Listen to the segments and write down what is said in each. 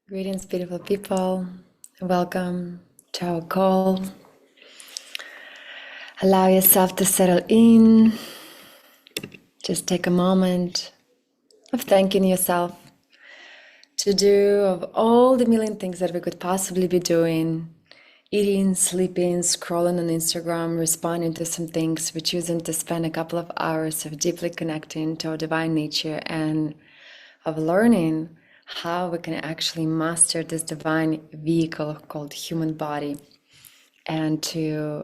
Greetings, beautiful people. Welcome to our call. Allow yourself to settle in. Just take a moment of thanking yourself to do of all the million things that we could possibly be doing. Eating, sleeping, scrolling on Instagram, responding to some things. We're choosing to spend a couple of hours of deeply connecting to our divine nature and of learning how we can actually master this divine vehicle called human body and to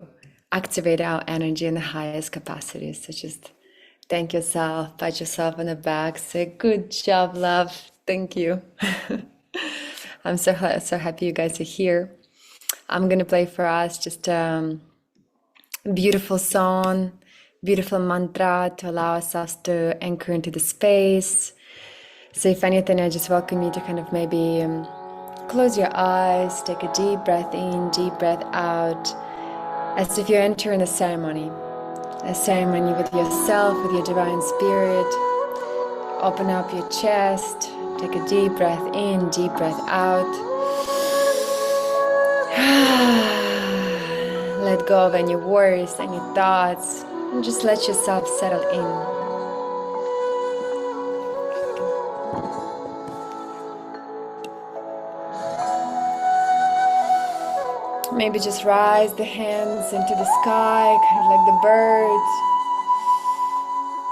activate our energy in the highest capacities. So just thank yourself, pat yourself on the back, say good job, love. Thank you. I'm so happy you guys are here. I'm gonna play for us just a beautiful song, beautiful mantra to allow ourselves to anchor into the space. So if anything, I just welcome you to kind of maybe close your eyes, take a deep breath in, deep breath out, as if you're entering a ceremony with yourself, with your divine spirit. Open up your chest, take a deep breath in, deep breath out. Let go of any worries, any thoughts, and just let yourself settle in. Maybe just rise the hands into the sky, kind of like the birds.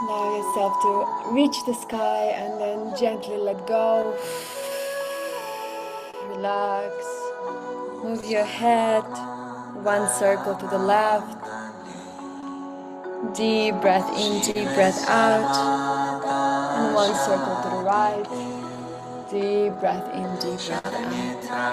Allow yourself to reach the sky and then gently let go. Relax. Move your head one circle to the left. Deep breath in, deep breath out. And one circle to the right. Deep breath in, deep breath out.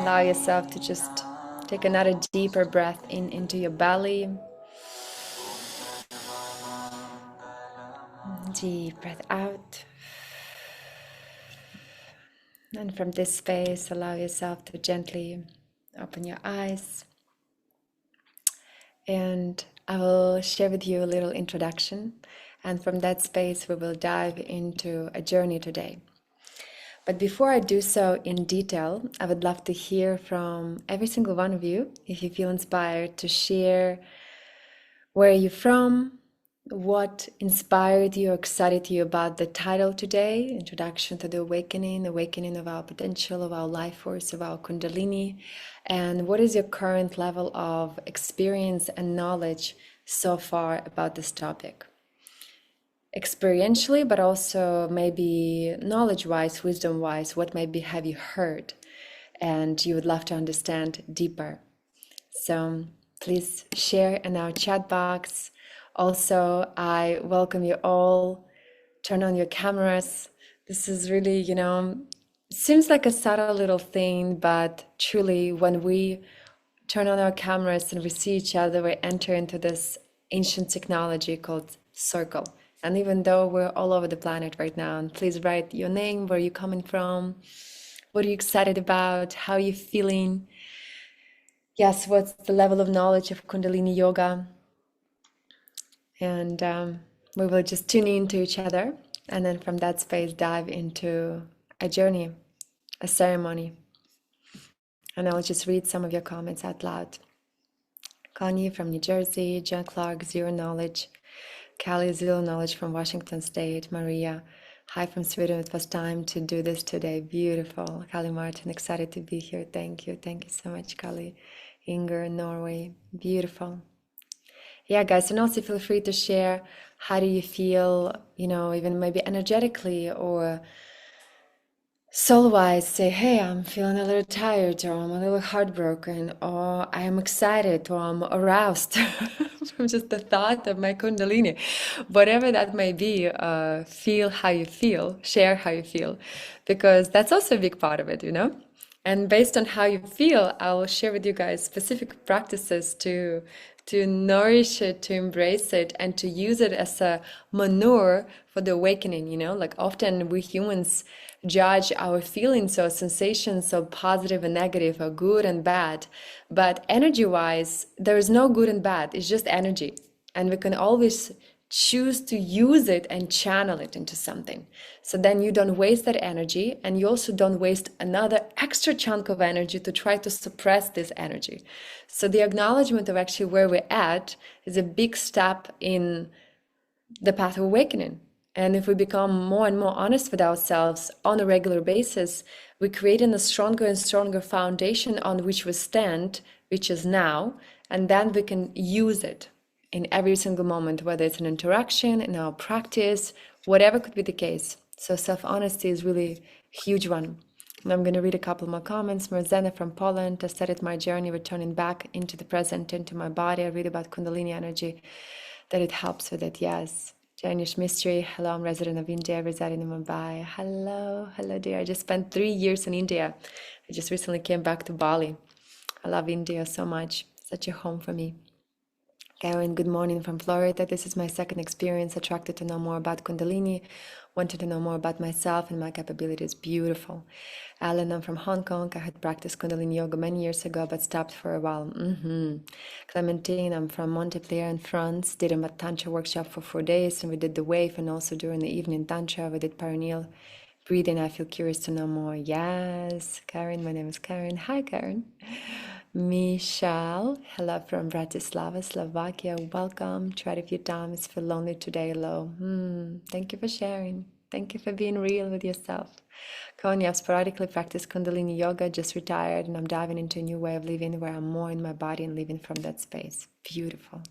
Allow yourself to just take another deeper breath in into your belly. Deep breath out. And from this space, allow yourself to gently open your eyes. And I will share with you a little introduction. And from that space, we will dive into a journey today. But before I do so in detail, I would love to hear from every single one of you, if you feel inspired to share where you're from, what inspired you or excited you about the title today, Introduction to the Awakening of our potential, of our life force, of our Kundalini, and what is your current level of experience and knowledge so far about this topic? Experientially, but also maybe knowledge-wise, wisdom-wise, what maybe have you heard and you would love to understand deeper. So please share in our chat box. Also, I welcome you all. Turn on your cameras. This is really, seems like a subtle little thing, but truly when we turn on our cameras and we see each other, we enter into this ancient technology called circle. And even though we're all over the planet right now, and please write your name, where you're coming from, what are you excited about, how are you feeling? Yes, what's the level of knowledge of Kundalini Yoga? And we will just tune into each other. And then from that space, dive into a journey, a ceremony. And I'll just read some of your comments out loud. Connie from New Jersey, John Clark, Zero Knowledge. Callie, Zero Knowledge from Washington State. Maria, hi from Sweden. It was time to do this today. Beautiful. Callie Martin, excited to be here. Thank you. Thank you so much, Callie. Inger, Norway. Beautiful. Yeah, guys, and also feel free to share how do you feel, even maybe energetically or soul-wise. Say, hey, I'm feeling a little tired, or I'm a little heartbroken, or I am excited, or I'm aroused from just the thought of my Kundalini. Whatever that may be, feel how you feel, share how you feel, because that's also a big part of it, And based on how you feel, I'll share with you guys specific practices to nourish it, to embrace it, and to use it as a manure for the awakening, Like often we humans judge our feelings or sensations so positive and negative or good and bad. But energy-wise, there is no good and bad. It's just energy. And we can always choose to use it and channel it into something. So then you don't waste that energy, and you also don't waste another extra chunk of energy to try to suppress this energy. So the acknowledgement of actually where we're at is a big step in the path of awakening. And if we become more and more honest with ourselves on a regular basis, we create a stronger and stronger foundation on which we stand, which is now, and then we can use it in every single moment, whether it's an interaction, in our practice, whatever could be the case. So self-honesty is really a huge one. And I'm going to read a couple more comments. Marzena from Poland, I started my journey returning back into the present, into my body. I read about Kundalini energy, that it helps with it. Yes. Janish Mystery, hello, I'm resident of India, residing in Mumbai. Hello, hello dear. I just spent 3 years in India. I just recently came back to Bali. I love India so much. Such a home for me. Karen, good morning from Florida. This is my second experience. Attracted to know more about Kundalini. Wanted to know more about myself and my capabilities. Beautiful. Alan, I'm from Hong Kong. I had practiced Kundalini yoga many years ago, but stopped for a while. Clementine, I'm from Montpellier in France. Did a Tantra workshop for 4 days, and we did the wave, and also during the evening Tantra, we did perineal breathing. I feel curious to know more. Yes, Karen, my name is Karen. Hi, Karen. Michelle, hello from Bratislava, Slovakia. Welcome. Tried a few times. Feel lonely today. Low. Thank you for sharing. Thank you for being real with yourself. Connie, I've sporadically practiced Kundalini yoga, just retired, and I'm diving into a new way of living where I'm more in my body and living from that space. Beautiful.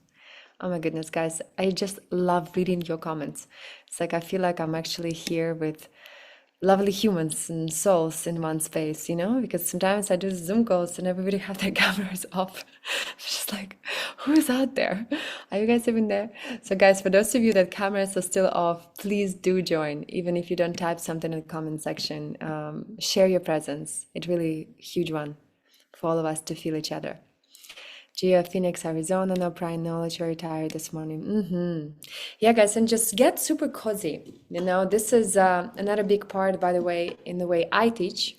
Oh my goodness, guys. I just love reading your comments. It's like I feel like I'm actually here with lovely humans and souls in one space, you know, because sometimes I do Zoom calls and everybody have their cameras off. It's just like, who is out there? Are you guys even there? So guys, for those of you that cameras are still off, please do join. Even if you don't type something in the comment section, share your presence. It's really a huge one for all of us to feel each other. Gia, Phoenix, Arizona, no prior knowledge, very tired this morning. Yeah, guys, and just get super cozy. You know, this is another big part, by the way, in the way I teach.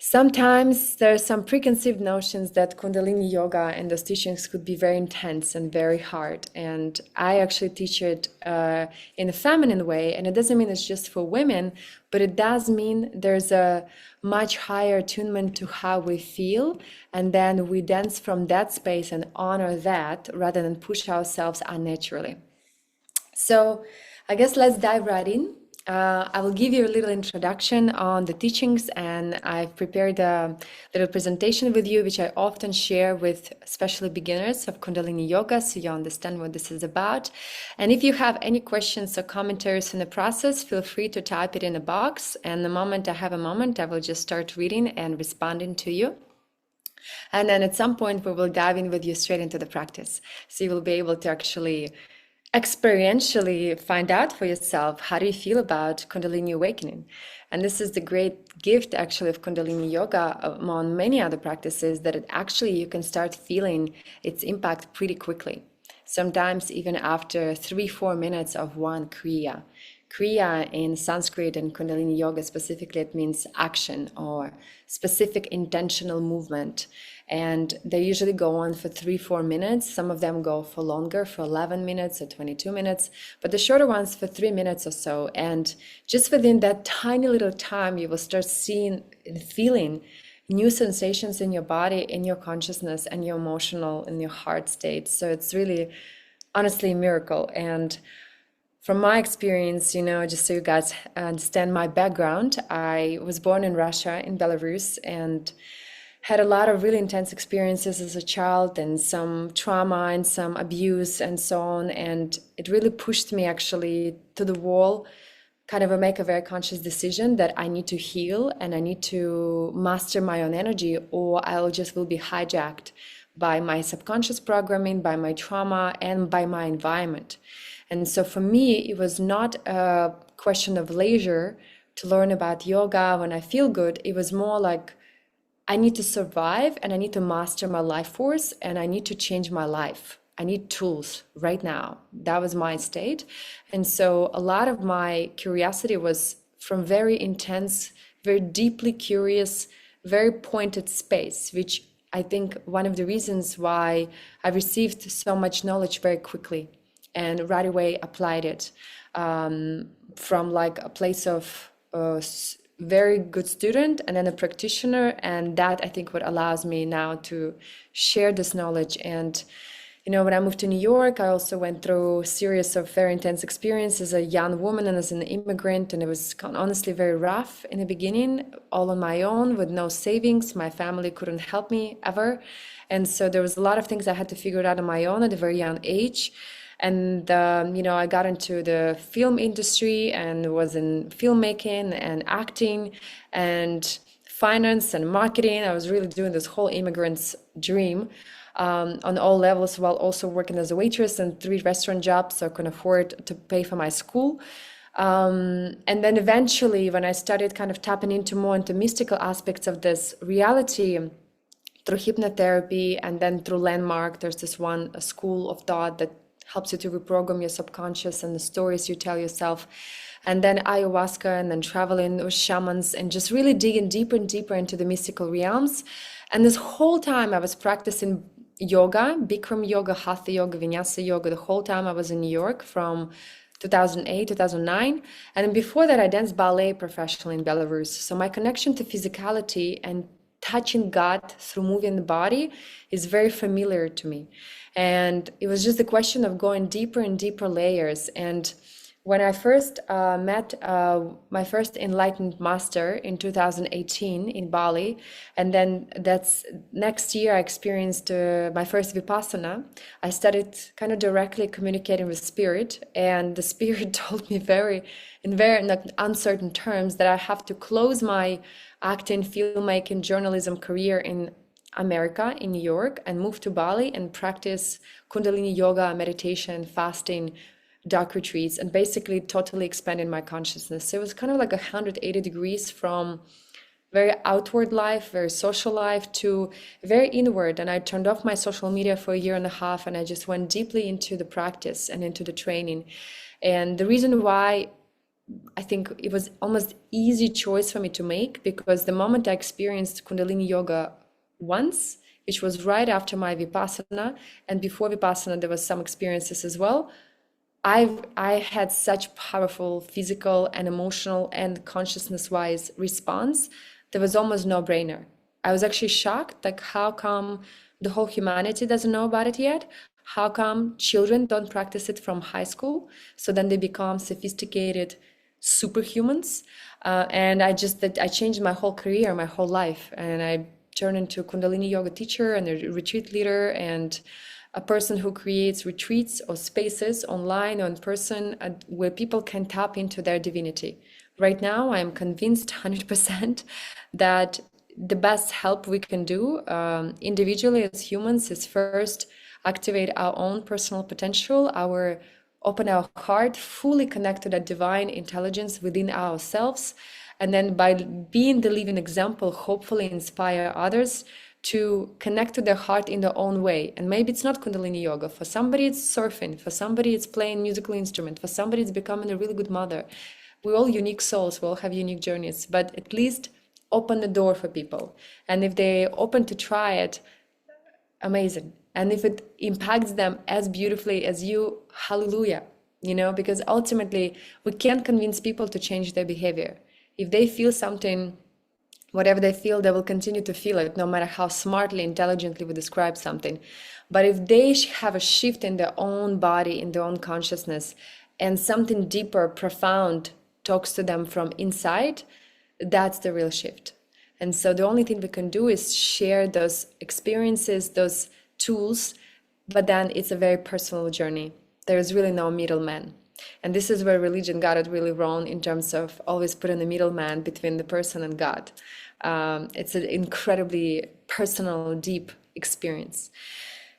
Sometimes there are some preconceived notions that Kundalini yoga and those teachings could be very intense and very hard. And I actually teach it in a feminine way. And it doesn't mean it's just for women, but it does mean there's a much higher attunement to how we feel. And then we dance from that space and honor that rather than push ourselves unnaturally. So I guess let's dive right in. I will give you a little introduction on the teachings, and I've prepared a little presentation with you, which I often share with especially beginners of Kundalini Yoga, so you understand what this is about. And if you have any questions or commentaries in the process, feel free to type it in the box. And the moment I have a moment, I will just start reading and responding to you. And then at some point, we will dive in with you straight into the practice. So you will be able to actually experientially find out for yourself, how do you feel about Kundalini awakening? And this is the great gift actually of Kundalini yoga among many other practices, that it actually you can start feeling its impact pretty quickly. Sometimes even after 3-4 minutes of one kriya. Kriya in Sanskrit and Kundalini yoga specifically, it means action or specific intentional movement. And they usually go on for 3-4 minutes. Some of them go for longer, for 11 minutes or 22 minutes, but the shorter ones for 3 minutes or so. And just within that tiny little time, you will start seeing and feeling new sensations in your body, in your consciousness, and your emotional and your heart state. So it's really, honestly, a miracle. And from my experience, you know, just so you guys understand my background, I was born in Russia, in Belarus, and had a lot of really intense experiences as a child, and some trauma and some abuse and so on. And it really pushed me actually to the wall, kind of make a very conscious decision that I need to heal and I need to master my own energy, or I'll just will be hijacked by my subconscious programming, by my trauma, and by my environment. And so for me, it was not a question of leisure to learn about yoga when I feel good. It was more like, I need to survive and I need to master my life force and I need to change my life. I need tools right now. That was my state. And so a lot of my curiosity was from very intense, very deeply curious, very pointed space, which I think one of the reasons why I received so much knowledge very quickly. and right away applied it, from like a place of very good student and then a practitioner. And that, I think, what allows me now to share this knowledge. And when I moved to New York, I also went through a series of very intense experiences as a young woman and as an immigrant. And it was honestly very rough in the beginning, all on my own with no savings. My family couldn't help me ever. And so there was a lot of things I had to figure out on my own at a very young age. And, I got into the film industry and was in filmmaking and acting and finance and marketing. I was really doing this whole immigrant's dream, on all levels, while also working as a waitress and 3 restaurant jobs, so I could afford to pay for my school. And then eventually, when I started kind of tapping into more into mystical aspects of this reality through hypnotherapy and then through Landmark, there's this a school of thought that helps you to reprogram your subconscious and the stories you tell yourself. And then ayahuasca, and then traveling with shamans and just really digging deeper and deeper into the mystical realms. And this whole time I was practicing yoga, Bikram yoga, Hatha yoga, Vinyasa yoga, the whole time I was in New York from 2008, 2009. And before that, I danced ballet professionally in Belarus. So my connection to physicality and touching God through moving the body is very familiar to me. And it was just a question of going deeper and deeper layers. And when I first met my first enlightened master in 2018 in Bali, and then that's next year I experienced my first Vipassana, I started kind of directly communicating with spirit, and the spirit told me in very uncertain terms that I have to close my acting, filmmaking, journalism career in America, in New York, and move to Bali and practice Kundalini yoga, meditation, fasting, dark retreats, and basically totally expanding my consciousness. So it was kind of like 180 degrees from very outward life, very social life, to very inward. And I turned off my social media for a year and a half, and I just went deeply into the practice and into the training. And the reason why I think it was almost easy choice for me to make, because the moment I experienced Kundalini yoga once, which was right after my Vipassana, and before Vipassana there was some experiences as well, I had such powerful physical and emotional and consciousness-wise response. There was almost no brainer. I was actually shocked, like, how come the whole humanity doesn't know about it yet? How come children don't practice it from high school? So then they become sophisticated superhumans. And I changed my whole career, my whole life. And I turned into a Kundalini yoga teacher and a retreat leader and a person who creates retreats or spaces online or in person where people can tap into their divinity. Right now, I am convinced 100% that the best help we can do individually as humans is first activate our own personal potential, open our heart, fully connect to that divine intelligence within ourselves, and then by being the living example, hopefully inspire others to connect to their heart in their own way. And maybe it's not Kundalini yoga. For somebody it's surfing, for somebody it's playing musical instrument, for somebody it's becoming a really good mother. We're all unique souls, we all have unique journeys, but at least open the door for people. And if they open to try it, amazing. And if it impacts them as beautifully as you, hallelujah. Because ultimately we can't convince people to change their behavior. If they feel something, whatever they feel, they will continue to feel it, no matter how smartly, intelligently we describe something. But if they have a shift in their own body, in their own consciousness, and something deeper, profound talks to them from inside, that's the real shift. And so the only thing we can do is share those experiences, those tools, but then it's a very personal journey. There is really no middleman. And this is where religion got it really wrong in terms of always putting a middleman between the person and God. It's an incredibly personal, deep experience.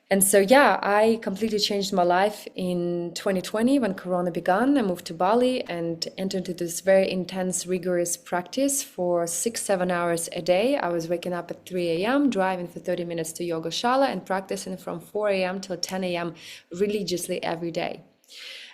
And so, yeah, I completely changed my life in 2020 when Corona began. I moved to Bali and entered into this very intense, rigorous practice for 6-7 hours a day. I was waking up at 3 a.m., driving for 30 minutes to Yogashala and practicing from 4 a.m. till 10 a.m. religiously every day.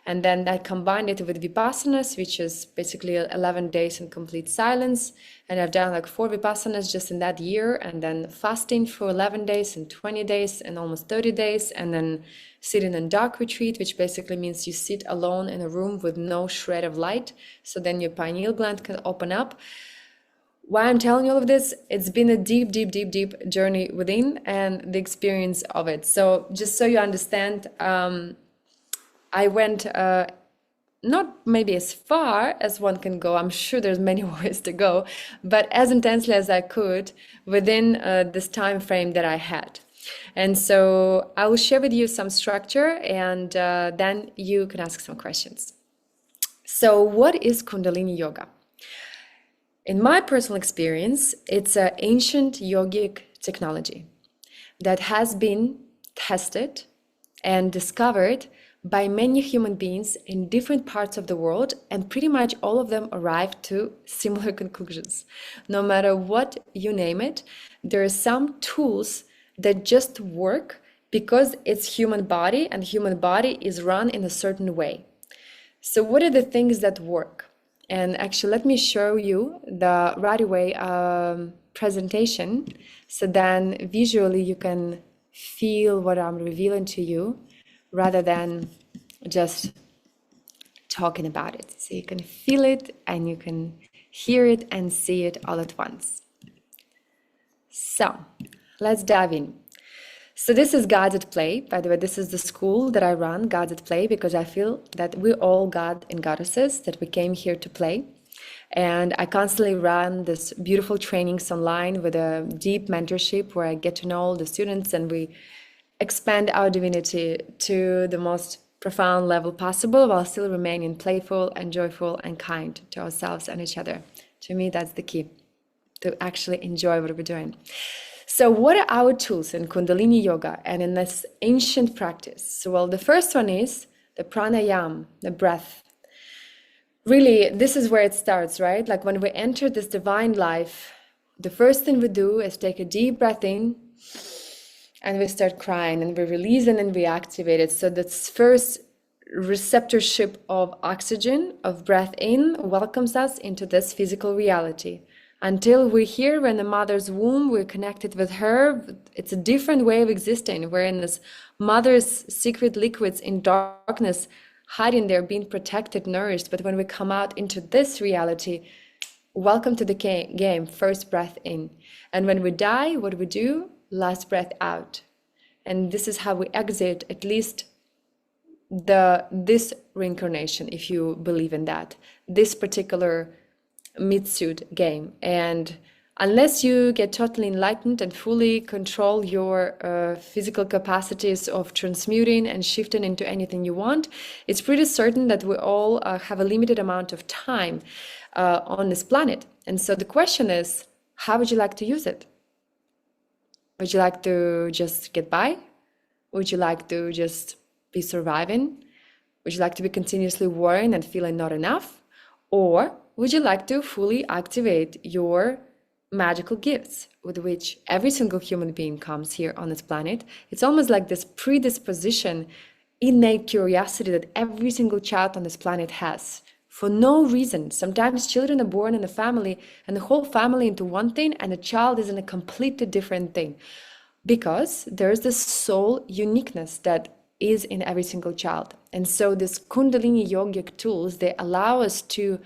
And then I combined it with Vipassanas, which is basically 11 days in complete silence. And I've done like 4 Vipassanas just in that year, and then fasting for 11 days and 20 days and almost 30 days, and then sitting in dark retreat, which basically means you sit alone in a room with no shred of light. So then your pineal gland can open up. Why I'm telling you all of this, it's been a deep, deep, deep, deep journey within and the experience of it. So just so you understand, I went not maybe as far as one can go. I'm sure there's many ways to go, but as intensely as I could within this time frame that I had. And so I will share with you some structure, and then you can ask some questions. So what is Kundalini Yoga? In my personal experience, it's an ancient yogic technology that has been tested and discovered by many human beings in different parts of the world, and pretty much all of them arrived to similar conclusions. No matter what you name it, there are some tools that just work because it's human body, and human body is run in a certain way. So what are the things that work? And actually, let me show you the right away presentation, so then visually you can feel what I'm revealing to you rather than just talking about it. So you can feel it and you can hear it and see it all at once. So let's dive in. So this is Guided Play. By the way, this is the school that I run, Guided Play, because I feel that we're all God and goddesses, that we came here to play. And I constantly run this beautiful trainings online with a deep mentorship where I get to know all the students and we expand our divinity to the most profound level possible while still remaining playful and joyful and kind to ourselves and each other. To me, that's the key, to actually enjoy what we're doing. So what are our tools in Kundalini Yoga and in this ancient practice? So, well, the first one is the pranayama, the breath. Really, this is where it starts, right? Like when we enter this divine life, the first thing we do is take a deep breath in and we start crying and we release and we activate it. So this first receptorship of oxygen, of breath in, welcomes us into this physical reality. Until we're here, we're in the mother's womb, we're connected with her. It's a different way of existing. We're in this mother's secret liquids in darkness, hiding there, being protected, nourished. But when we come out into this reality, welcome to the game, first breath in. And when we die, what do we do? Last breath out. And this is how we exit, at least this reincarnation, if you believe in that, this particular mid-suit game. And unless you get totally enlightened and fully control your physical capacities of transmuting and shifting into anything you want, it's pretty certain that we all have a limited amount of time on this planet. And so the question is, how would you like to use it? Would you like to just get by? Would you like to just be surviving? Would you like to be continuously worrying and feeling not enough? Or would you like to fully activate your magical gifts with which every single human being comes here on this planet? It's almost like this predisposition, innate curiosity that every single child on this planet has for no reason. Sometimes children are born in a family and the whole family into one thing, and the child is in a completely different thing, because there's this soul uniqueness that is in every single child. And so these Kundalini yogic tools, they allow us to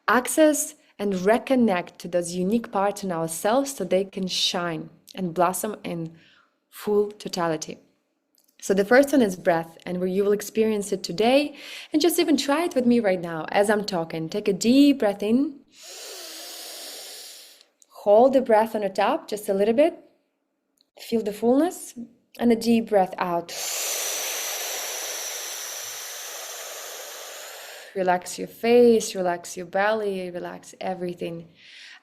access and reconnect to those unique parts in ourselves so they can shine and blossom in full totality. So the first one is breath, and where you will experience it today, and just even try it with me right now as I'm talking. Take a deep breath in, hold the breath on the top just a little bit, feel the fullness, and a deep breath out. Relax your face, relax your belly, relax everything.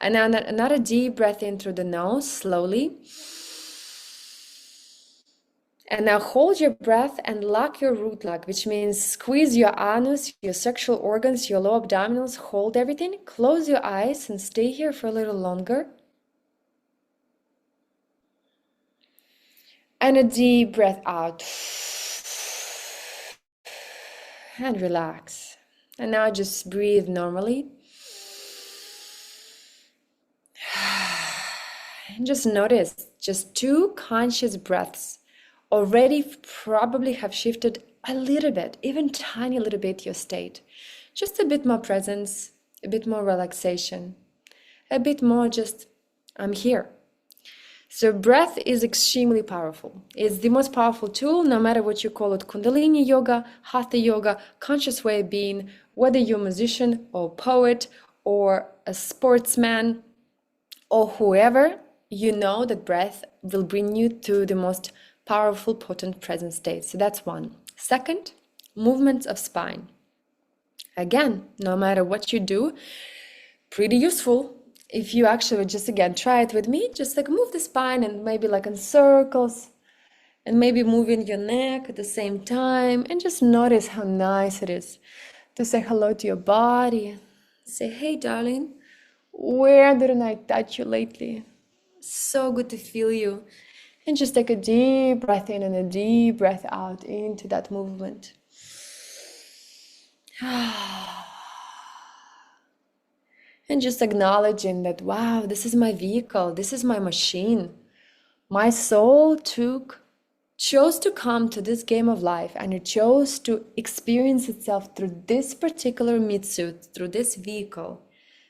And now another deep breath in through the nose, slowly. And now hold your breath and lock your root lock, which means squeeze your anus, your sexual organs, your low abdominals, hold everything. Close your eyes and stay here for a little longer. And a deep breath out. and relax. And now just breathe normally. And just notice just 2 conscious breaths already probably have shifted a little bit, even tiny little bit, your state. Just a bit more presence, a bit more relaxation, a bit more just, I'm here. So breath is extremely powerful. It's the most powerful tool, no matter what you call it, Kundalini yoga, Hatha yoga, conscious way of being, whether you're a musician or poet or a sportsman or whoever, you know that breath will bring you to the most powerful, potent present state. So that's one. Second, movements of spine. Again, no matter what you do, pretty useful. If you actually just again try it with me, just like move the spine and maybe like in circles and maybe moving your neck at the same time, and just notice how nice it is to say hello to your body. Say, hey darling, where didn't I touch you lately? So good to feel you. And just take a deep breath in and a deep breath out into that movement. And just acknowledging that, wow, this is my vehicle, this is my machine. My soul chose to come to this game of life, and it chose to experience itself through this particular meat suit, through this vehicle.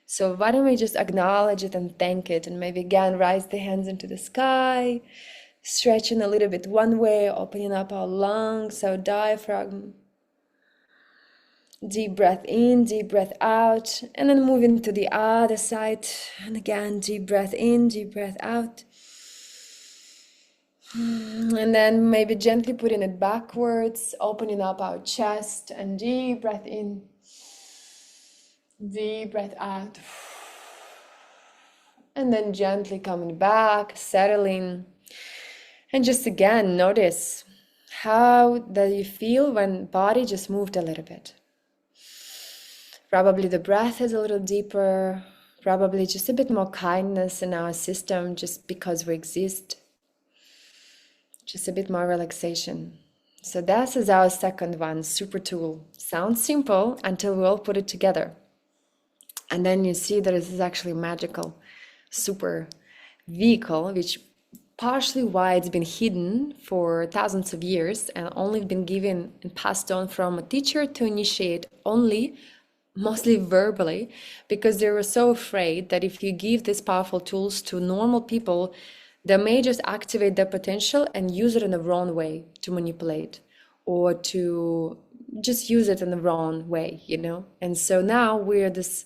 So why don't we just acknowledge it and thank it, and maybe again rise the hands into the sky, stretching a little bit one way, opening up our lungs, our diaphragm. Deep breath in, deep breath out, and then moving to the other side. And again, deep breath in, deep breath out. And then maybe gently putting it backwards, opening up our chest, and deep breath in, deep breath out. And then gently coming back, settling. And just again, notice how do you feel when body just moved a little bit. Probably the breath is a little deeper, probably just a bit more kindness in our system just because we exist. Just a bit more relaxation. So this is our second one, super tool. Sounds simple until we all put it together. And then you see that this is actually magical, super vehicle, which partially why it's been hidden for thousands of years and only been given and passed on from a teacher to initiate only, mostly verbally, because they were so afraid that if you give these powerful tools to normal people, they may just activate their potential and use it in the wrong way to manipulate or to just use it in the wrong way, you know? And so now we're this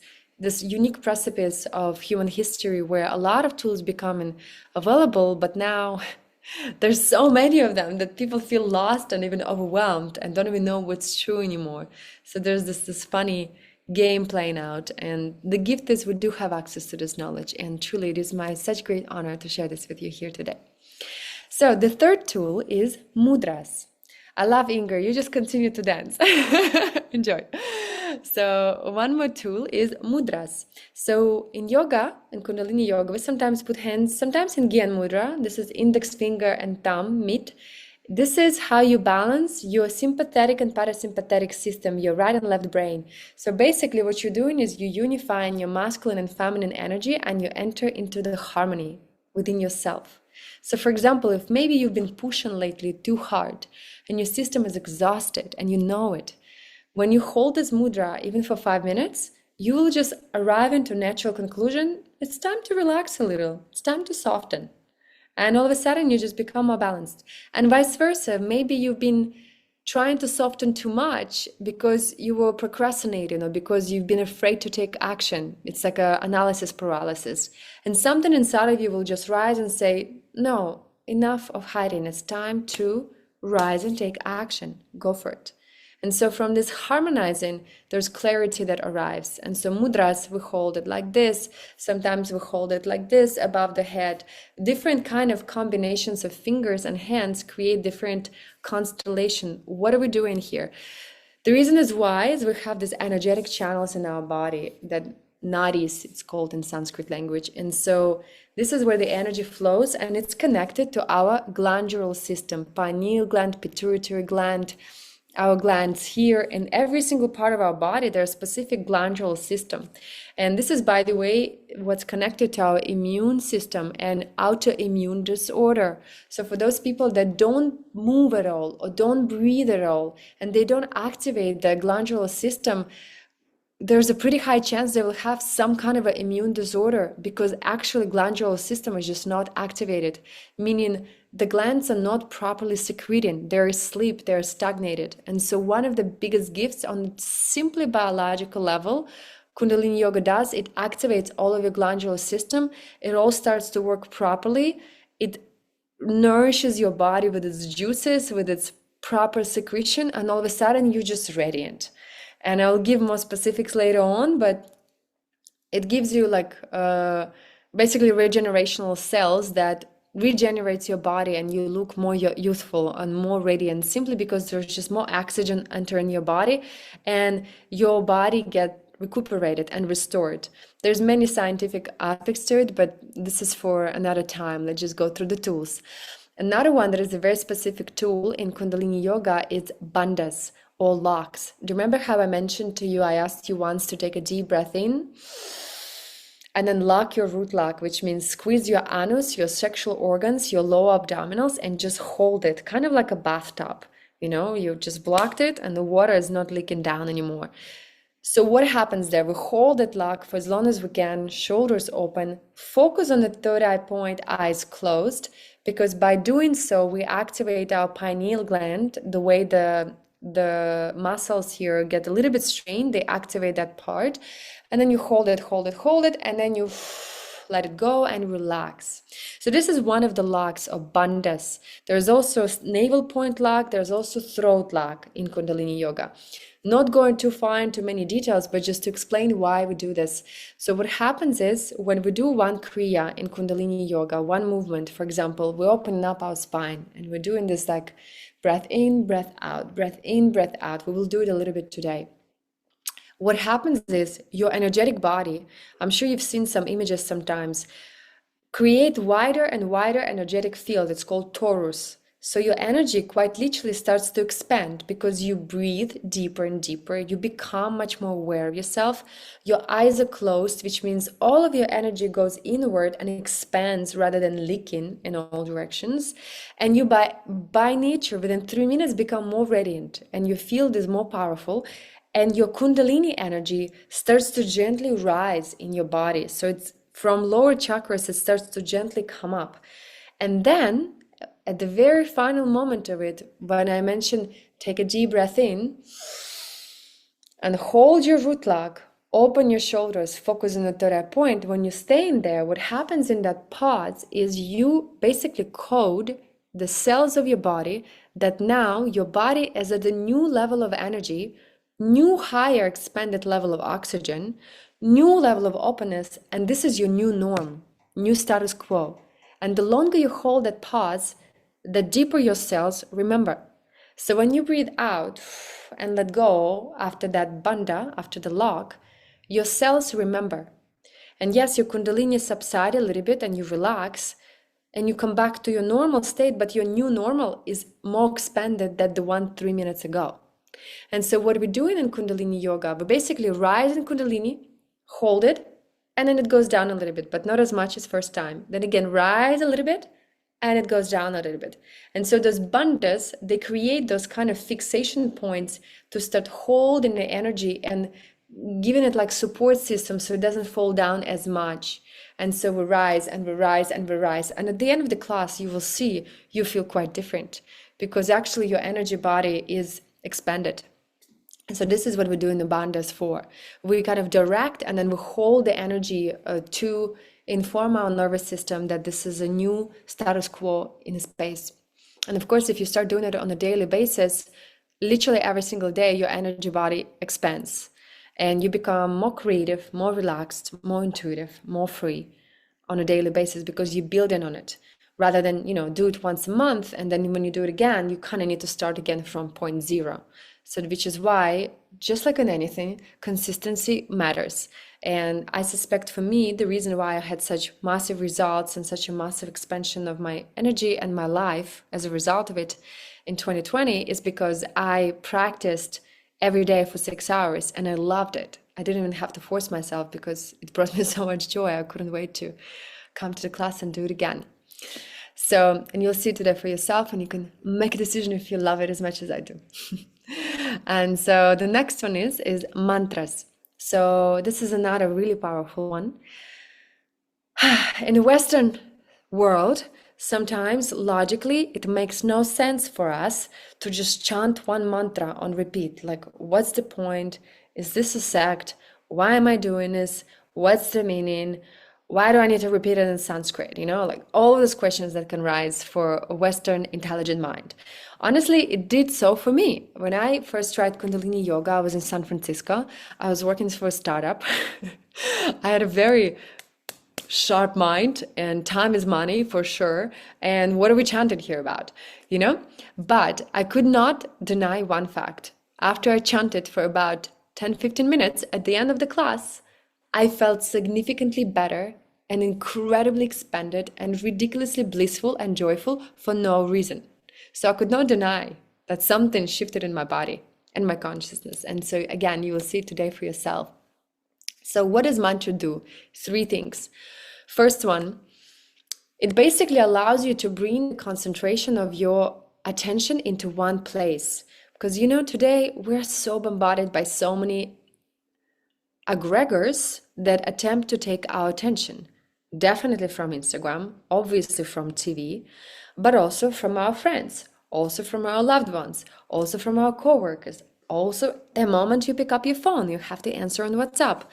unique precipice of human history where a lot of tools becoming available, but now there's so many of them that people feel lost and even overwhelmed and don't even know what's true anymore. So there's this funny game playing out, and the gift is we do have access to this knowledge, and truly it is my such great honor to share this with you here today. So the third tool is mudras. I love Inger, you just continue to dance. Enjoy. So one more tool is mudras. So in yoga, in Kundalini yoga, we sometimes put hands, sometimes in Gyan mudra. This is index finger and thumb meet. This is how you balance your sympathetic and parasympathetic system, your right and left brain. So basically what you're doing is you're unifying your masculine and feminine energy, and you enter into the harmony within yourself. So for example, if maybe you've been pushing lately too hard and your system is exhausted and you know it, when you hold this mudra, even for 5 minutes, you will just arrive into natural conclusion. It's time to relax a little. It's time to soften. And all of a sudden you just become more balanced. And vice versa, maybe you've been trying to soften too much because you were procrastinating or because you've been afraid to take action. It's like an analysis paralysis. And something inside of you will just rise and say, no, enough of hiding. It's time to rise and take action. Go for it. And so from this harmonizing, there's clarity that arrives. And so mudras, we hold it like this. Sometimes we hold it like this above the head. Different kind of combinations of fingers and hands create different constellation. What are we doing here? The reason is why is we have these energetic channels in our body that nadis, it's called in Sanskrit language. And so this is where the energy flows, and it's connected to our glandular system, pineal gland, pituitary gland, our glands here in every single part of our body. There's a specific glandular system. And this is, by the way, what's connected to our immune system and autoimmune disorder. So for those people that don't move at all or don't breathe at all, and they don't activate the glandular system, there's a pretty high chance they will have some kind of an immune disorder, because actually glandular system is just not activated, meaning the glands are not properly secreting, they're asleep, they're stagnated. And so one of the biggest gifts on simply biological level Kundalini yoga does, it activates all of your glandular system. It all starts to work properly. It nourishes your body with its juices, with its proper secretion, and all of a sudden you're just radiant. And I'll give more specifics later on, but it gives you like basically regenerational cells that regenerates your body, and you look more youthful and more radiant, simply because there's just more oxygen entering your body and your body get recuperated and restored. There's many scientific aspects to it, but this is for another time. Let's just go through the tools. Another one that is a very specific tool in Kundalini yoga is bandhas or locks. Do you remember how I mentioned to you, I asked you once to take a deep breath in and then lock your root lock, which means squeeze your anus, your sexual organs, your lower abdominals, and just hold it, kind of like a bathtub. You know, you just blocked it and the water is not leaking down anymore. So what happens there? We hold that lock for as long as we can, shoulders open, focus on the third eye point, eyes closed, because by doing so, we activate our pineal gland. The way the muscles here get a little bit strained, they activate that part. And then you hold it, and then you let it go and relax. So this is one of the locks of bandhas. There's also navel point lock, there's also throat lock in Kundalini yoga. Not going too far into many details, but just to explain why we do this. So what happens is when we do one kriya in Kundalini yoga, one movement, for example, we open up our spine and we're doing this like breath in, breath out, breath in, breath out. We will do it a little bit today. What happens is your energetic body, I'm sure you've seen some images sometimes, create wider and wider energetic field. It's called torus. So your energy quite literally starts to expand because you breathe deeper and deeper. You become much more aware of yourself. Your eyes are closed, which means all of your energy goes inward and expands rather than leaking in all directions. And you by nature, within 3 minutes, become more radiant and your field is more powerful. And your Kundalini energy starts to gently rise in your body. So it's from lower chakras, it starts to gently come up. And then at the very final moment of it, when I mentioned take a deep breath in and hold your root lock, open your shoulders, focus on the third eye point. When you stay in there, what happens in that pause is you basically code the cells of your body that now your body is at a new level of energy, new higher expanded level of oxygen, new level of openness, and this is your new norm, new status quo. And the longer you hold that pause, the deeper your cells remember. So when you breathe out and let go after that bandha, after the lock, your cells remember. And yes, your Kundalini subsides a little bit and you relax and you come back to your normal state, but your new normal is more expanded than the one 3 minutes ago. And so what we're doing in Kundalini yoga, we basically rise in Kundalini, hold it, and then it goes down a little bit, but not as much as first time. Then again, rise a little bit, and it goes down a little bit. And so those bandhas, they create those kind of fixation points to start holding the energy and giving it like support system so it doesn't fall down as much. And so we rise and we rise and we rise. And at the end of the class, you will see you feel quite different because actually your energy body is expanded. And so this is what we do in the bandhas for. We kind of direct and then we hold the energy to inform our nervous system that this is a new status quo in space. And of course, if you start doing it on a daily basis, literally every single day, your energy body expands and you become more creative, more relaxed, more intuitive, more free on a daily basis because you build in on it. Rather than, do it once a month, and then when you do it again, you kind of need to start again from point zero. So, which is why, just like in anything, consistency matters. And I suspect for me, the reason why I had such massive results and such a massive expansion of my energy and my life as a result of it, in 2020 is because I practiced every day for 6 hours and I loved it. I didn't even have to force myself because it brought me so much joy. I couldn't wait to come to the class and do it again. So, and you'll see today for yourself and you can make a decision if you love it as much as I do. And so the next one is mantras. So this is another really powerful one. In the Western world, sometimes logically it makes no sense for us to just chant one mantra on repeat. Like, what's the point? Is this a sect? Why am I doing this? What's the meaning? Why do I need to repeat it in Sanskrit? You know, like all of those questions that can rise for a Western intelligent mind. Honestly, it did so for me. When I first tried Kundalini yoga, I was in San Francisco. I was working for a startup. I had a very sharp mind, and time is money for sure. And what are we chanting here about? You know? But I could not deny one fact. After I chanted for about 10-15 minutes at the end of the class, I felt significantly better and incredibly expanded and ridiculously blissful and joyful for no reason. So I could not deny that something shifted in my body and my consciousness. And so again, you will see it today for yourself. So what does mantra do? 3 things. First one, it basically allows you to bring the concentration of your attention into one place. Because you know, today we're so bombarded by so many egregors that attempt to take our attention. Definitely from Instagram, obviously from TV, but also from our friends, also from our loved ones, also from our coworkers. Also, the moment you pick up your phone, you have to answer on WhatsApp.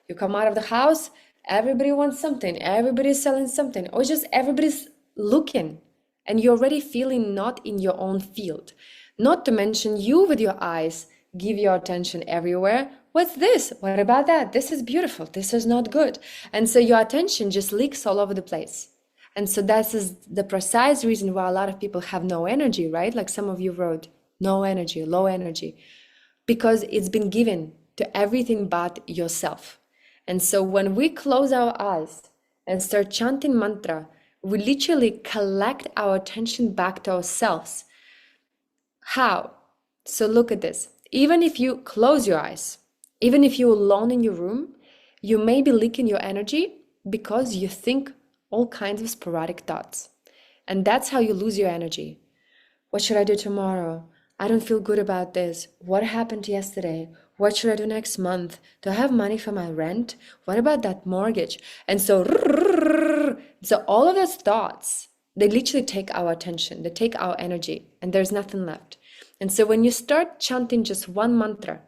You come out of the house, everybody wants something, everybody's selling something, or just everybody's looking, and you're already feeling not in your own field. Not to mention you with your eyes give your attention everywhere. What's this? What about that? This is beautiful. This is not good. And so your attention just leaks all over the place. And so that is the precise reason why a lot of people have no energy, right? Like some of you wrote, no energy, low energy, because it's been given to everything but yourself. And so when we close our eyes and start chanting mantra, we literally collect our attention back to ourselves. How? So look at this. Even if you close your eyes, even if you're alone in your room, you may be leaking your energy because you think all kinds of sporadic thoughts. And that's how you lose your energy. What should I do tomorrow? I don't feel good about this. What happened yesterday? What should I do next month? Do I have money for my rent? What about that mortgage? And so all of those thoughts, they literally take our attention, they take our energy, and there's nothing left. And so when you start chanting just one mantra,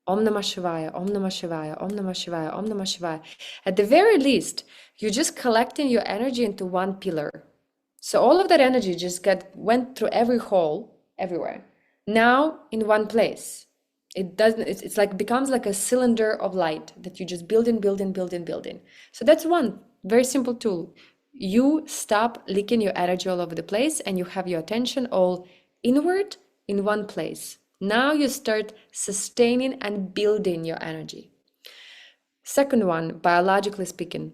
Om Namah Shivaya, Om Namah Shivaya, Om Namah Shivaya, Om Namah Shivaya, at the very least, you're just collecting your energy into one pillar. So all of that energy just went through every hole, everywhere. Now in one place. It's like becomes like a cylinder of light that you just building. So that's one very simple tool. You stop leaking your energy all over the place and you have your attention all inward in one place. Now you start sustaining and building your energy. Second one, biologically speaking,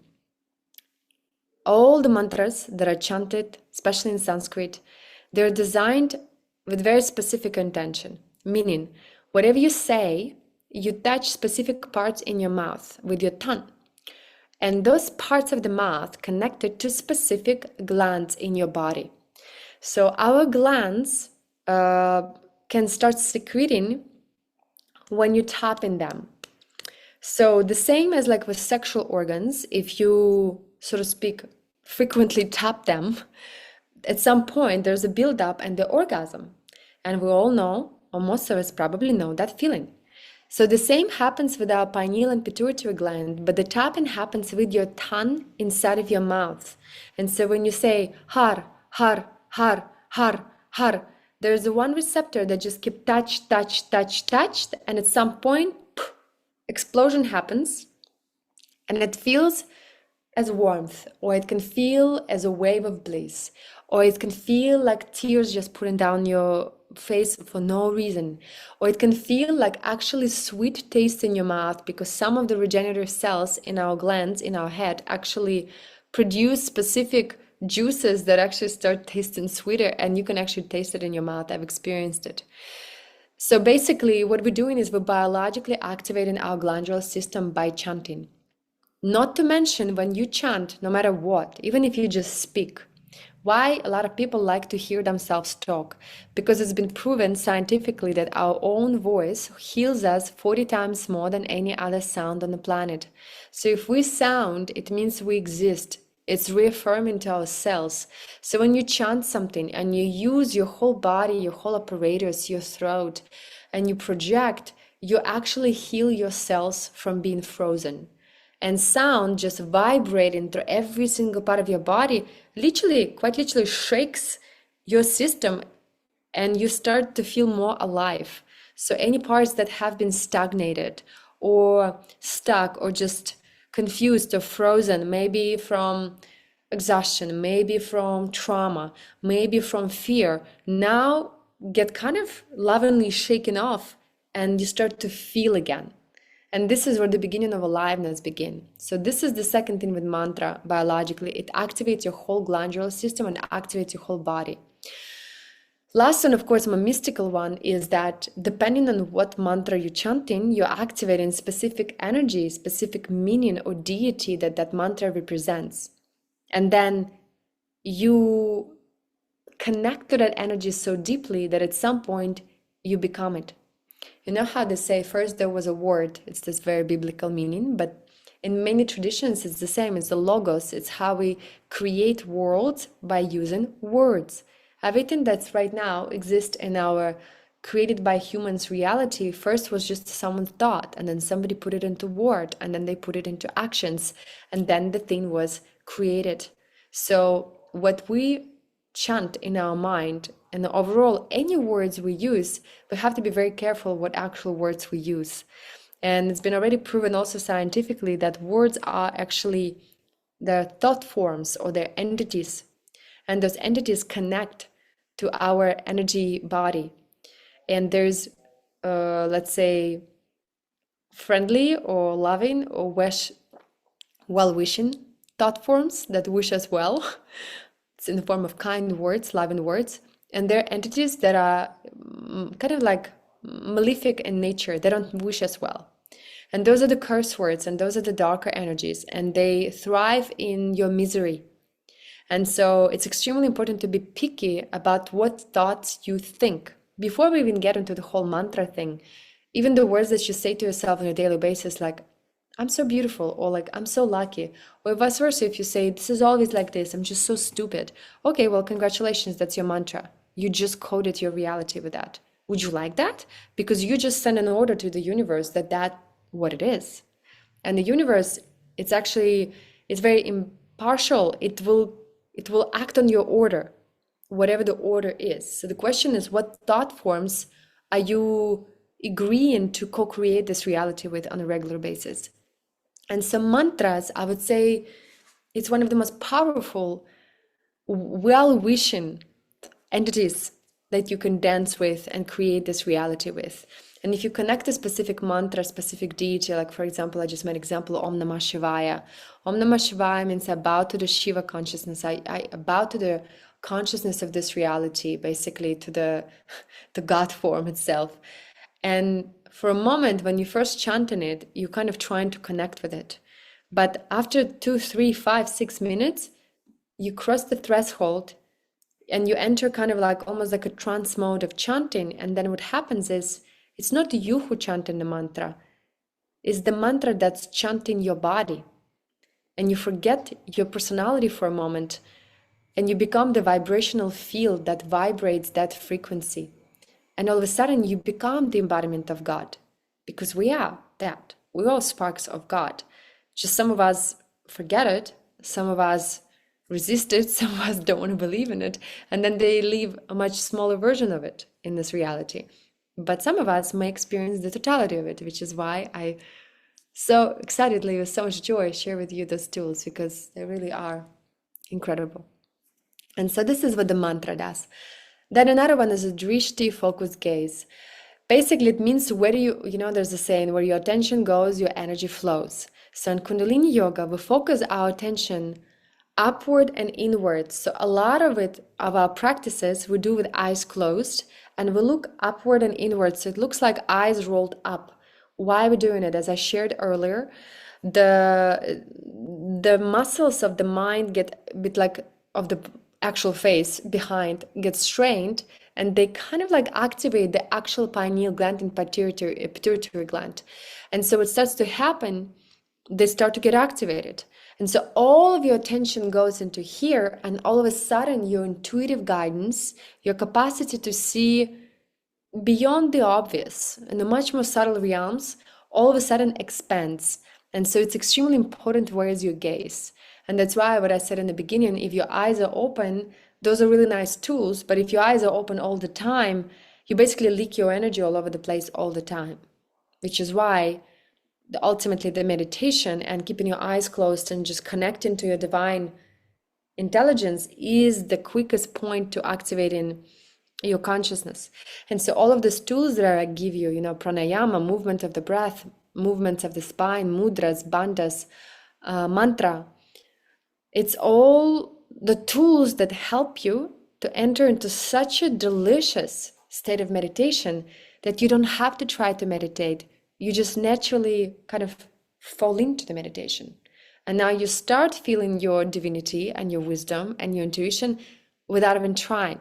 all the mantras that are chanted, especially in Sanskrit, they're designed with very specific intention, meaning whatever you say, you touch specific parts in your mouth with your tongue. And those parts of the mouth connected to specific glands in your body. So our glands can start secreting when you tap in them. So the same as like with sexual organs, if you, so to speak, frequently tap them, at some point there's a buildup and the orgasm. And we all know, or most of us probably know that feeling. So the same happens with our pineal and pituitary gland, but the tapping happens with your tongue inside of your mouth. And so when you say har, har, har, har, har, there's the one receptor that just keep touched, and at some point, explosion happens, and it feels as warmth, or it can feel as a wave of bliss, or it can feel like tears just putting down your face for no reason, or it can feel like actually sweet taste in your mouth because some of the regenerative cells in our glands in our head actually produce specific juices that actually start tasting sweeter, and you can actually taste it in your mouth. I've experienced it. So basically, what we're doing is we're biologically activating our glandular system by chanting. Not to mention, when you chant, no matter what, even if you just speak, why a lot of people like to hear themselves talk? Because it's been proven scientifically that our own voice heals us 40 times more than any other sound on the planet. So if we sound, it means we exist. It's reaffirming to our cells. So when you chant something and you use your whole body, your whole apparatus, your throat, and you project, you actually heal your cells from being frozen. And sound just vibrating through every single part of your body literally, quite literally, shakes your system, and you start to feel more alive. So any parts that have been stagnated or stuck or just confused or frozen, maybe from exhaustion, maybe from trauma, maybe from fear, now get kind of lovingly shaken off, and you start to feel again. And this is where the beginning of aliveness begins. So this is the second thing with mantra biologically. It activates your whole glandular system and activates your whole body. Last one, of course, my mystical one, is that depending on what mantra you're chanting, you're activating specific energy, specific meaning or deity that that mantra represents. And then you connect to that energy so deeply that at some point you become it. You know how they say first there was a word, it's this very biblical meaning, but in many traditions it's the same, it's the logos, it's how we create worlds by using words. Everything that's right now exists in our created by humans reality first was just someone's thought, and then somebody put it into word, and then they put it into actions, and then the thing was created. So what we chant in our mind, and overall any words we use, we have to be very careful what actual words we use. And it's been already proven also scientifically that words are actually their thought forms or their entities, and those entities connect to our energy body. And there's let's say friendly or loving or well-wishing thought forms that wish us well. It's in the form of kind words, loving words. And they're entities that are kind of like malefic in nature. They don't wish us well. And those are the curse words, and those are the darker energies, and they thrive in your misery. And so it's extremely important to be picky about what thoughts you think. Before we even get into the whole mantra thing, even the words that you say to yourself on a daily basis, like, I'm so beautiful, or like, I'm so lucky, or vice versa. If you say, this is always like this, I'm just so stupid. Okay, well, congratulations, that's your mantra. You just coded your reality with that. Would you like that? Because you just send an order to the universe that what it is. And the universe, it's very impartial. It will act on your order, whatever the order is. So the question is, what thought forms are you agreeing to co-create this reality with on a regular basis? And some mantras, I would say, it's one of the most powerful, well-wishing entities that you can dance with and create this reality with. And if you connect a specific mantra, specific deity, like for example, I just made example Om Namah Shivaya. Om Namah Shivaya means I bow to the Shiva consciousness. I bow to the consciousness of this reality, basically to the God form itself. And for a moment, when you first chanting it, you're kind of trying to connect with it. But after 2, 3, 5, 6 minutes, you cross the threshold and you enter kind of like almost like a trance mode of chanting. And then what happens is, it's not you who chanting the mantra, it's the mantra that's chanting your body. And you forget your personality for a moment, and you become the vibrational field that vibrates that frequency. And all of a sudden you become the embodiment of God, because we are that. We're all sparks of God. Just some of us forget it, some of us resist it, some of us don't want to believe in it, and then they leave a much smaller version of it in this reality. But some of us may experience the totality of it, which is why I so excitedly, with so much joy, share with you those tools, because they really are incredible. And so this is what the mantra does. Then another one is a drishti, focused gaze. Basically, it means where there's a saying, where your attention goes, your energy flows. So in Kundalini yoga, we focus our attention upward and inward. So a lot of our practices we do with eyes closed, and we look upward and inward. So it looks like eyes rolled up. Why are we doing it? As I shared earlier, the muscles of the mind get a bit like of the actual face behind get strained, and they kind of like activate the actual pineal gland and pituitary gland. And so it starts to happen, they start to get activated. And so all of your attention goes into here, and all of a sudden your intuitive guidance, your capacity to see beyond the obvious in the much more subtle realms, all of a sudden expands. And so it's extremely important where is your gaze. And that's why what I said in the beginning, if your eyes are open, those are really nice tools. But if your eyes are open all the time, you basically leak your energy all over the place all the time, which is why ultimately the meditation and keeping your eyes closed and just connecting to your divine intelligence is the quickest point to activating your consciousness. And so all of these tools that I give you, pranayama, movement of the breath, movements of the spine, mudras, bandhas, mantra, it's all the tools that help you to enter into such a delicious state of meditation that you don't have to try to meditate. You just naturally kind of fall into the meditation. And now you start feeling your divinity and your wisdom and your intuition without even trying.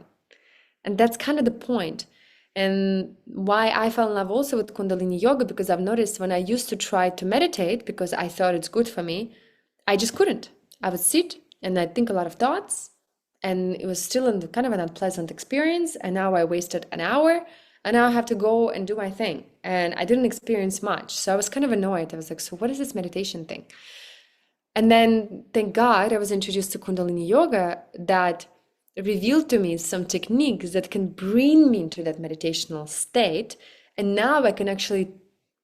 And that's kind of the point. And why I fell in love also with Kundalini yoga, because I've noticed when I used to try to meditate because I thought it's good for me, I just couldn't. I would sit and I'd think a lot of thoughts, and it was still kind of an unpleasant experience. And now I wasted an hour, and now I have to go and do my thing. And I didn't experience much. So I was kind of annoyed. I was like, so what is this meditation thing? And then, thank God, I was introduced to Kundalini yoga that revealed to me some techniques that can bring me into that meditational state. And now I can actually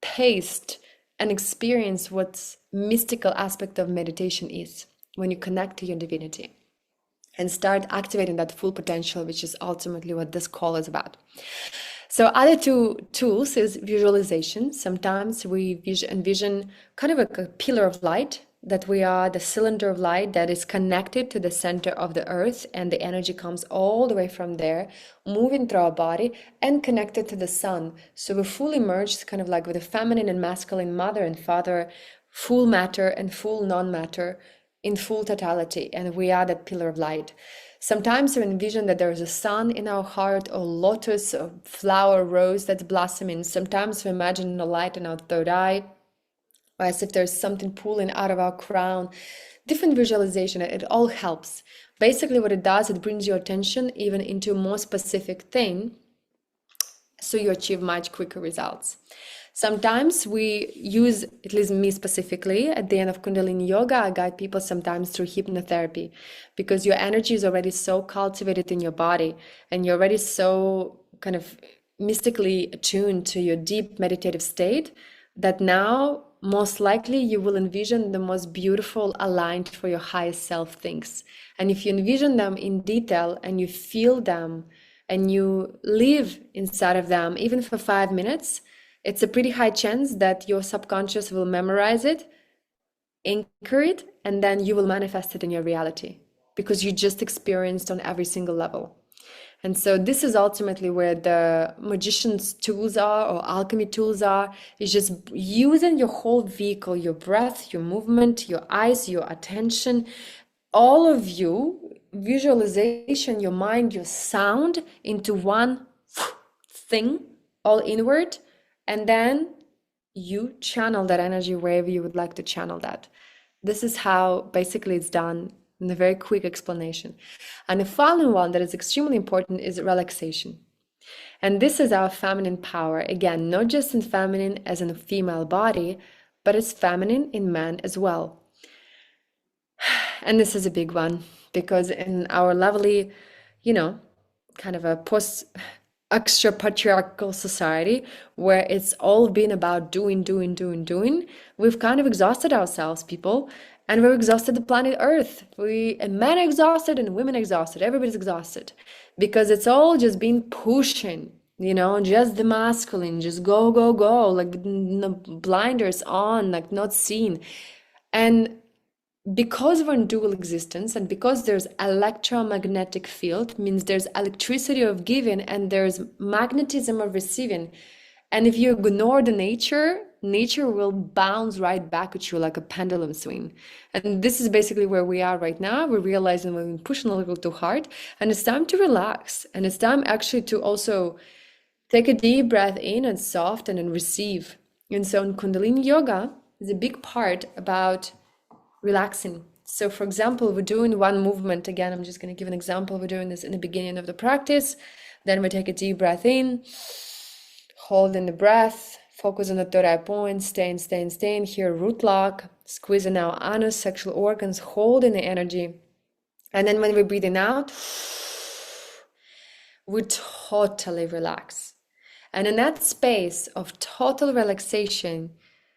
taste and experience what mystical aspect of meditation is when you connect to your divinity and start activating that full potential, which is ultimately what this call is about. So other two tools is visualization. Sometimes we envision kind of like a pillar of light, that we are the cylinder of light that is connected to the center of the earth, and the energy comes all the way from there, moving through our body and connected to the sun. So we're fully merged, kind of like with the feminine and masculine, mother and father, full matter and full non-matter in full totality, and we are that pillar of light. Sometimes we envision that there is a sun in our heart, or lotus, or flower, rose that's blossoming. Sometimes we imagine the light in our third eye, or as if there's something pulling out of our crown. Different visualization, it all helps. Basically what it does, it brings your attention even into a more specific thing, so you achieve much quicker results. Sometimes we use, at least me specifically, at the end of Kundalini yoga, I guide people sometimes through hypnotherapy, because your energy is already so cultivated in your body, and you're already so kind of mystically attuned to your deep meditative state, that now most likely you will envision the most beautiful, aligned for your highest self things. And if you envision them in detail and you feel them and you live inside of them, even for 5 minutes, it's a pretty high chance that your subconscious will memorize it, anchor it, and then you will manifest it in your reality, because you just experienced on every single level. And so this is ultimately where the magician's tools are, or alchemy tools are, is just using your whole vehicle, your breath, your movement, your eyes, your attention, all of you, visualization, your mind, your sound, into one thing, all inward, and then you channel that energy wherever you would like to channel that. This is how basically it's done in a very quick explanation. And the final one that is extremely important is relaxation. And this is our feminine power. Again, not just in feminine as in a female body, but it's feminine in man as well. And this is a big one, because in our lovely, kind of a post extra patriarchal society where it's all been about doing, we've kind of exhausted ourselves, people, and we've exhausted the planet Earth. Men are exhausted and women are exhausted. Everybody's exhausted, because it's all just been pushing, just the masculine, just go, like blinders on, like not seen. And because we're in dual existence and because there's electromagnetic field, means there's electricity of giving and there's magnetism of receiving. And if you ignore the nature will bounce right back at you like a pendulum swing. And this is basically where we are right now. We're realizing we've been pushing a little too hard, and it's time to relax. And it's time actually to also take a deep breath in and soften and receive. And so in Kundalini yoga is a big part about relaxing. So for example, we're doing one movement. Again, I'm just going to give an example. We're doing this in the beginning of the practice. Then we take a deep breath in, holding the breath, focus on the third eye point, staying here, root lock, squeezing our anus, sexual organs, holding the energy. And then when we're breathing out, we totally relax. And in that space of total relaxation,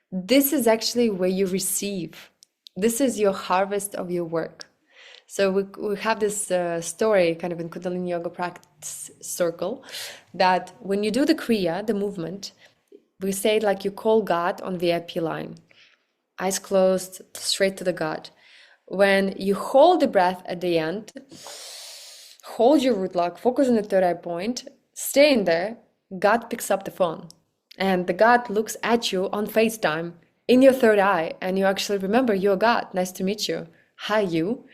this is actually where you receive. This is your harvest of your work. So we have this story kind of in Kundalini Yoga practice circle that when you do the Kriya, the movement, we say it like you call God on VIP line. Eyes closed, straight to the God. When you hold the breath at the end, hold your root lock, focus on the third eye point, stay in there, God picks up the phone. And the God looks at you on FaceTime in your third eye, and you actually remember, you're God, nice to meet you. Hi, you.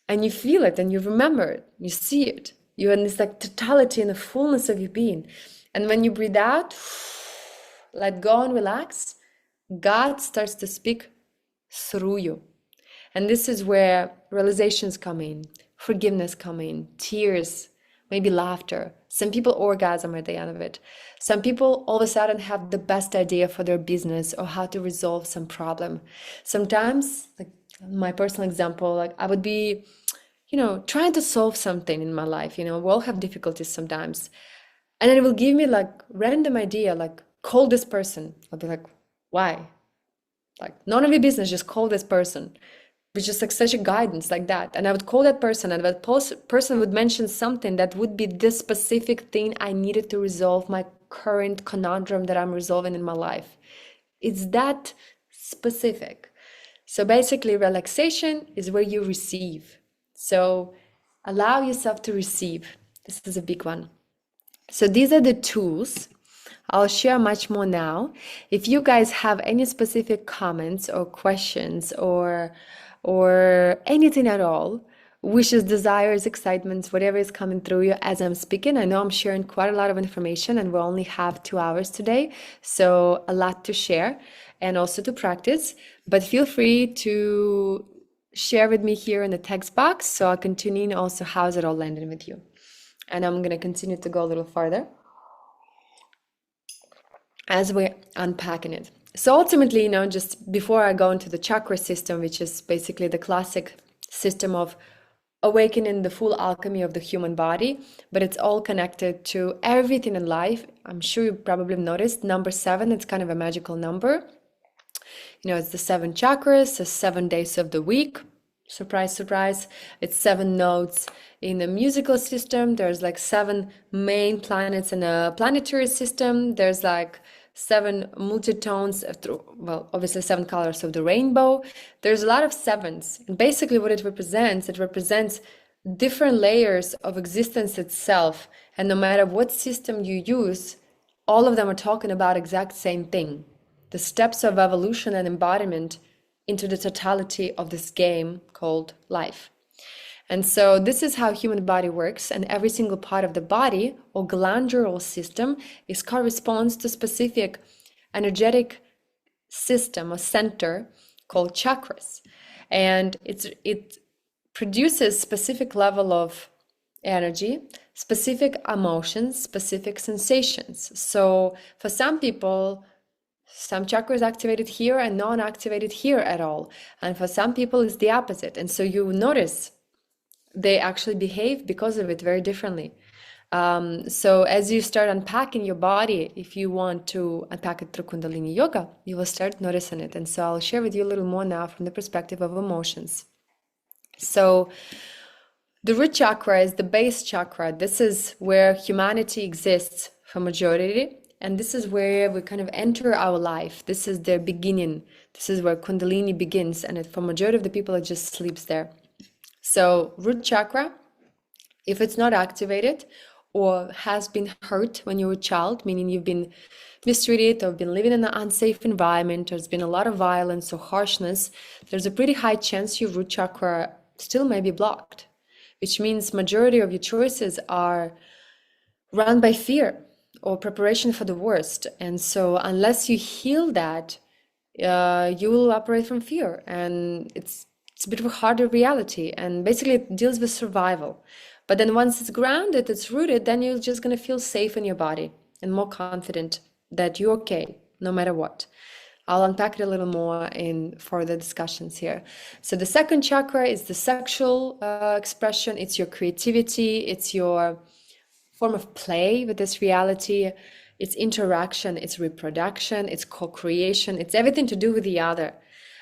And you feel it and you remember it, you see it. You're in this like totality and the fullness of your being. And when you breathe out, let go and relax, God starts to speak through you. And this is where realizations come in, forgiveness come in, tears, maybe laughter. Some people orgasm at the end of it. Some people all of a sudden have the best idea for their business or how to resolve some problem. Sometimes, like my personal example, like I would be, trying to solve something in my life. We all have difficulties sometimes. And it will give me like random idea, like call this person. I'll be like, why? Like none of your business, just call this person. Which is like such a guidance like that. And I would call that person, and that person would mention something that would be this specific thing I needed to resolve my current conundrum that I'm resolving in my life. It's that specific. So basically, relaxation is where you receive. So allow yourself to receive. This is a big one. So these are the tools. I'll share much more now. If you guys have any specific comments or questions or anything at all, wishes, desires, excitements, whatever is coming through you as I'm speaking. I know I'm sharing quite a lot of information and we only have 2 hours today, so a lot to share and also to practice, but feel free to share with me here in the text box so I'll continue also how's it all landing with you. And I'm going to continue to go a little farther as we're unpacking it. So ultimately, just before I go into the chakra system, which is basically the classic system of awakening the full alchemy of the human body, but it's all connected to everything in life. I'm sure you probably noticed number 7, it's kind of a magical number. It's the 7 chakras, the 7 days of the week. Surprise, surprise. It's 7 notes in the musical system. There's like 7 main planets in a planetary system. There's like 7 multitones, obviously 7 colors of the rainbow. There's a lot of 7s. And basically what it represents different layers of existence itself. And no matter what system you use, all of them are talking about exact same thing. The steps of evolution and embodiment into the totality of this game called life. And so this is how human body works, and every single part of the body or glandular system corresponds to specific energetic system or center called chakras. And it produces specific level of energy, specific emotions, specific sensations. So for some people, some chakras activated here and non-activated here at all. And for some people, it's the opposite. And so you notice they actually behave because of it very differently. So as you start unpacking your body, if you want to unpack it through Kundalini Yoga, you will start noticing it. And so I'll share with you a little more now from the perspective of emotions. So the root chakra is the base chakra. This is where humanity exists for majority. and this is where we kind of enter our life. This is the beginning. This is where Kundalini begins, and for majority of the people, it just sleeps there. So root chakra, if it's not activated or has been hurt when you were a child, meaning you've been mistreated or been living in an unsafe environment, there's been a lot of violence or harshness, there's a pretty high chance your root chakra still may be blocked, which means majority of your choices are run by fear or preparation for the worst. And so unless you heal that, you will operate from fear, and it's a bit of a harder reality, and basically it deals with survival. But then once it's grounded, it's rooted, then you're just going to feel safe in your body and more confident that you're okay no matter what. I'll unpack it a little more in further discussions here. So the second chakra is the sexual expression. It's your creativity, it's your form of play with this reality, it's interaction, it's reproduction, it's co-creation, it's everything to do with the other.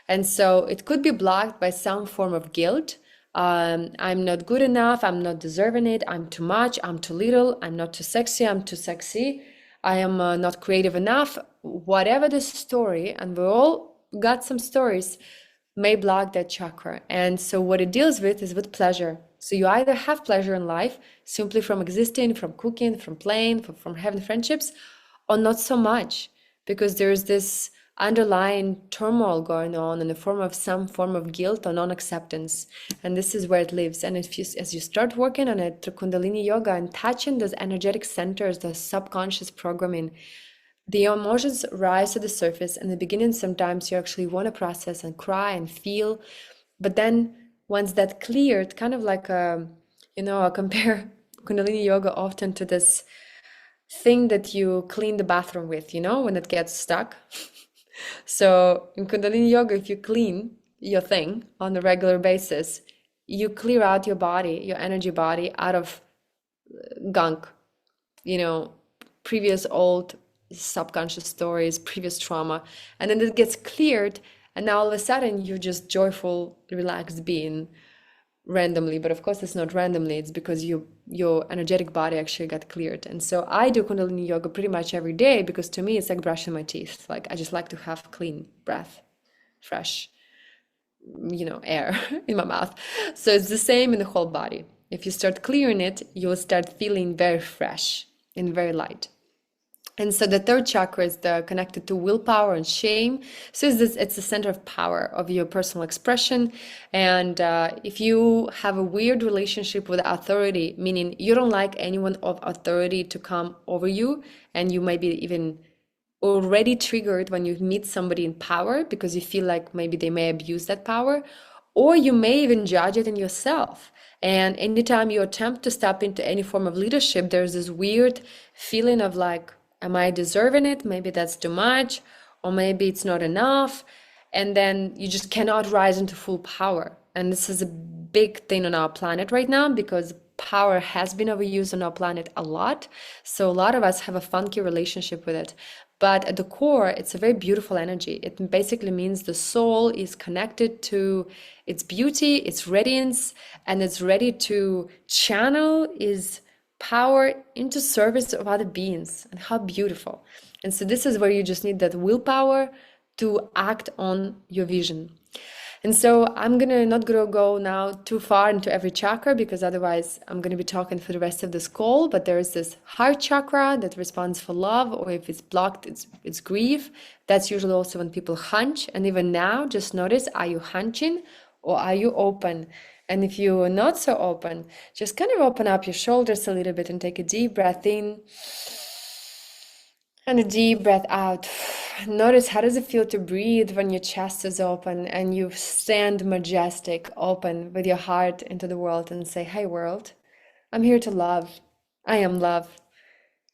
And so it could be blocked by some form of guilt. I'm not good enough, I'm not deserving it, I'm too much, I'm too little, I'm not too sexy, I'm too sexy, I am not creative enough. Whatever the story, and we all got some stories, may block that chakra. And so what it deals with is with pleasure. So you either have pleasure in life simply from existing, from cooking, from playing, from having friendships, or not so much, because there's this underlying turmoil going on in the form of some form of guilt or non-acceptance, and this is where it lives. And if you, as you start working on it through Kundalini yoga and touching those energetic centers, the subconscious programming, the emotions rise to the surface. In the beginning, sometimes you actually want to process and cry and feel, but then once that cleared, kind of like I compare Kundalini yoga often to this thing that you clean the bathroom with, when it gets stuck. So in Kundalini yoga, if you clean your thing on a regular basis, you clear out your body, your energy body, out of gunk, previous old subconscious stories, previous trauma, and then it gets cleared, and now all of a sudden you're just joyful, relaxed being randomly. But of course it's not randomly, it's because your energetic body actually got cleared. And so I do Kundalini yoga pretty much every day, because to me it's like brushing my teeth. Like I just like to have clean breath, fresh air in my mouth. So it's the same in the whole body. If you start clearing it, you will start feeling very fresh and very light. And so the third chakra is connected to willpower and shame. So it's the center of power of your personal expression. And if you have a weird relationship with authority, meaning you don't like anyone of authority to come over you, and you may be even already triggered when you meet somebody in power because you feel like maybe they may abuse that power, or you may even judge it in yourself. And anytime you attempt to step into any form of leadership, there's this weird feeling of like, am I deserving it? Maybe that's too much, or maybe it's not enough. And then you just cannot rise into full power. And this is a big thing on our planet right now, because power has been overused on our planet a lot. So a lot of us have a funky relationship with it. But at the core, it's a very beautiful energy. It basically means the soul is connected to its beauty, its radiance, and it's ready to channel its power into service of other beings. And how beautiful. And so this is where you just need that willpower to act on your vision. And so I'm not gonna go now too far into every chakra, because otherwise I'm gonna be talking for the rest of this call. But there is this heart chakra that responds for love, or if it's blocked, it's grief. That's usually also when people hunch. And even now, just notice, are you hunching or are you open? And if you're not so open, just kind of open up your shoulders a little bit and take a deep breath in and a deep breath out. Notice, how does it feel to breathe when your chest is open and you stand majestic, open with your heart into the world and say, hey world, I'm here to love. I am love.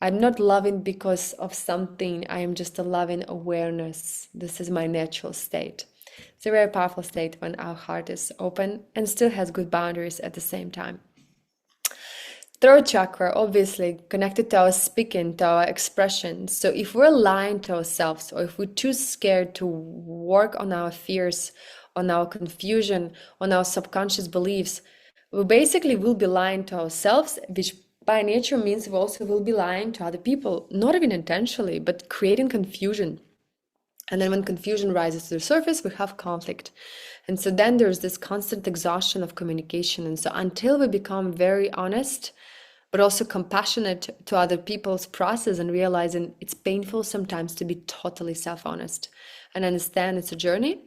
I'm not loving because of something. I am just a loving awareness. This is my natural state. It's a very powerful state when our heart is open and still has good boundaries at the same time. Third chakra, obviously connected to our speaking, to our expression. So if we're lying to ourselves, or if we're too scared to work on our fears, on our confusion, on our subconscious beliefs, we basically will be lying to ourselves, which by nature means we also will be lying to other people, not even intentionally, but creating confusion. And then when confusion rises to the surface, we have conflict. And so then there's this constant exhaustion of communication. And so until we become very honest, but also compassionate to other people's process and realizing it's painful sometimes to be totally self-honest and understand it's a journey,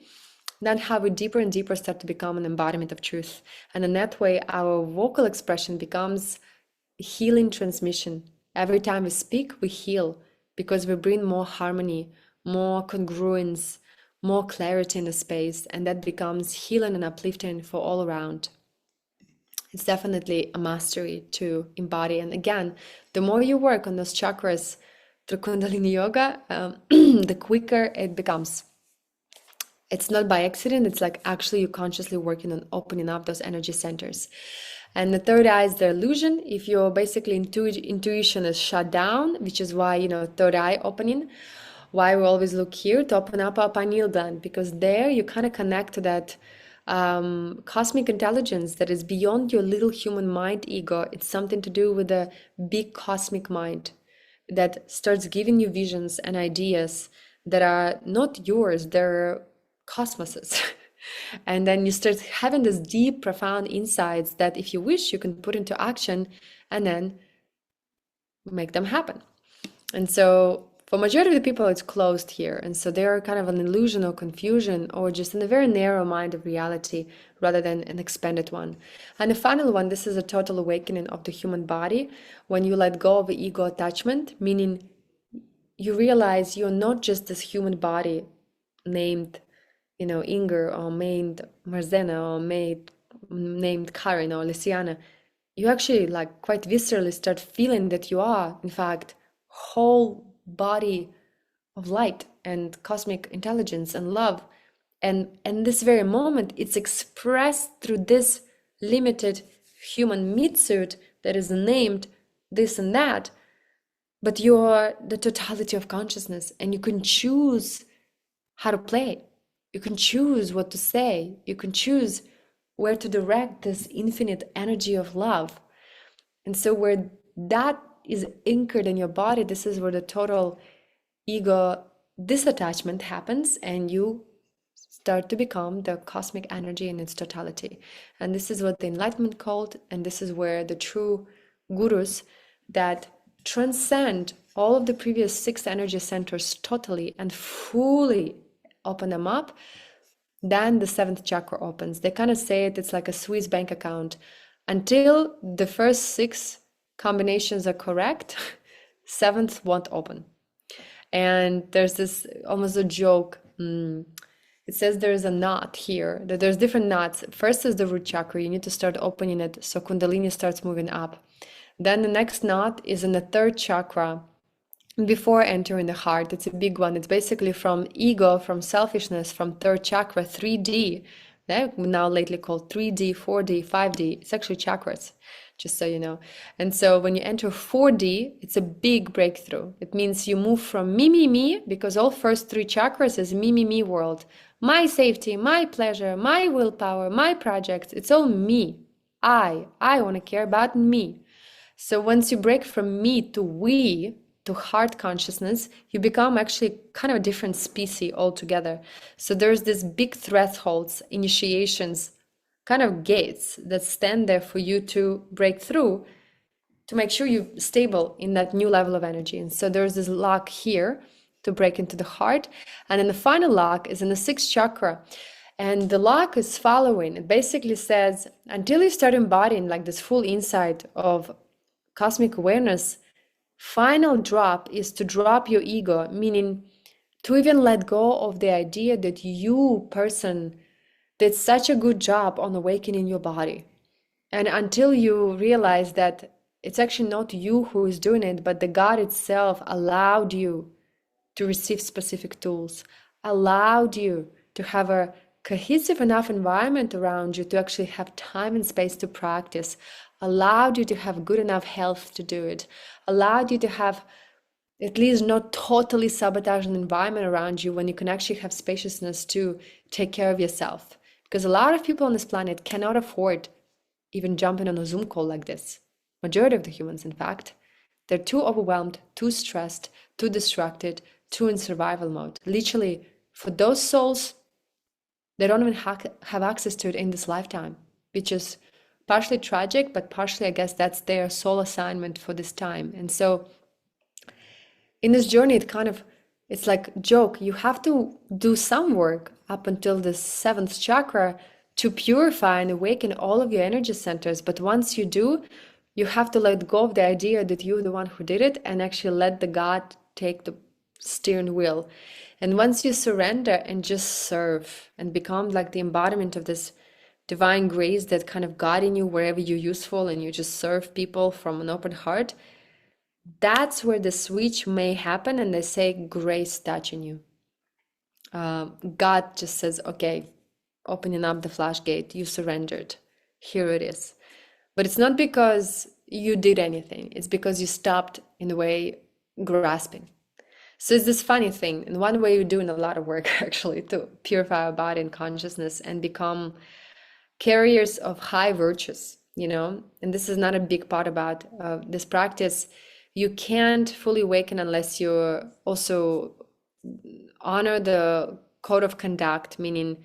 then how we deeper and deeper start to become an embodiment of truth. And in that way, our vocal expression becomes healing transmission. Every time we speak, we heal because we bring more harmony, more congruence, more clarity in the space, and that becomes healing and uplifting for all around. It's definitely a mastery to embody. And again, the more you work on those chakras through Kundalini yoga, the quicker it becomes. It's not by accident, it's like actually you consciously working on opening up those energy centers. And the third eye is the illusion. If your basically intuition is shut down, which is why, third eye opening, why we always look here to open up our pineal gland, because there you kind of connect to that cosmic intelligence that is beyond your little human mind ego. It's something to do with the big cosmic mind that starts giving you visions and ideas that are not yours, they're cosmoses. And then you start having this deep, profound insights that if you wish, you can put into action and then make them happen. And so for majority of the people, it's closed here. And so they're kind of an illusion or confusion or just in a very narrow mind of reality rather than an expanded one. And the final one, this is a total awakening of the human body when you let go of the ego attachment, meaning you realize you're not just this human body named Inger or named Marzena or named Karen or Luciana. You actually quite viscerally start feeling that you are, in fact, whole body of light and cosmic intelligence and love. And this very moment, it's expressed through this limited human meat suit that is named this and that, but you're the totality of consciousness and you can choose how to play. You can choose what to say. You can choose where to direct this infinite energy of love. And so where that is anchored in your body, this is where the total ego disattachment happens and you start to become the cosmic energy in its totality. And this is what the enlightenment called, and this is where the true gurus that transcend all of the previous 6 energy centers totally and fully open them up, then the 7th chakra opens. They kind of say it's like a Swiss bank account. Until the first 6 combinations are correct, 7th won't open. And there's this almost a joke. It says there's a knot here, that there's different knots. First is the root chakra. You need to start opening it so Kundalini starts moving up. Then the next knot is in the 3rd chakra, before entering the heart. It's a big one. It's basically from ego, from selfishness, from 3rd chakra, 3D. They're now lately called 3D, 4D, 5D. It's actually chakras, just so you know. And so when you enter 4D, it's a big breakthrough. It means you move from me, because all first 3 chakras is me world. My safety, my pleasure, my willpower, my projects. It's all me. I want to care about me. So once you break from me to we, to heart consciousness, you become actually kind of a different species altogether. So there's this big thresholds, initiations, kind of gates that stand there for you to break through to make sure you're stable in that new level of energy. And so there's this lock here to break into the heart. And then the final lock is in the 6th chakra. And the lock is following. It basically says, until you start embodying this full insight of cosmic awareness, final drop is to drop your ego, meaning to even let go of the idea that you, person, did such a good job on awakening your body. And until you realize that it's actually not you who is doing it, but the God itself allowed you to receive specific tools, allowed you to have a cohesive enough environment around you to actually have time and space to practice, allowed you to have good enough health to do it, allowed you to have at least not totally sabotage an environment around you when you can actually have spaciousness to take care of yourself. Because a lot of people on this planet cannot afford even jumping on a Zoom call like this. majority of the humans, in fact, they're too overwhelmed, too stressed, too distracted, too in survival mode. Literally, for those souls, they don't even have access to it in this lifetime, which is partially tragic, but partially, I guess, that's their soul assignment for this time. And so in this journey, it's like joke. You have to do some work up until the seventh chakra to purify and awaken all of your energy centers. But once you do, you have to let go of the idea that you're the one who did it and actually let the God take the steering wheel. And once you surrender and just serve and become like the embodiment of this divine grace that kind of guiding you wherever you're useful, and you just serve people from an open heart, that's where the switch may happen, and they say grace touching you. God just says, okay, opening up the floodgate, you surrendered, here it is. But it's not because you did anything, it's because you stopped, in a way, grasping. So it's this funny thing. In one way, you're doing a lot of work actually to purify our body and consciousness and become carriers of high virtues, and this is not a big part about this practice. You can't fully awaken unless you also honor the code of conduct, meaning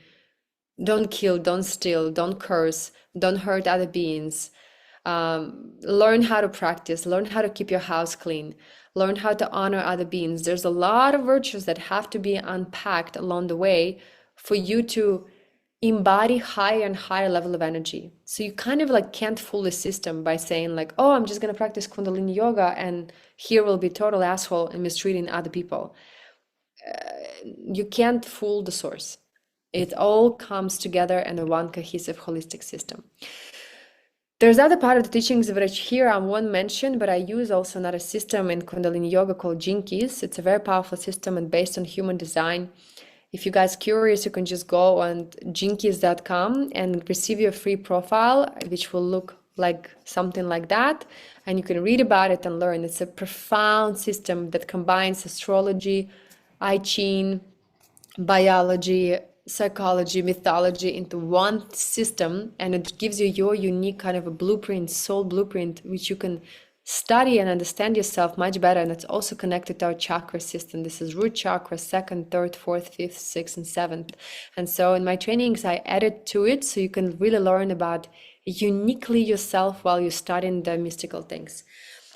don't kill, don't steal, don't curse, don't hurt other beings. Learn how to practice, learn how to keep your house clean, learn how to honor other beings. There's a lot of virtues that have to be unpacked along the way for you to embody higher and higher level of energy. So you kind of like can't fool the system by saying like, oh, I'm just going to practice Kundalini yoga and here will be total asshole and mistreating other people. You can't fool the source. It all comes together in a one cohesive holistic system. There's other part of the teachings which here I won't mention, but I use also another system in Kundalini yoga called Jinkies. It's a very powerful system and based on human design. If you guys curious, you can just go on jinkies.com and receive your free profile, which will look like something like that. And you can read about it and learn. It's a profound system that combines astrology, I Ching, biology, psychology, mythology into one system. And it gives you your unique kind of a blueprint, soul blueprint, which you can study and understand yourself much better. And it's also connected to our chakra system. This is root chakra, second, third, fourth, fifth, sixth, and seventh. And so in my trainings, I added to it so you can really learn about uniquely yourself while you're studying the mystical things.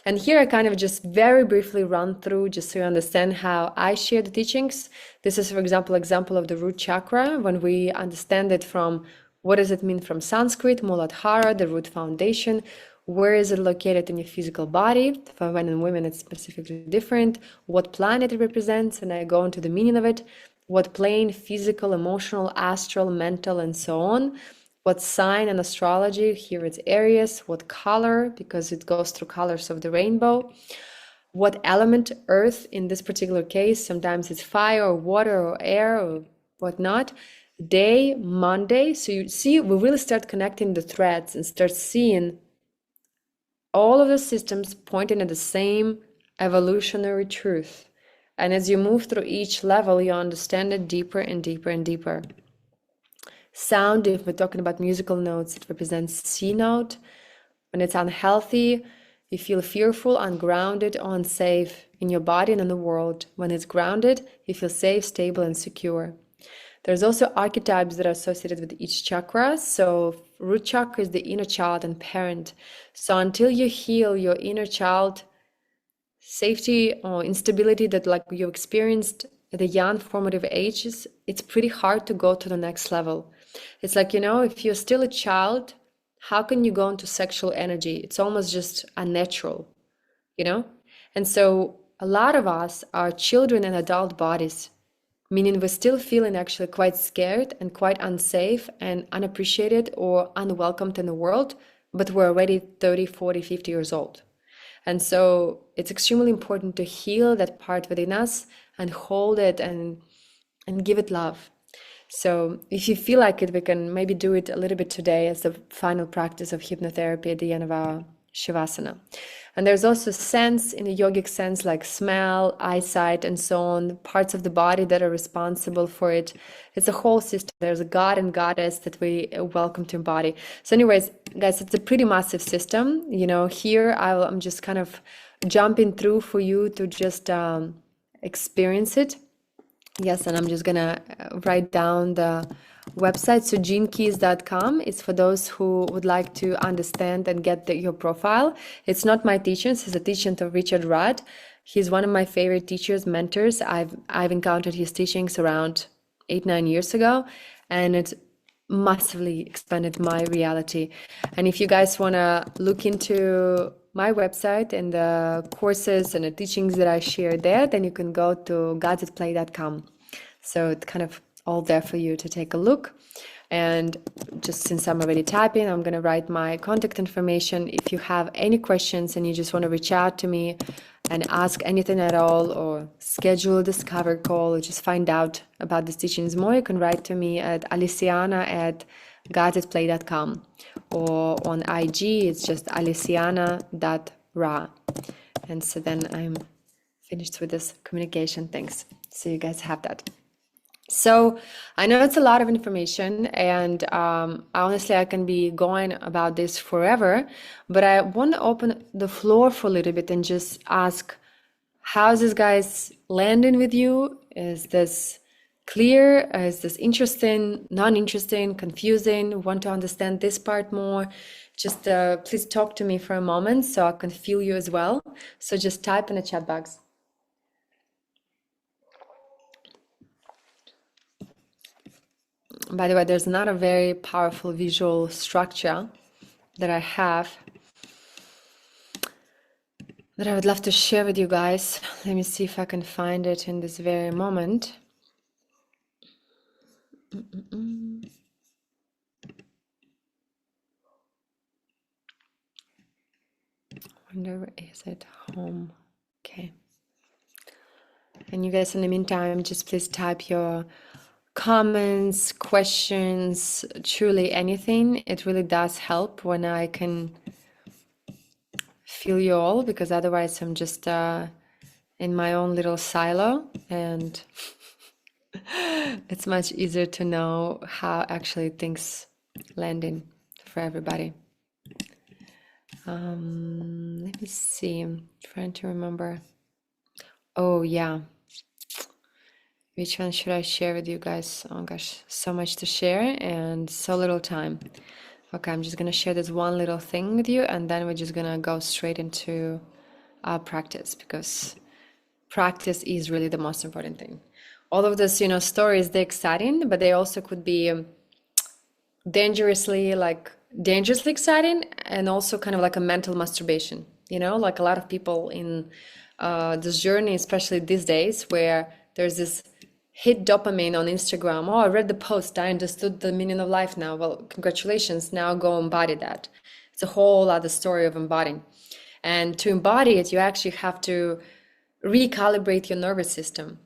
And here I kind of just very briefly run through just so you understand how I share the teachings. This is, for example of the root chakra, when we understand it from what does it mean from Sanskrit, Muladhara, the root foundation. Where is it located in your physical body? For men and women, it's specifically different. What planet it represents, and I go into the meaning of it. What plane, physical, emotional, astral, mental, and so on. What sign in astrology? Here it's Aries. What color? Because it goes through colors of the rainbow. What element? Earth in this particular case. Sometimes it's fire or water or air or whatnot. Day, Monday. So you see, we really start connecting the threads and start seeing all of the systems pointing at the same evolutionary truth. And as you move through each level, you understand it deeper and deeper and deeper. Sound, if we're talking about musical notes, it represents C note. When it's unhealthy, you feel fearful, ungrounded, unsafe in your body and in the world. When it's grounded, you feel safe, stable, and secure. There's also archetypes that are associated with each chakra. So root chakra is the inner child and parent. So until you heal your inner child safety or instability that like you experienced at the young formative ages, it's pretty hard to go to the next level. It's like, if you're still a child, how can you go into sexual energy? It's almost just unnatural, And so a lot of us are children in adult bodies, meaning we're still feeling actually quite scared and quite unsafe and unappreciated or unwelcomed in the world, but we're already 30, 40, 50 years old. And so it's extremely important to heal that part within us and hold it and give it love. So if you feel like it, we can maybe do it a little bit today as the final practice of hypnotherapy at the end of our Shavasana. And there's also sense in a yogic sense, like smell, eyesight, and so on, parts of the body that are responsible for it. It's a whole system. There's a god and goddess that we welcome to embody. So anyways, guys, it's a pretty massive system. You know, here I'm just kind of jumping through for you to just experience it. Yes, and I'm just gonna write down the website. So genekeys.com is for those who would like to understand and get your profile. It's not my teachings, it's a teaching of Richard Rudd. He's one of my favorite teachers, mentors. I've encountered his teachings around 8-9 years ago, and it massively expanded my reality. And if you guys want to look into my website and the courses and the teachings that I share there, then you can go to godsatplay.com. So it's kind of all there for you to take a look. And just since I'm already typing, I'm going to write my contact information. If you have any questions and you just want to reach out to me and ask anything at all, or schedule a discover call, or just find out about these teachings more, you can write to me at aliciana@godsatplay.com, or on IG, it's just aliciana.ra. And so then I'm finished with this communication. Thanks. So you guys have that. So I know it's a lot of information, and honestly, I can be going about this forever, but I want to open the floor for a little bit and just ask, how's this, guys, landing with you? Is this clear? Is this interesting, non-interesting, confusing? Want to understand this part more? Just please talk to me for a moment so I can feel you as well. So just type in the chat box. By the way, there's not a very powerful visual structure that I have that I would love to share with you guys. Let me see if I can find it in this very moment. Wonder, is it home? Okay. And you guys, in the meantime, just please type your comments, questions, truly anything. It really does help when I can feel you all, because otherwise I'm just in my own little silo, and it's much easier to know how actually things landing for everybody. Let me see, I'm trying to remember. Oh yeah, which one should I share with you guys? Oh gosh, so much to share and so little time. Okay, I'm just gonna share this one little thing with you, and then we're just gonna go straight into our practice, because practice is really the most important thing. All of those, stories, they're exciting, but they also could be dangerously exciting, and also kind of like a mental masturbation, like a lot of people in this journey, especially these days, where there's this hit dopamine on Instagram. Oh, I read the post, I understood the meaning of life now. Well, congratulations, now go embody that. It's a whole other story of embodying. And to embody it, you actually have to recalibrate your nervous system,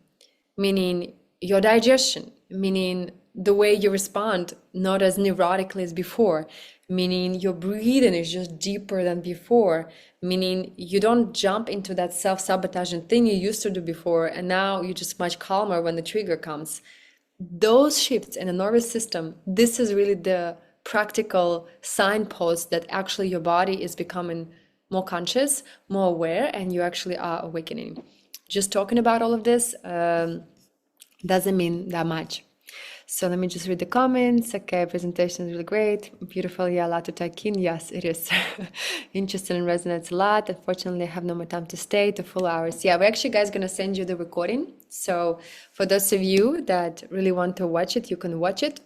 meaning your digestion, meaning the way you respond, not as neurotically as before, meaning your breathing is just deeper than before, meaning you don't jump into that self-sabotaging thing you used to do before, and now you're just much calmer when the trigger comes. Those shifts in the nervous system, this is really the practical signpost that actually your body is becoming more conscious, more aware, and you actually are awakening. Just talking about all of this doesn't mean that much. So let me just read the comments. Okay, presentation is really great. Beautiful. Yeah, a lot to take in. Yes, it is. Interesting and resonates a lot. Unfortunately, I have no more time to stay to full hours. Yeah, we're actually, guys, going to send you the recording. So for those of you that really want to watch it, you can watch it.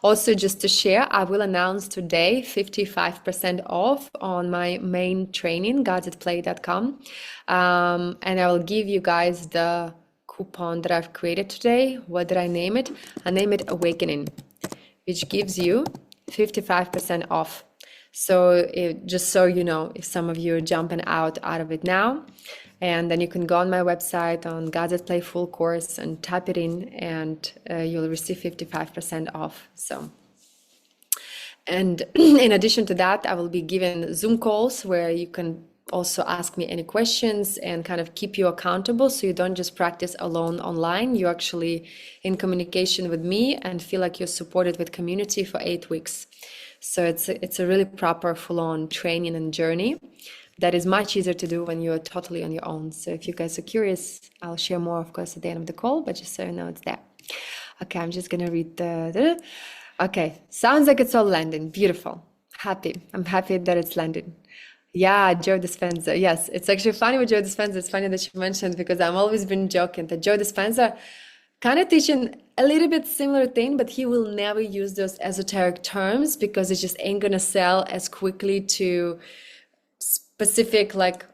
Also, just to share, I will announce today 55% off on my main training, godsatplay.com. And I will give you guys the coupon that I've created today. What did I name it? I name it Awakening, which gives you 55% off. So just so you know, if some of you are jumping out of it now, and then you can go on my website on Gods at Play full course and type it in, and you'll receive 55% off. So, And in addition to that, I will be given Zoom calls where you can also ask me any questions and kind of keep you accountable, so you don't just practice alone online. You're actually in communication with me and feel like you're supported with community for 8 weeks. So it's a really proper full-on training and journey that is much easier to do when you're totally on your own. So if you guys are curious, I'll share more, of course, at the end of the call, but just so you know, it's there. Okay, I'm just gonna read the okay, sounds like it's all landing. Beautiful. Happy. I'm happy that it's landing. Yeah, Joe Dispenza. Yes, it's actually funny with Joe Dispenza. It's funny that you mentioned, because I've always been joking that Joe Dispenza kind of teaching a little bit similar thing, but he will never use those esoteric terms because it just ain't gonna sell as quickly to specific like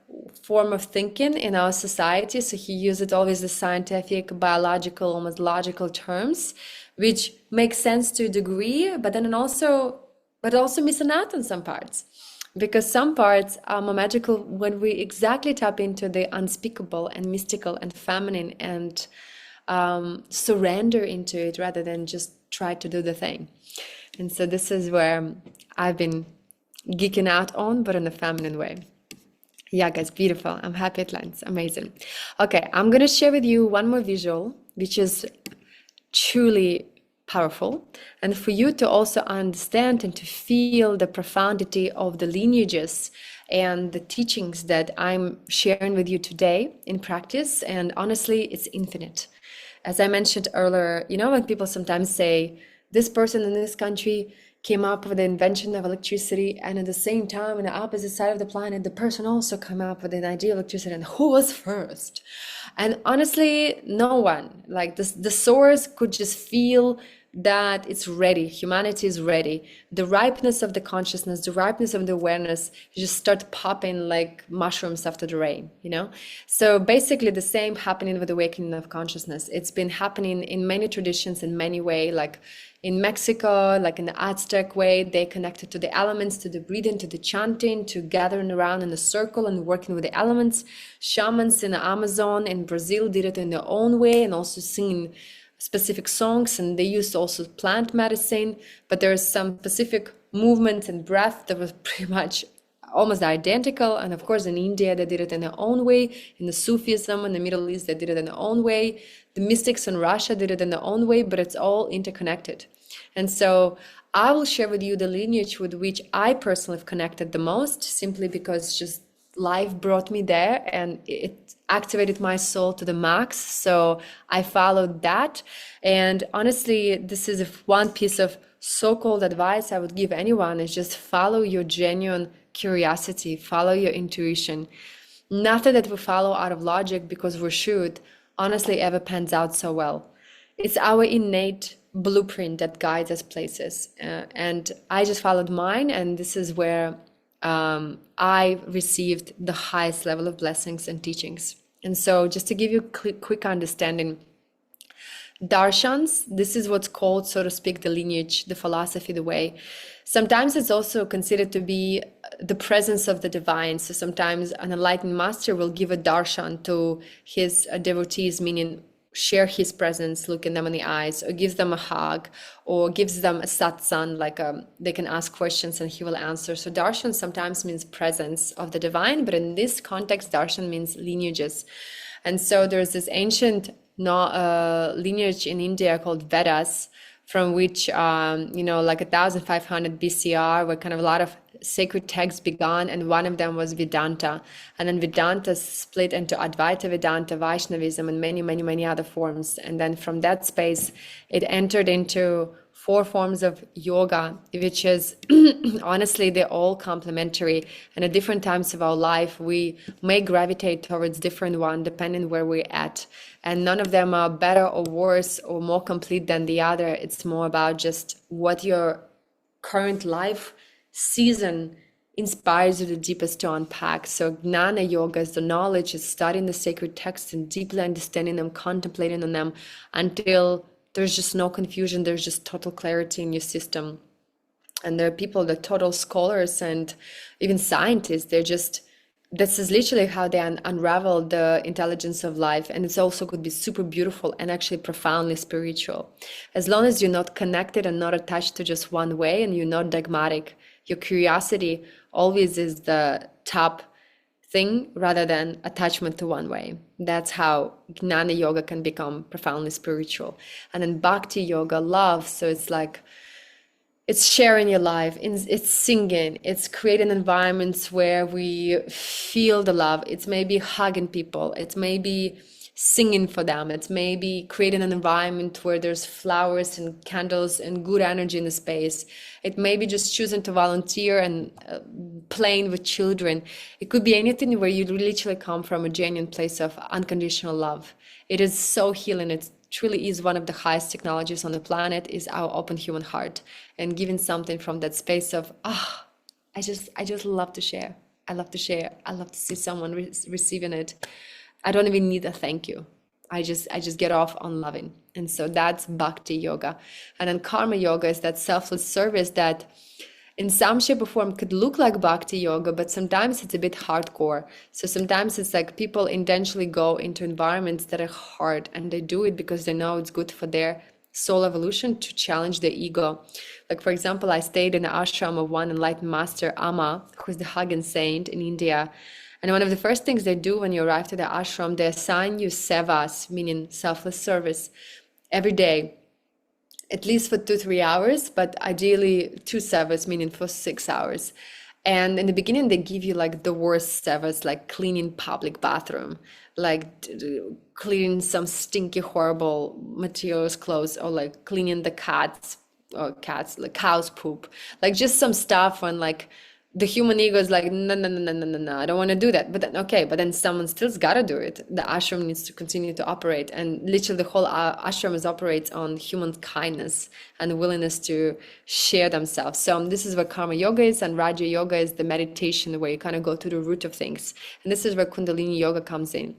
form of thinking in our society. So he uses always the scientific, biological, almost logical terms, which makes sense to a degree, but then also missing out on some parts. Because some parts are more magical when we exactly tap into the unspeakable and mystical and feminine and surrender into it rather than just try to do the thing. And so this is where I've been geeking out on, but in a feminine way. Yeah, guys, beautiful. I'm happy it lands. Amazing. Okay, I'm going to share with you one more visual, which is truly powerful. And for you to also understand and to feel the profundity of the lineages and the teachings that I'm sharing with you today in practice. And honestly, it's infinite. As I mentioned earlier, you know, when people sometimes say, this person in this country came up with the invention of electricity, and at the same time, on the opposite side of the planet, the person also came up with an idea of electricity, and who was first? And honestly, no one. Like the source could just feel that it's ready. Humanity is ready. The ripeness of the consciousness, the ripeness of the awareness, you just start popping like mushrooms after the rain, you know? So basically the same happening with awakening of consciousness. It's been happening in many traditions in many ways, like in Mexico, like in the Aztec way, they connected to the elements, to the breathing, to the chanting, to gathering around in a circle and working with the elements. Shamans in the Amazon and Brazil did it in their own way, and also singing specific songs, and they used also plant medicine, but there's some specific movement and breath that was pretty much almost identical. And of course in India they did it in their own way, in the Sufism in the Middle East they did it in their own way, the mystics in Russia did it in their own way, but it's all interconnected. And so I will share with you the lineage with which I personally have connected the most, simply because just life brought me there and it activated my soul to the max. So I followed that. And honestly, this is one piece of so-called advice I would give anyone, is just follow your genuine curiosity, follow your intuition. Nothing that we follow out of logic because we should, honestly, ever pans out so well. It's our innate blueprint that guides us places. And I just followed mine, and this is where I received the highest level of blessings and teachings. And so just to give you a quick understanding, darshans, this is what's called, so to speak, the lineage, the philosophy, the way. Sometimes it's also considered to be the presence of the divine. So sometimes an enlightened master will give a darshan to his devotees, meaning share his presence, looking them in the eyes, or gives them a hug, or gives them a satsang, like they can ask questions and he will answer. So darshan sometimes means presence of the divine, but in this context, darshan means lineages. And so there's this ancient lineage in India called Vedas, from which, like 1500 BCR, where kind of a lot of sacred texts began, and one of them was Vedanta. And then Vedanta split into Advaita Vedanta, Vaishnavism, and many, many, many other forms. And then from that space, it entered into 4 forms of yoga, which is honestly, they're all complementary. And at different times of our life, we may gravitate towards different one depending where we're at. And none of them are better or worse or more complete than the other. It's more about just what your current life season inspires you the deepest to unpack. So Gnana Yoga is the knowledge, is studying the sacred texts and deeply understanding them, contemplating on them until there's just no confusion, there's just total clarity in your system. And there are people, the total scholars and even scientists, they're just this is literally how they unravel the intelligence of life. And it's also could be super beautiful and actually profoundly spiritual. As long as you're not connected and not attached to just one way, and you're not dogmatic, your curiosity always is the top thing rather than attachment to one way. That's how Jnana yoga can become profoundly spiritual. And then Bhakti yoga, love. So it's like, it's sharing your life, it's singing, it's creating environments where we feel the love. It's maybe hugging people, it's maybe singing for them, it's maybe creating an environment where there's flowers and candles and good energy in the space. It may be just choosing to volunteer and playing with children. It could be anything where you literally come from a genuine place of unconditional love. It is so healing. It truly is one of the highest technologies on the planet, is our open human heart, and giving something from that space of, I just love to share. I love to share. I love to see someone receiving it. I don't even need a thank you. I just get off on loving. And so that's Bhakti yoga. And then Karma yoga is that selfless service that in some shape or form could look like Bhakti yoga, but sometimes it's a bit hardcore. So sometimes it's like people intentionally go into environments that are hard, and they do it because they know it's good for their soul evolution, to challenge their ego. Like, for example, I stayed in the ashram of one enlightened master, Amma, who's the Hagen saint in India. And one of the first things they do when you arrive to the ashram, they assign you sevas, meaning selfless service, every day, at least for 2-3 hours, but ideally 2 sevas, meaning for 6 hours. And in the beginning, they give you like the worst sevas, like cleaning public bathroom, like cleaning some stinky, horrible materials clothes, or like cleaning the like cow's poop, like just some stuff when like the human ego is like, no, I don't want to do that. But then, okay, but then someone still's got to do it. The ashram needs to continue to operate. And literally the whole ashram operates on human kindness and willingness to share themselves. So this is where Karma yoga is, and Raja yoga is the meditation where you kind of go to the root of things. And this is where Kundalini yoga comes in.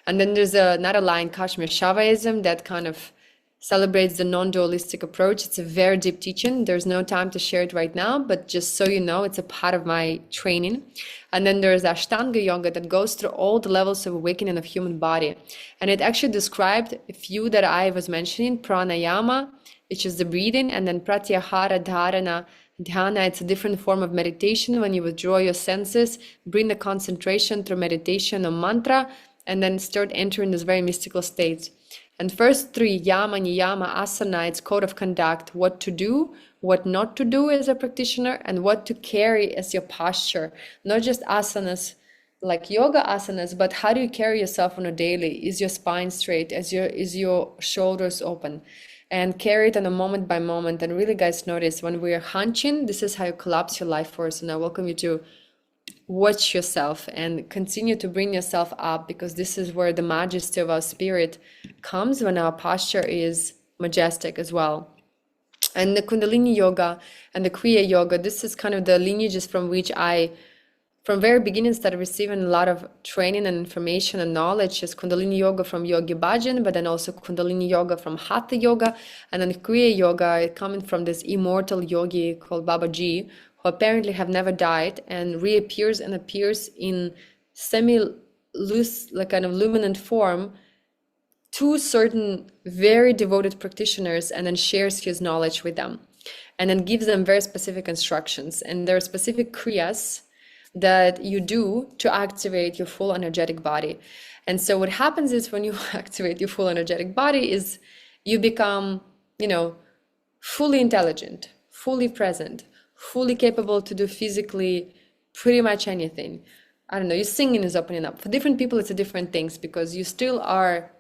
And then there's another line, Kashmir Shaivism, that kind of celebrates the non-dualistic approach. It's a very deep teaching. There's no time to share it right now, but just so you know, it's a part of my training. And then there's Ashtanga yoga that goes through all the levels of awakening of human body. And it actually described a few that I was mentioning: pranayama, which is the breathing, and then pratyahara, dharana, dhyana. It's a different form of meditation when you withdraw your senses, bring the concentration through meditation on mantra, and then start entering this very mystical state. And first 3, yama, niyama, asana, it's code of conduct, what to do, what not to do as a practitioner, and what to carry as your posture. Not just asanas, like yoga asanas, but how do you carry yourself on a daily? Is your spine straight? Is your shoulders open? And carry it on a moment by moment. And really, guys, notice when we are hunching, this is how you collapse your life force. And I welcome you to watch yourself and continue to bring yourself up, because this is where the majesty of our spirit comes, when our posture is majestic as well. And the Kundalini yoga and the Kriya yoga, this is kind of the lineages from which I, from very beginning, started receiving a lot of training and information and knowledge. Is Kundalini yoga from Yogi Bhajan, but then also Kundalini yoga from Hatha yoga, and then Kriya yoga coming from this immortal yogi called Babaji, who apparently have never died and reappears and appears in semi-loose, like kind of luminant form to certain very devoted practitioners, and then shares his knowledge with them, and then gives them very specific instructions. And there are specific kriyas that you do to activate your full energetic body. And so what happens is, when you activate your full energetic body, is you become, fully intelligent, fully present, fully capable to do physically pretty much anything. I don't know, your singing is opening up. For different people, it's a different things, because you still are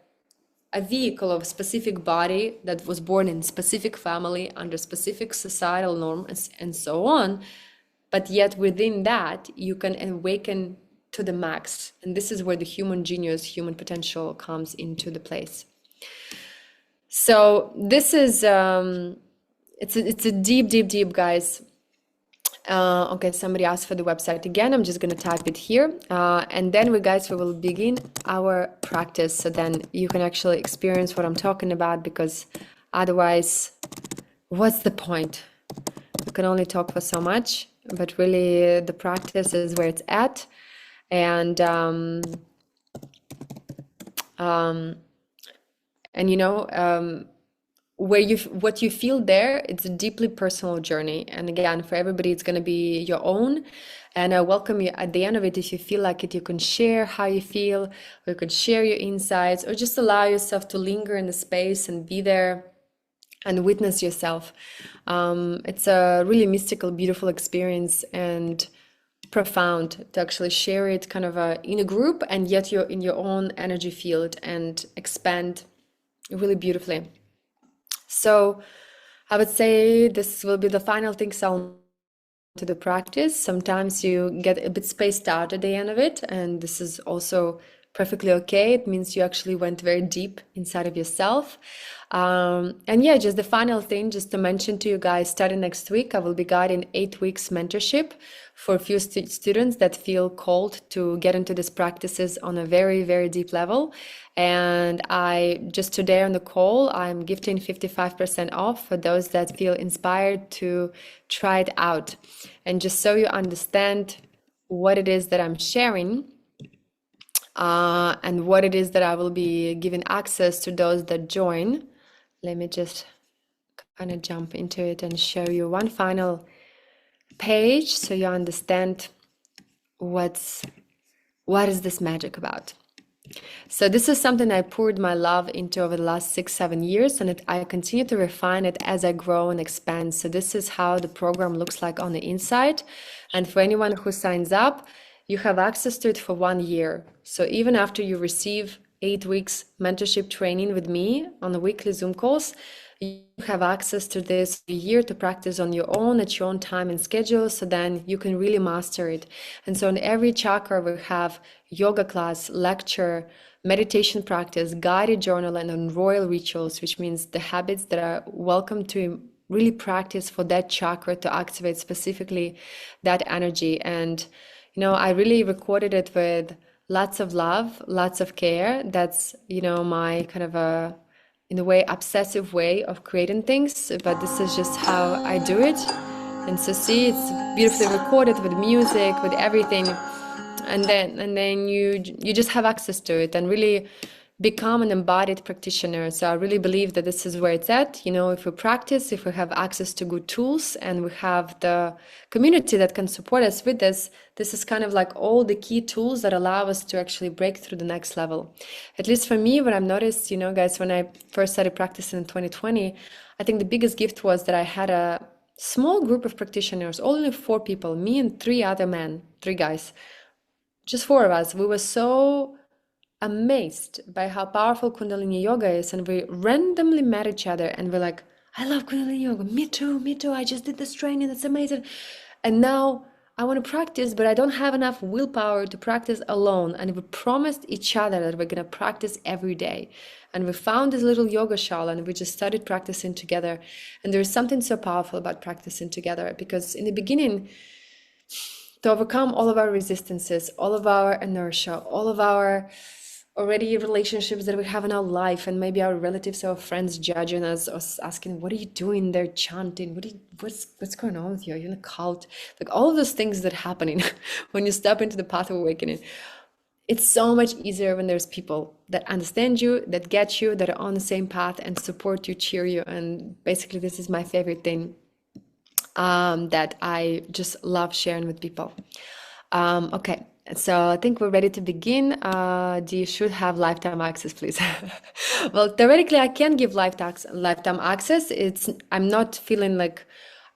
a vehicle of a specific body that was born in specific family under specific societal norms and so on. But yet within that, you can awaken to the max. And this is where the human genius, human potential comes into the place. So this is, it's a deep, guys. Okay, somebody asked for the website again. I'm just going to type it here. And then we will begin our practice. So then you can actually experience what I'm talking about, because otherwise, what's the point? You can only talk for so much, but really the practice is where it's at. And you know, what you feel there, it's a deeply personal journey. And again, for everybody, it's going to be your own. And I welcome you at the end of it. If you feel like it, you can share how you feel, or you could share your insights, or just allow yourself to linger in the space and be there and witness yourself. It's a really mystical, beautiful experience, and profound to actually share it kind of in a group, and yet you're in your own energy field and expand really beautifully. So I would say this will be the final things I'll to the practice. Sometimes you get a bit spaced out at the end of it, and this is also perfectly okay. It means you actually went very deep inside of yourself. And yeah, just the final thing, just to mention to you guys, starting next week, I will be guiding 8 weeks mentorship for a few students that feel called to get into these practices on a very, very deep level. And I just today on the call, I'm gifting 55% off for those that feel inspired to try it out. And just so you understand what it is that I'm sharing, and what it is that I will be giving access to those that join. Let me just kind of jump into it and show you one final page so you understand what is this magic about. So this is something I poured my love into over the last 6-7 years, and I continue to refine it as I grow and expand. So this is how the program looks like on the inside. And for anyone who signs up, you have access to it for 1 year. So even after you receive 8 weeks mentorship training with me on the weekly Zoom calls, you have access to this a year to practice on your own at your own time and schedule, so then you can really master it. And so in every chakra we have yoga class, lecture, meditation practice, guided journal, and on royal rituals, which means the habits that are welcome to really practice for that chakra to activate specifically that energy. And you know, I really recorded it with lots of love, lots of care. That's, you know, my kind of a, in a way, obsessive way of creating things, but this is just how I do it. And so see, it's beautifully recorded with music, with everything. And then you just have access to it and really become an embodied practitioner. So I really believe that this is where it's at. You know, if we practice, if we have access to good tools, and we have the community that can support us with this, this is kind of like all the key tools that allow us to actually break through the next level. At least for me, what I've noticed, you know, guys, when I first started practicing in 2020, I think the biggest gift was that I had a small group of practitioners, only 4 people, me and 3 other men, 3 guys, just 4 of us. We were so amazed by how powerful Kundalini yoga is, and we randomly met each other and we're like, I love Kundalini yoga. Me too. I just did this training. It's amazing. And now I want to practice, but I don't have enough willpower to practice alone. And we promised each other that we're going to practice every day. And we found this little yoga shala and we just started practicing together. And there's something so powerful about practicing together, because in the beginning, to overcome all of our resistances, all of our inertia, all of our already relationships that we have in our life, and maybe our relatives or friends judging us or asking, what are you doing there chanting? What's going on with you? Are you in a cult? Like all of those things that are happening when you step into the path of awakening. It's so much easier when there's people that understand you, that get you, that are on the same path and support you, cheer you. And basically this is my favorite thing, that I just love sharing with people. Okay, so I think we're ready to begin. You should have lifetime access, please. Well, theoretically, I can give lifetime access. I'm not feeling like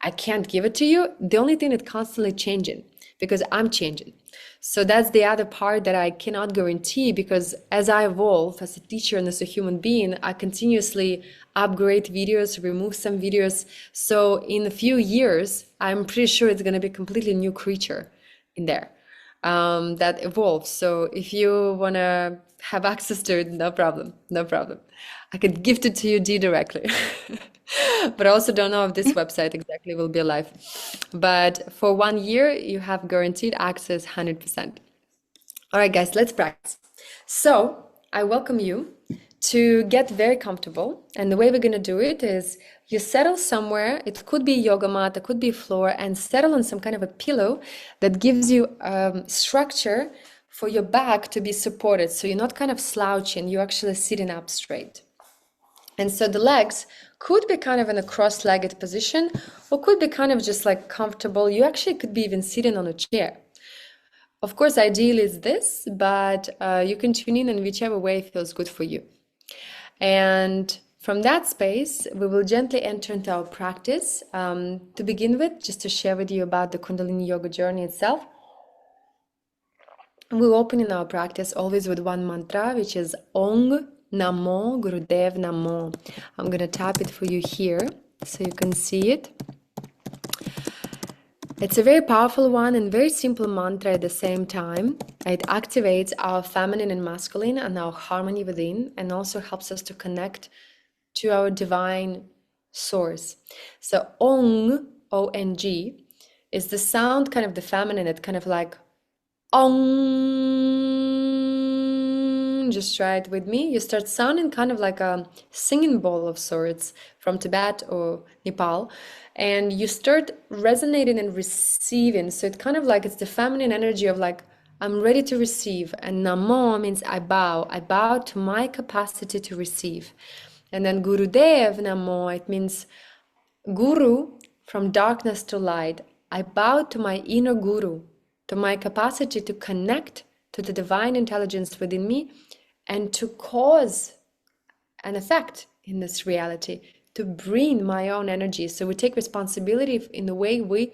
I can't give it to you. The only thing is constantly changing, because I'm changing. So that's the other part that I cannot guarantee, because as I evolve as a teacher and as a human being, I continuously upgrade videos, remove some videos. So in a few years, I'm pretty sure it's going to be a completely new creature in there, that evolves. So if you want to have access to it, no problem. I could gift it to you directly. But I also don't know if this website exactly will be alive. But for 1 year, you have guaranteed access 100%. All right, guys, let's practice. So I welcome you to get very comfortable. And the way we're going to do it is you settle somewhere. It could be a yoga mat, it could be a floor, and settle on some kind of a pillow that gives you structure for your back to be supported. So you're not kind of slouching, you're actually sitting up straight. And so the legs could be kind of in a cross-legged position or could be kind of just like comfortable. You actually could be even sitting on a chair. Of course, ideally it's this, but you can tune in whichever way feels good for you. And from that space, we will gently enter into our practice. To begin with, just to share with you about the Kundalini yoga journey itself, we'll open in our practice always with one mantra, which is Ong Namo Gurudev Namo. I'm going to tap it for you here so you can see it. It's a very powerful one and very simple mantra at the same time. It activates our feminine and masculine and our harmony within, and also helps us to connect to our divine source. So Ong, O-N-G, is the sound, kind of the feminine, it kind of like Ong. Just try it with me. You start sounding kind of like a singing bowl of sorts from Tibet or Nepal. And you start resonating and receiving. So it's kind of like it's the feminine energy of like, I'm ready to receive. And Namo means I bow. I bow to my capacity to receive. And then Gurudev Namo, it means Guru, from darkness to light. I bow to my inner Guru, to my capacity to connect to the divine intelligence within me and to cause an effect in this reality, to bring my own energy. So we take responsibility in the way we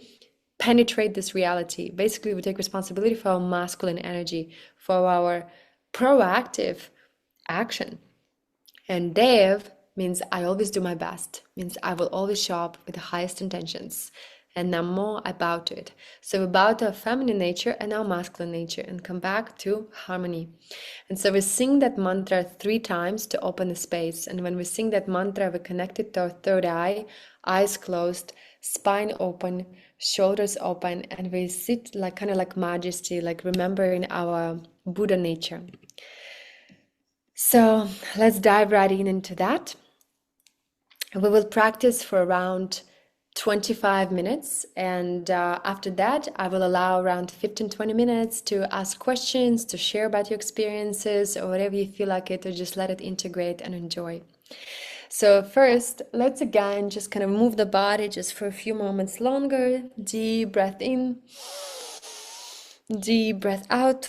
penetrate this reality. Basically, we take responsibility for our masculine energy, for our proactive action. And Dev means I always do my best, means I will always show up with the highest intentions. And Namo, I bow to it. So we bow to our feminine nature and our masculine nature and come back to harmony. And so we sing that mantra 3 times to open the space. And when we sing that mantra, we connect it to our third eye, eyes closed, spine open, shoulders open, and we sit like kind of like majesty, like remembering our Buddha nature. So let's dive right into that. We will practice for around 25 minutes, and after that I will allow around 15-20 minutes to ask questions, to share about your experiences or whatever you feel like it, or just let it integrate and enjoy. So first, let's again just kind of move the body just for a few moments longer. Deep breath in, deep breath out,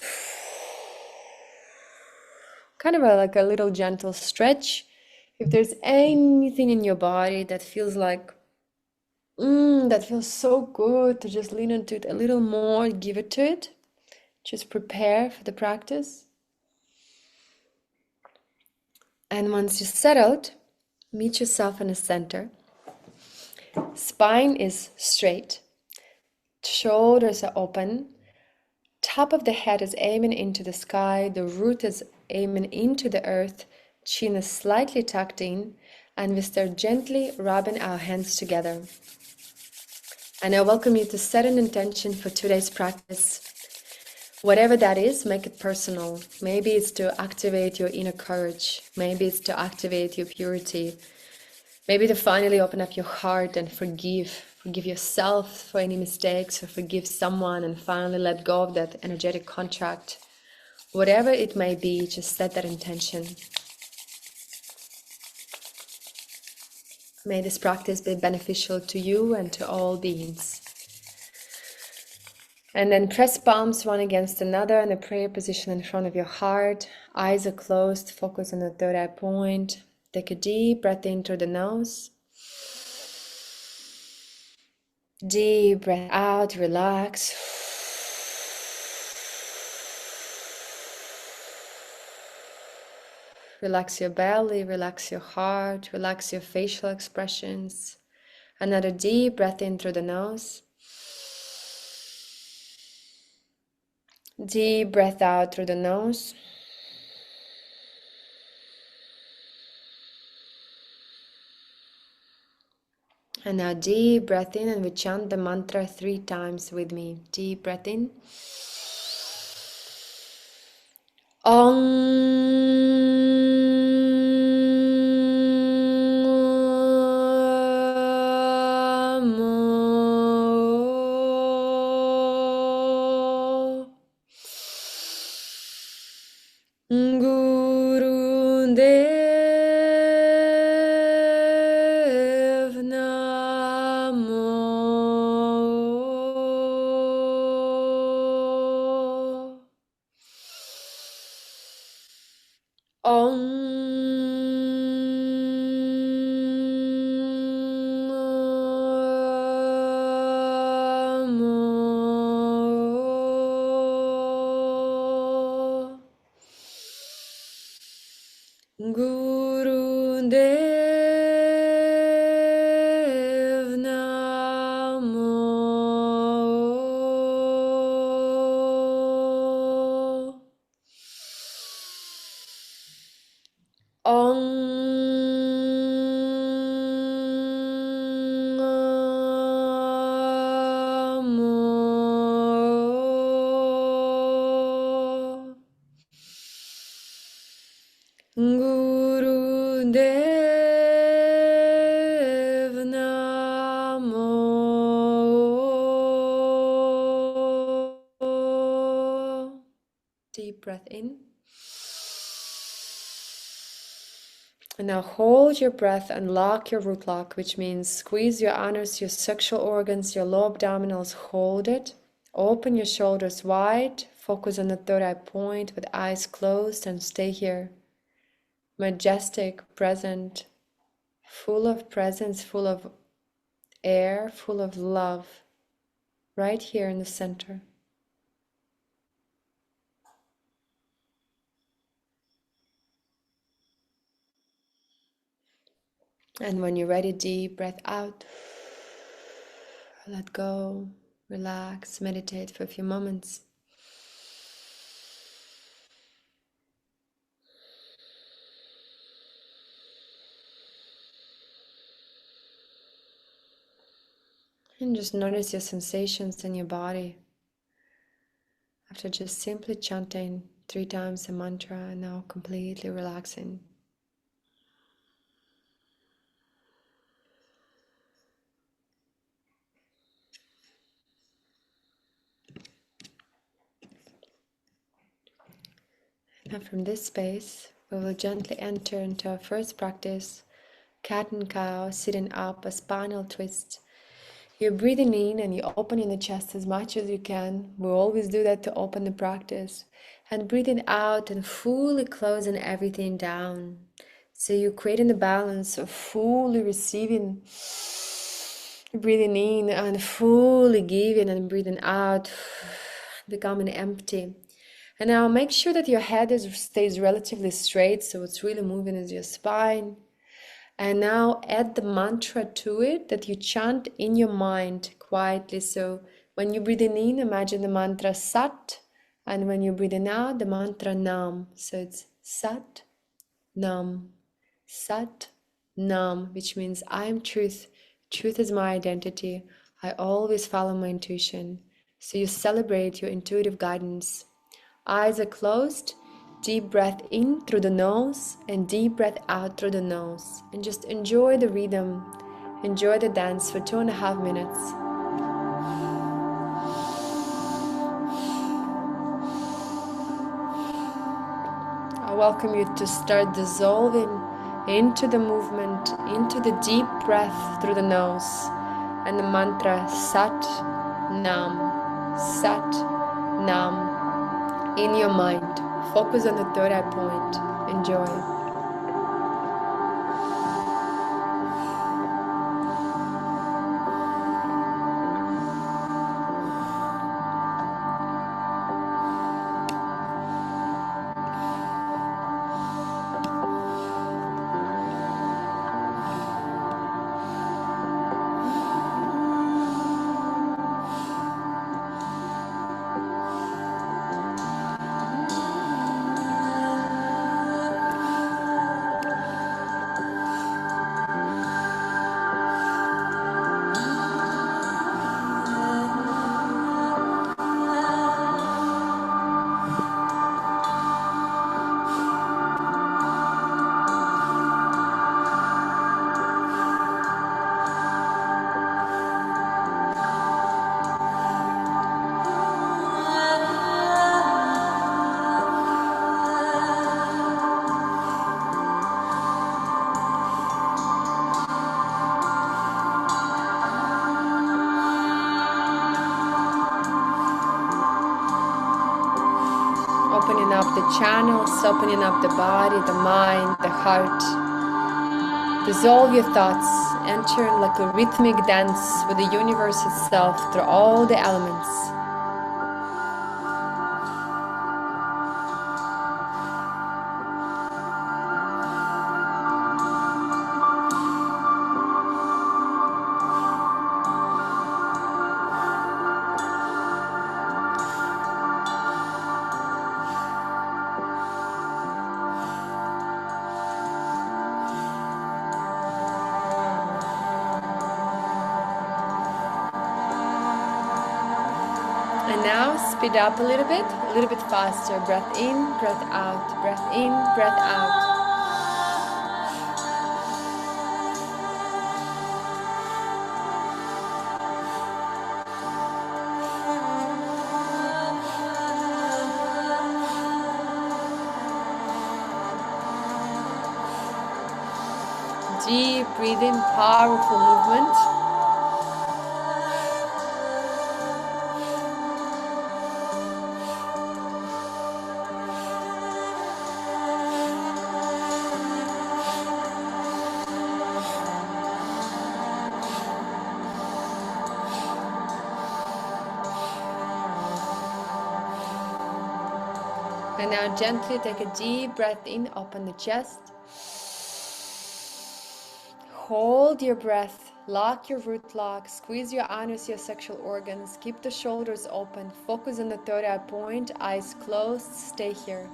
kind of like a little gentle stretch. If there's anything in your body that feels like that feels so good, to just lean into it a little more, give it to it. Just prepare for the practice. And once you're settled, meet yourself in the center. Spine is straight. Shoulders are open. Top of the head is aiming into the sky. The root is aiming into the earth. Chin is slightly tucked in. And we start gently rubbing our hands together. And I welcome you to set an intention for today's practice. Whatever that is, make it personal. Maybe it's to activate your inner courage. Maybe it's to activate your purity. Maybe to finally open up your heart and forgive yourself for any mistakes, or forgive someone and finally let go of that energetic contract. Whatever it may be, just set that intention. May this practice be beneficial to you and to all beings. And then press palms one against another in a prayer position in front of your heart. Eyes are closed, focus on the third eye point. Take a deep breath in through the nose. Deep breath out, relax. Relax your belly, relax your heart, relax your facial expressions. Another deep breath in through the nose. Deep breath out through the nose. And now deep breath in, and we chant the mantra 3 times with me. Deep breath in. Devnamo. Deep breath in. And now hold your breath and lock your root lock, which means squeeze your anus, your sexual organs, your low abdominals, hold it. Open your shoulders wide, focus on the third eye point with eyes closed and stay here. Majestic, present, full of presence, full of air, full of love, right here in the center. And when you're ready, deep breath out. Let go, relax, meditate for a few moments. And just notice your sensations in your body after just simply chanting 3 times the mantra and now completely relaxing. And from this space, we will gently enter into our first practice, cat and cow, sitting up, a spinal twist. You're breathing in and you're opening the chest as much as you can. We always do that to open the practice. And breathing out and fully closing everything down. So you're creating the balance of fully receiving, breathing in and fully giving and breathing out, becoming empty. And now make sure that your head stays relatively straight, so it's really moving as your spine. And now add the mantra to it that you chant in your mind quietly. So when you're breathing in, imagine the mantra Sat. And when you're breathing out, the mantra Nam. So it's Sat, Nam, Sat, Nam, which means I am truth. Truth is my identity. I always follow my intuition. So you celebrate your intuitive guidance. Eyes are closed. Deep breath in through the nose and deep breath out through the nose. And just enjoy the rhythm. Enjoy the dance for 2.5 minutes. I welcome you to start dissolving into the movement, into the deep breath through the nose. And the mantra Sat Nam, Sat Nam in your mind. Focus on the third eye point. Enjoy. Opening up the channels, opening up the body, the mind, the heart. Dissolve your thoughts. Enter like a rhythmic dance with the universe itself through all the elements. And now speed up a little bit faster. Breath in, breath out, breath in, breath out. deep breathing, powerful movement. And now gently take a deep breath in, open the chest. Hold your breath, lock your root lock, squeeze your anus, your sexual organs, keep the shoulders open, focus on the third eye point, eyes closed, stay here.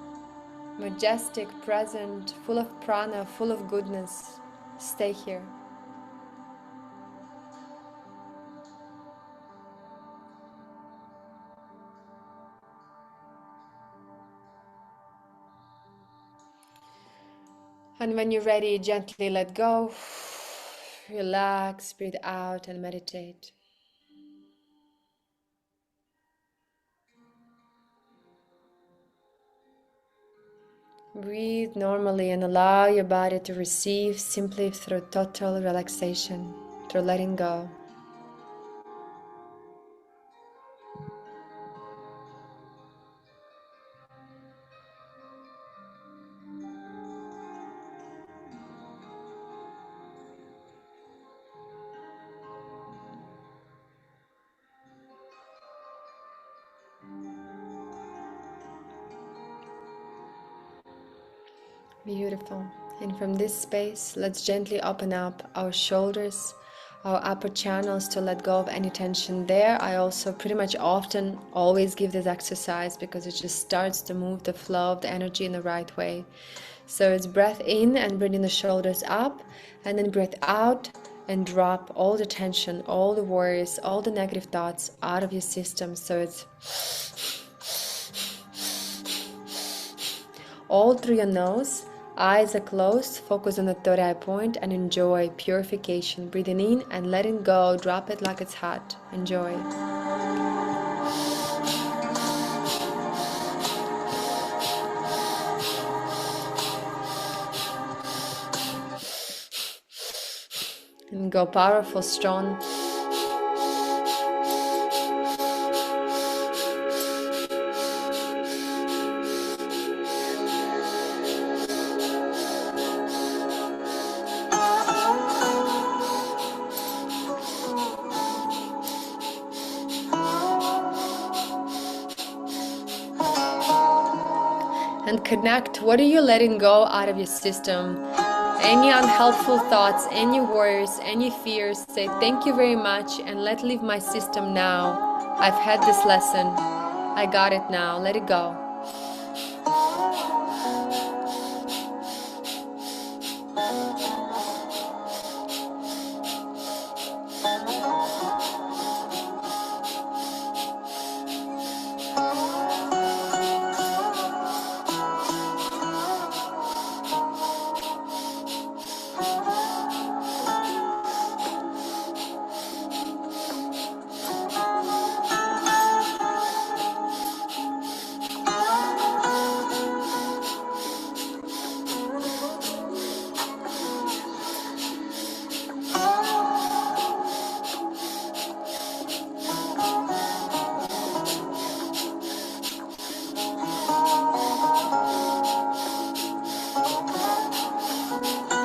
Majestic, present, full of prana, full of goodness, stay here. And when you're ready, gently let go, relax, breathe out and meditate. Breathe normally and allow your body to receive simply through total relaxation, through letting go. Beautiful. And from this space, let's gently open up our shoulders, our upper channels to let go of any tension there. I also pretty much often always give this exercise because it just starts to move the flow of the energy in the right way. So it's breath in and bringing the shoulders up, and then breath out and drop all the tension, all the worries, all the negative thoughts out of your system. So it's all through your nose. Eyes are closed, focus on the third eye point and enjoy purification. Breathing in and letting go, drop it like it's hot. Enjoy. And go powerful, strong. And connect. What are you letting go out of your system? Any unhelpful thoughts, any worries, any fears, say thank you very much and let leave my system now. I've had this lesson. I got it now. Let it go.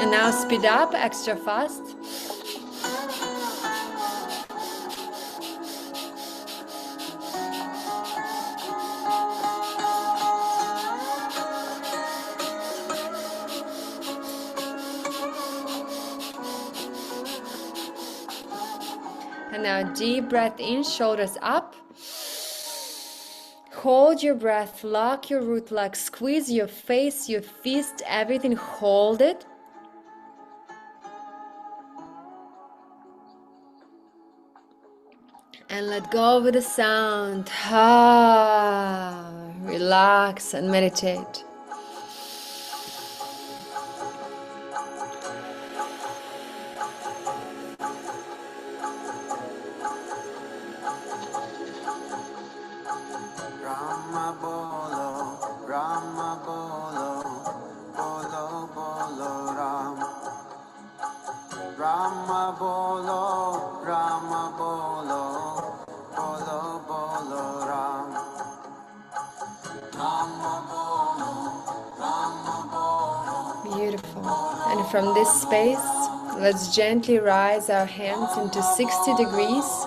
And now speed up extra fast. And now deep breath in, shoulders up. Hold your breath, lock your root lock, squeeze your face, your fist, everything, hold it. And let go with the sound. Relax and meditate. Beautiful. And from this space, let's gently rise our hands into 60 degrees.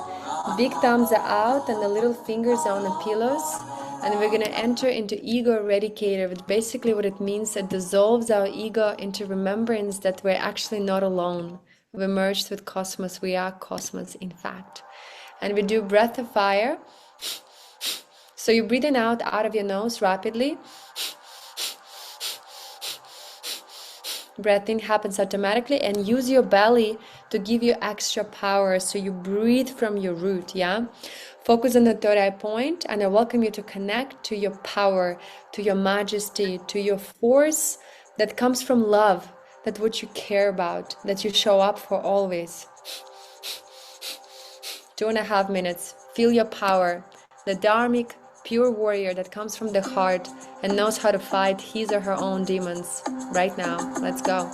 Big thumbs are out and the little fingers are on the pillows. And we're going to enter into ego eradicator, which basically what it means, it dissolves our ego into remembrance that we're actually not alone. We're merged with cosmos. We are cosmos, in fact. And we do breath of fire. So you're breathing out of your nose rapidly. Breath in happens automatically, and use your belly to give you extra power, so you breathe from your root. Yeah, focus on the third eye point, and I welcome you to connect to your power, to your majesty, to your force that comes from love, that what you care about, that you show up for always. 2.5 minutes. Feel your power, the dharmic pure warrior that comes from the heart and knows how to fight his or her own demons. Right now, let's go.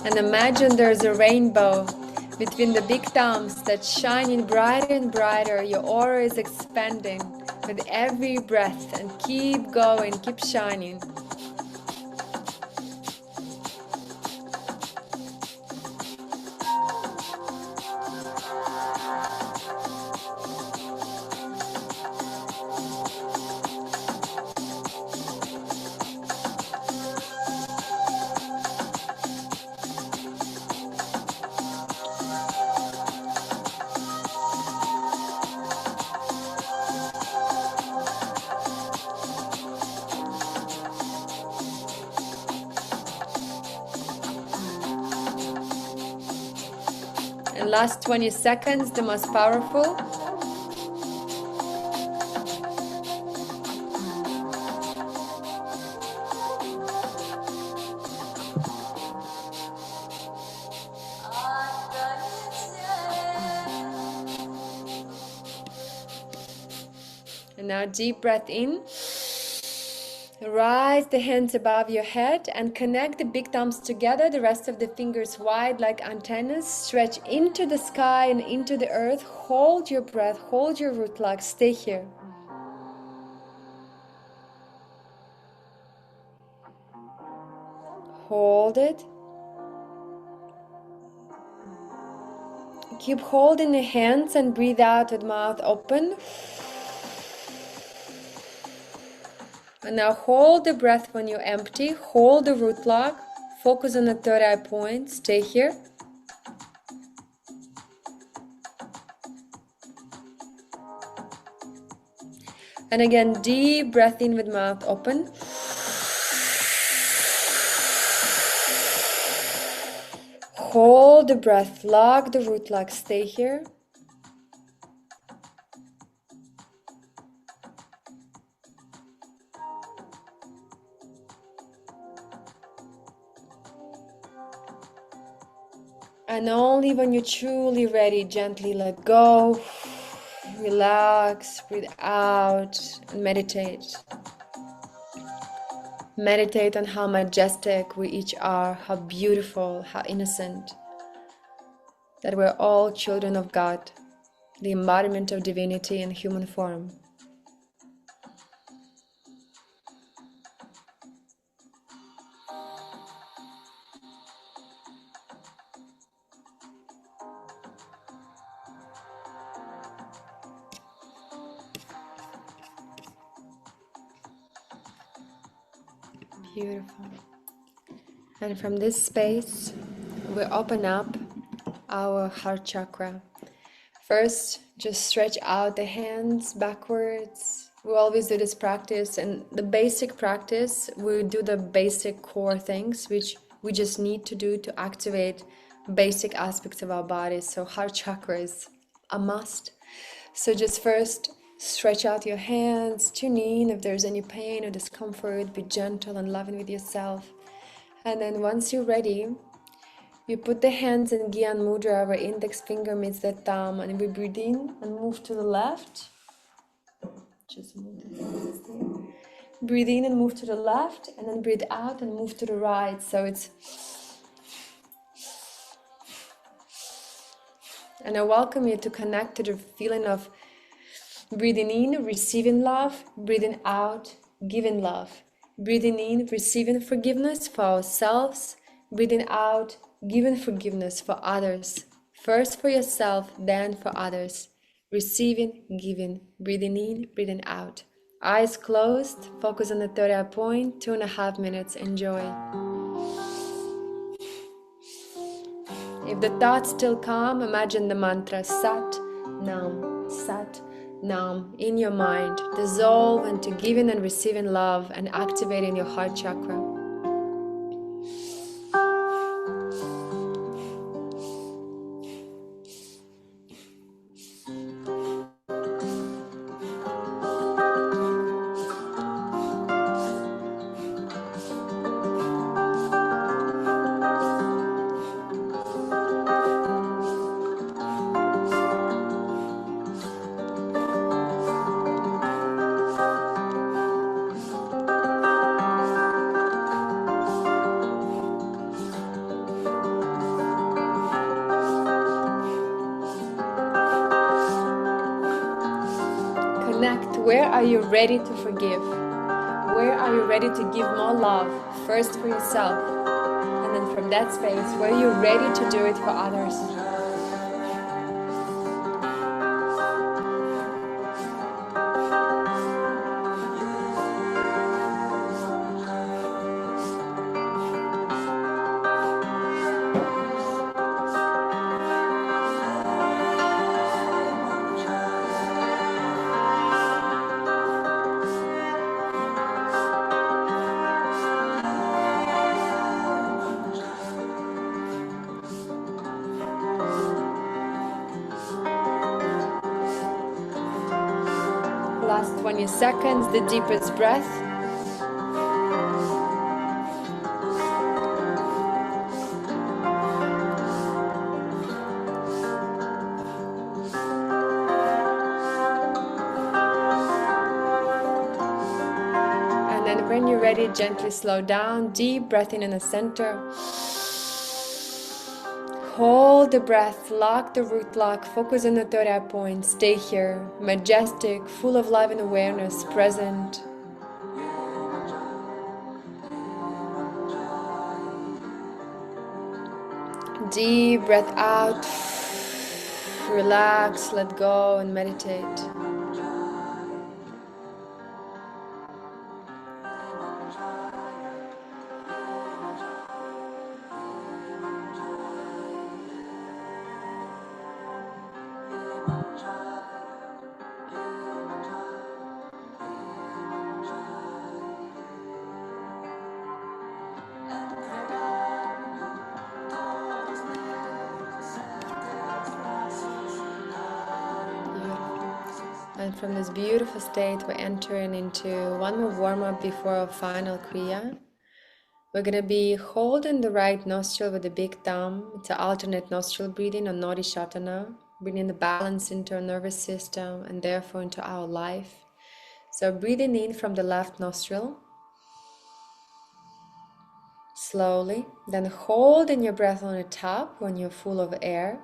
And imagine there's a rainbow between the big thumbs that's shining brighter and brighter. Your aura is expanding with every breath, and keep going, keep shining. And last 20 seconds, the most powerful. And now deep breath in. Rise the hands above your head and connect the big thumbs together, the rest of the fingers wide like antennas. Stretch into the sky and into the earth. Hold your breath, hold your root lock, stay here. Hold it. Keep holding the hands and breathe out with mouth open. And now hold the breath when you're empty. Hold the root lock. Focus on the third eye point. Stay here. And again, deep breath in with mouth open. Hold the breath. Lock the root lock. Stay here. And only when you're truly ready, gently let go, relax, breathe out, and meditate. Meditate on how majestic we each are, how beautiful, how innocent, that we're all children of God, the embodiment of divinity in human form. Beautiful. And from this space, we open up our heart chakra. First, just stretch out the hands backwards. We always do this practice, and the basic practice, we do the basic core things which we just need to do to activate basic aspects of our bodies. So heart chakra is a must. So just first stretch out your hands, tune in if there's any pain or discomfort, be gentle and loving with yourself. And then once you're ready, you put the hands in Gyan Mudra, where index finger meets the thumb, and we breathe in and move to the left. Just move the hands there. Breathe in and move to the left, and then breathe out and move to the right. So it's... And I welcome you to connect to the feeling of breathing in, receiving love, breathing out, giving love. Breathing in, receiving forgiveness for ourselves, breathing out, giving forgiveness for others. First for yourself, then for others. Receiving, giving, breathing in, breathing out. Eyes closed, focus on the third eye point, 2.5 minutes, enjoy. If the thoughts still come, imagine the mantra Sat Nam in your mind. Dissolve into giving and receiving love and activating your heart chakra. Connect. Where are you ready to forgive? Where are you ready to give more love? First for yourself. And then from that space, where you're ready to do it for others. Last 20 seconds, the deepest breath. And then when you're ready, gently slow down, deep breath in the center. Hold the breath, lock the root lock, focus on the third eye point, stay here, majestic, full of love and awareness, present. Deep breath out, relax, let go and meditate. And from this beautiful state, we're entering into one more warm-up before our final Kriya. We're going to be holding the right nostril with the big thumb. It's an alternate nostril breathing on Nadi Shatana, bringing the balance into our nervous system and therefore into our life. So breathing in from the left nostril, slowly, then holding your breath on the top when you're full of air.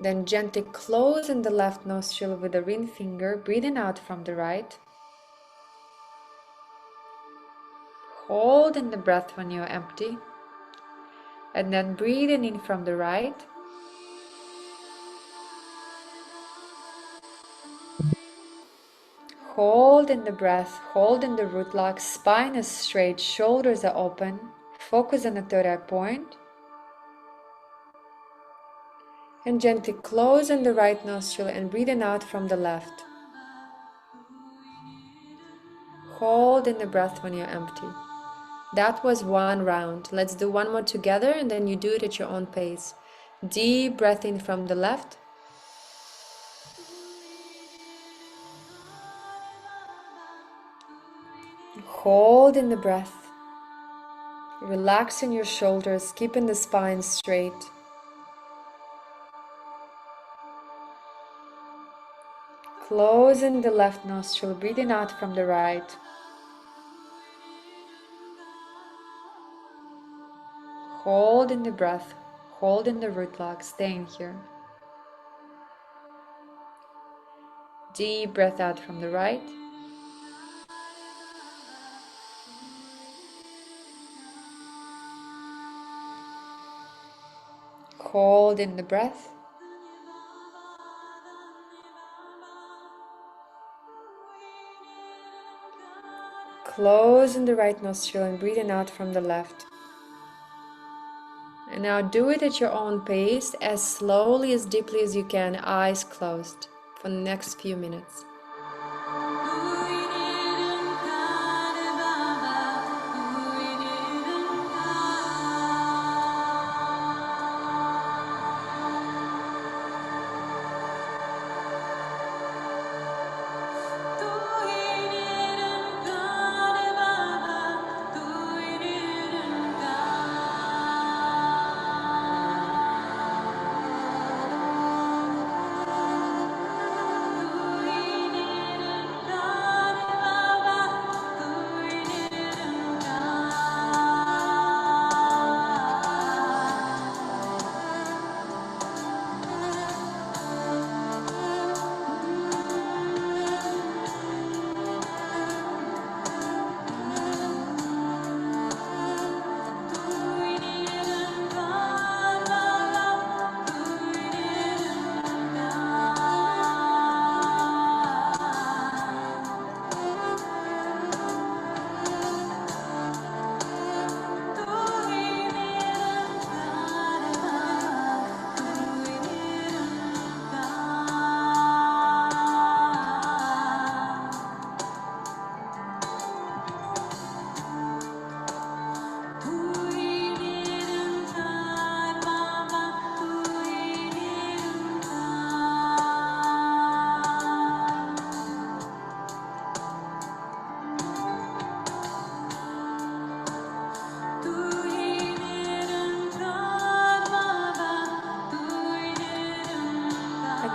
Then gently closing the left nostril with the ring finger, breathing out from the right. Holding the breath when you're empty. And then breathing in from the right. Hold in the breath, hold in the root lock, spine is straight, shoulders are open. Focus on the third eye point. And gently close in the right nostril and breathing out from the left. Hold in the breath when you're empty. That was one round. Let's do one more together and then you do it at your own pace. Deep breath in from the left. Hold in the breath. Relaxing your shoulders, keeping the spine straight. Close in the left nostril, breathing out from the right. Hold in the breath, hold in the root lock, staying here. Deep breath out from the right. Hold in the breath. Close in the right nostril and breathing out from the left. And now do it at your own pace, as slowly, as deeply as you can, eyes closed, for the next few minutes.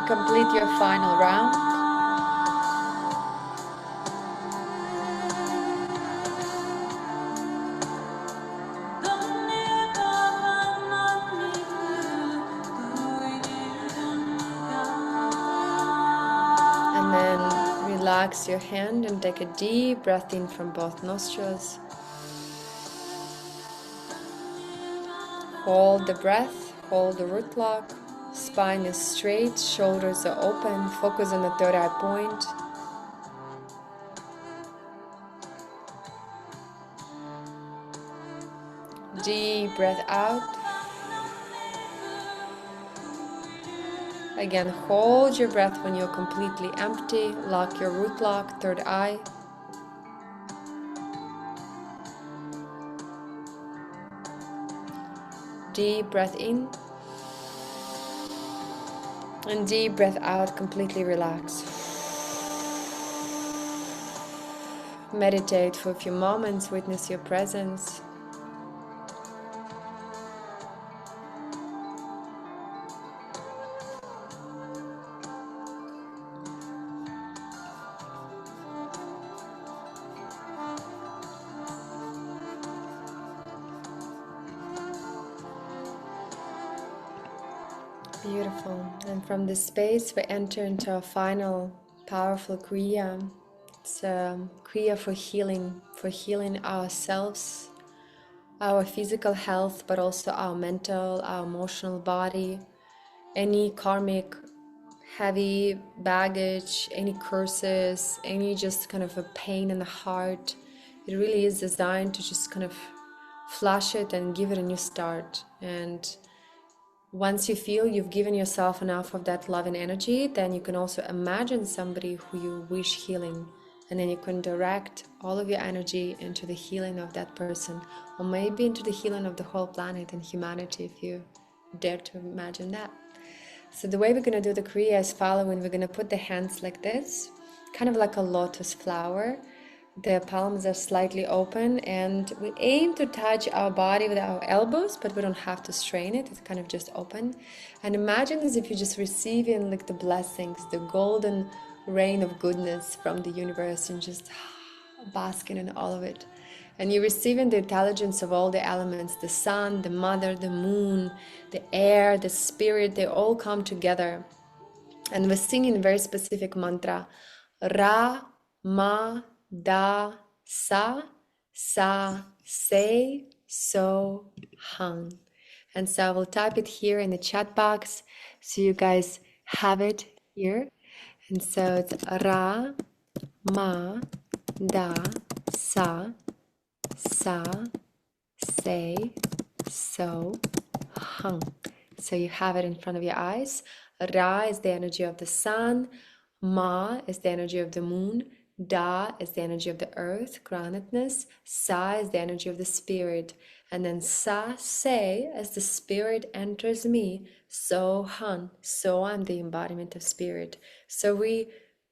Complete your final round. And then relax your hand and take a deep breath in from both nostrils. Hold the breath, hold the root lock. Spine is straight, shoulders are open, focus on the third eye point. Deep breath out. Again, hold your breath when you're completely empty. Lock your root lock, third eye. Deep breath in. And deep breath out, completely relax. Meditate for a few moments, witness your presence. Beautiful. And from this space, we enter into our final powerful Kriya. It's a Kriya for healing ourselves, our physical health, but also our mental, our emotional body, any karmic heavy baggage, any curses, any just kind of a pain in the heart. It really is designed to just kind of flush it and give it a new start. And once you feel you've given yourself enough of that love and energy, then you can also imagine somebody who you wish healing. And then you can direct all of your energy into the healing of that person, or maybe into the healing of the whole planet and humanity, if you dare to imagine that. So the way we're going to do the Kriya is following. We're going to put the hands like this, kind of like a lotus flower. The palms are slightly open, and we aim to touch our body with our elbows, but we don't have to strain it. It's kind of just open. And imagine as if you're just receiving like the blessings, the golden rain of goodness from the universe, and just basking in all of it. And you're receiving the intelligence of all the elements, the sun, the mother, the moon, the air, the spirit. They all come together. And we're singing a very specific mantra. Ra, ma, da, sa, se, so, hung. And so I will type it here in the chat box so you guys have it here. And so it's Ra, ma, da, sa, se, so, hung. So you have it in front of your eyes. Ra is the energy of the sun. Ma is the energy of the moon. Da is the energy of the earth, groundedness. Sa is the energy of the spirit. And then sa, se, as the spirit enters me, so han, so I'm the embodiment of spirit. So we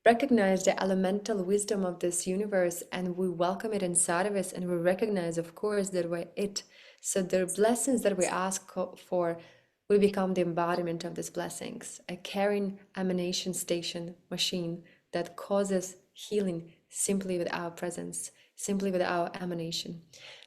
recognize the elemental wisdom of this universe, and we welcome it inside of us, and we recognize, of course, that we're it. So the blessings that we ask for, we become the embodiment of these blessings, a carrying emanation station machine that causes healing simply with our presence, simply with our emanation.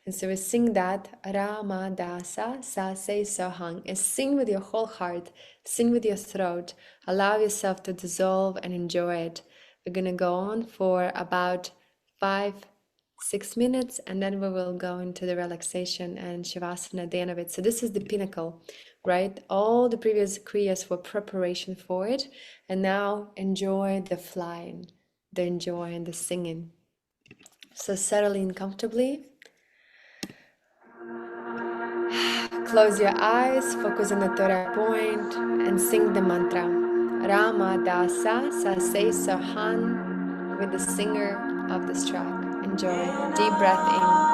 And so we sing that Ra, ma, da, sa, se, so, hung, and sing with your whole heart, sing with your throat, allow yourself to dissolve and enjoy it. We're going to go on for about 5-6 minutes, and then we will go into the relaxation and Shavasana at the end of it. So this is the pinnacle, right? All the previous Kriyas were preparation for it, and now enjoy the flying, the enjoy and the singing. So settle in comfortably. Close your eyes, focus on the third point, and sing the mantra. Rama Dasa Sase Sahan with the singer of this track. Enjoy. Deep breath in.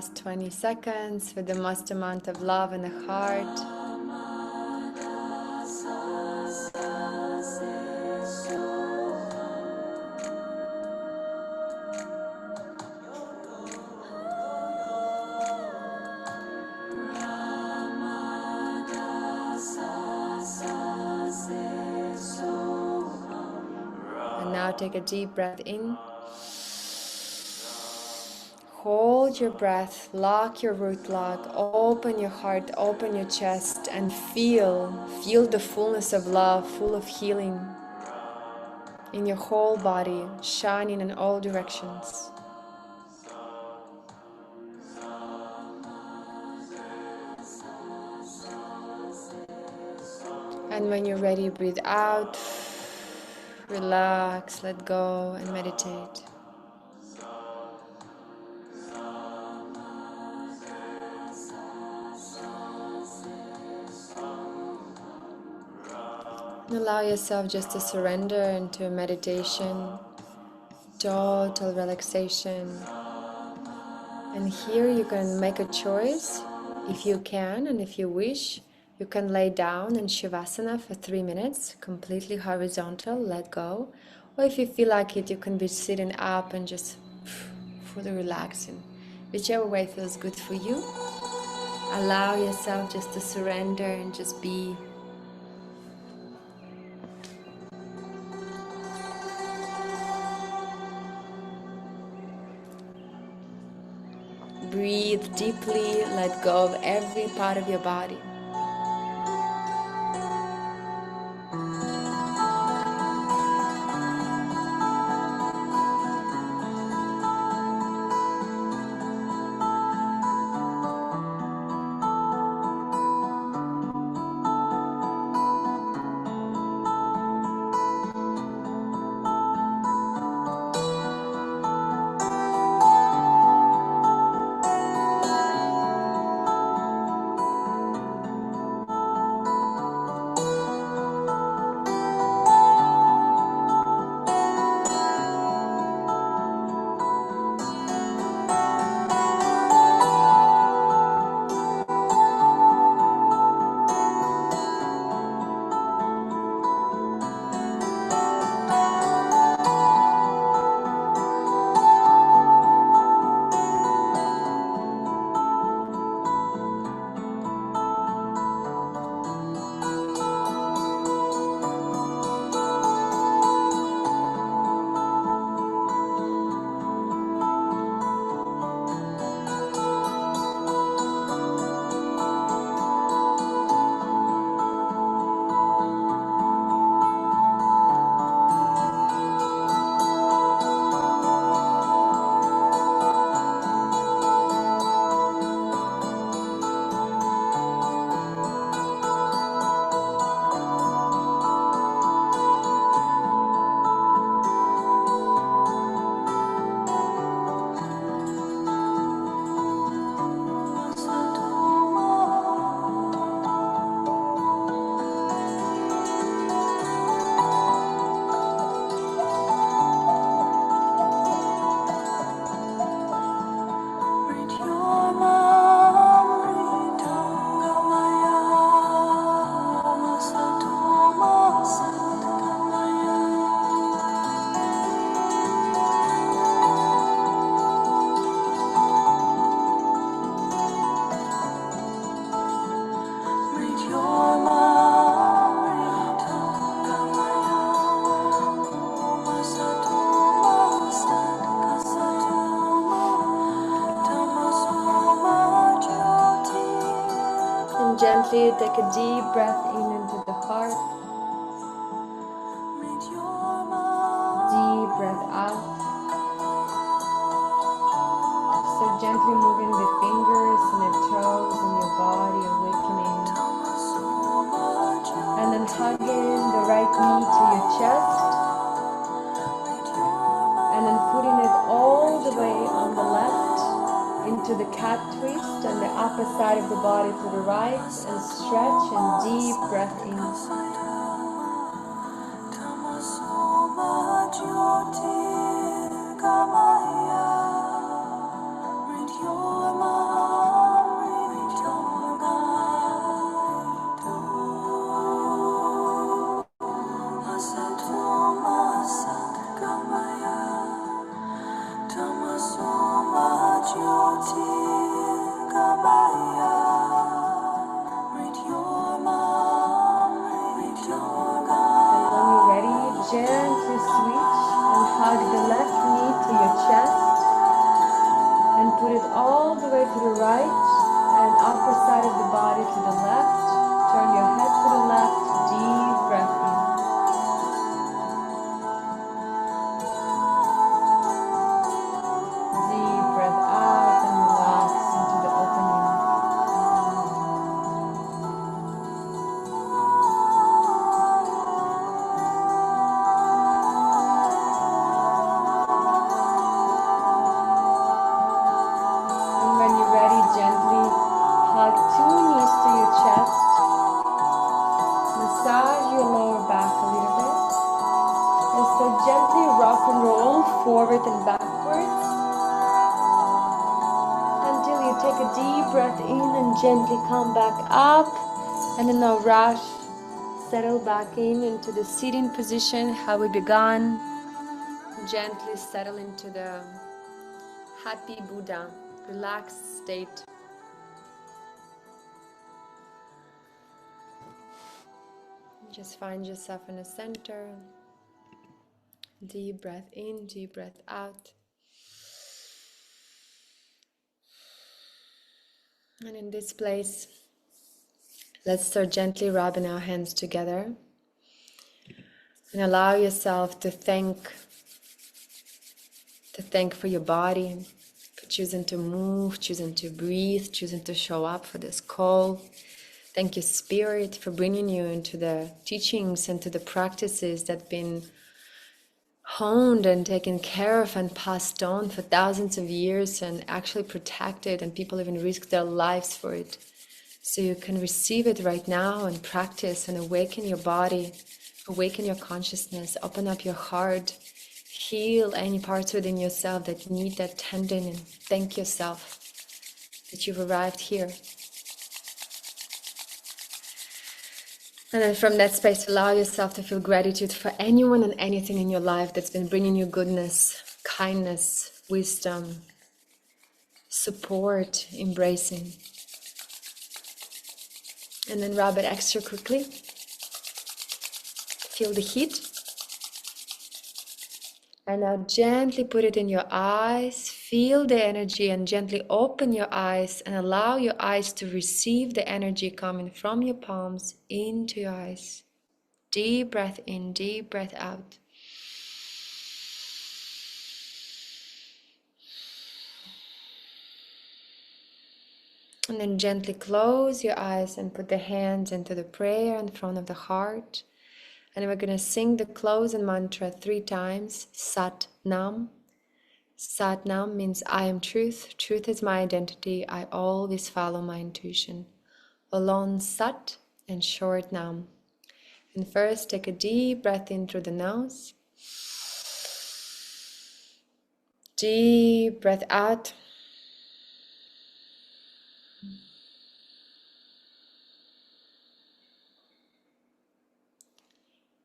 last 20 seconds with the most amount of love in the heart. And now take a deep breath in. Hold your breath, lock your root log, open your heart, open your chest, and feel the fullness of love, full of healing in your whole body, shining in all directions. And when you're ready, breathe out, relax, let go, and meditate. And allow yourself just to surrender into meditation, total relaxation. And here you can make a choice, if you can and if you wish. You can lay down in Shavasana for 3 minutes, completely horizontal, let go. Or if you feel like it, you can be sitting up and just fully relaxing. Whichever way feels good for you. Allow yourself just to surrender and just be. Breathe deeply, let go of every part of your body. Gently take a deep breath in into the heart. Deep breath out. So gently moving the fingers and the toes in your body, awakening. And then hugging the right knee to your chest. And then putting it all the way on the left into the cat twist and the upper side of the body to the right, and stretch and deep breath in. Your massage your lower back a little bit. And so gently rock and roll forward and backwards until you take a deep breath in and gently come back up. And in no rush, settle back into the sitting position, how we began. Gently settle into the happy Buddha, relaxed state. Just find yourself in the center. Deep breath in, deep breath out. And in this place, let's start gently rubbing our hands together and allow yourself to thank for your body, for choosing to move, choosing to breathe, choosing to show up for this call. Thank you, Spirit, for bringing you into the teachings and to the practices that have been honed and taken care of and passed on for thousands of years and actually protected, and people even risk their lives for it. So you can receive it right now and practice and awaken your body, awaken your consciousness, open up your heart, heal any parts within yourself that need that tending, and thank yourself that you've arrived here. And then from that space, allow yourself to feel gratitude for anyone and anything in your life that's been bringing you goodness, kindness, wisdom, support, embracing. And then rub it extra quickly. Feel the heat. And now gently put it in your eyes. Feel the energy and gently open your eyes and allow your eyes to receive the energy coming from your palms into your eyes. Deep breath in, deep breath out. And then gently close your eyes and put the hands into the prayer in front of the heart. And we're going to sing the closing mantra 3 times. Sat Nam. Sat Nam means I am truth. Truth is my identity. I always follow my intuition. Alone Sat and short Nam. And first take a deep breath in through the nose. Deep breath out.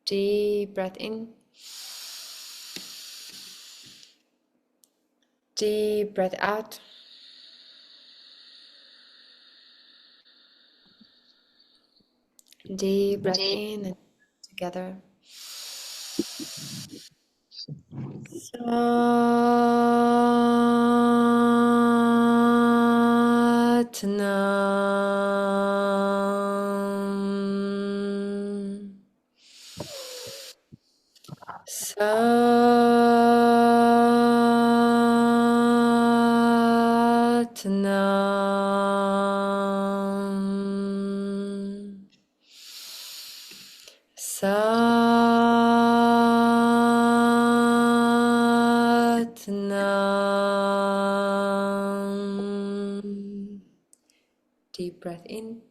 Deep breath in. Deep breath out. Deep breath in and together. Satnam. Satnam. Satnam. Deep breath in.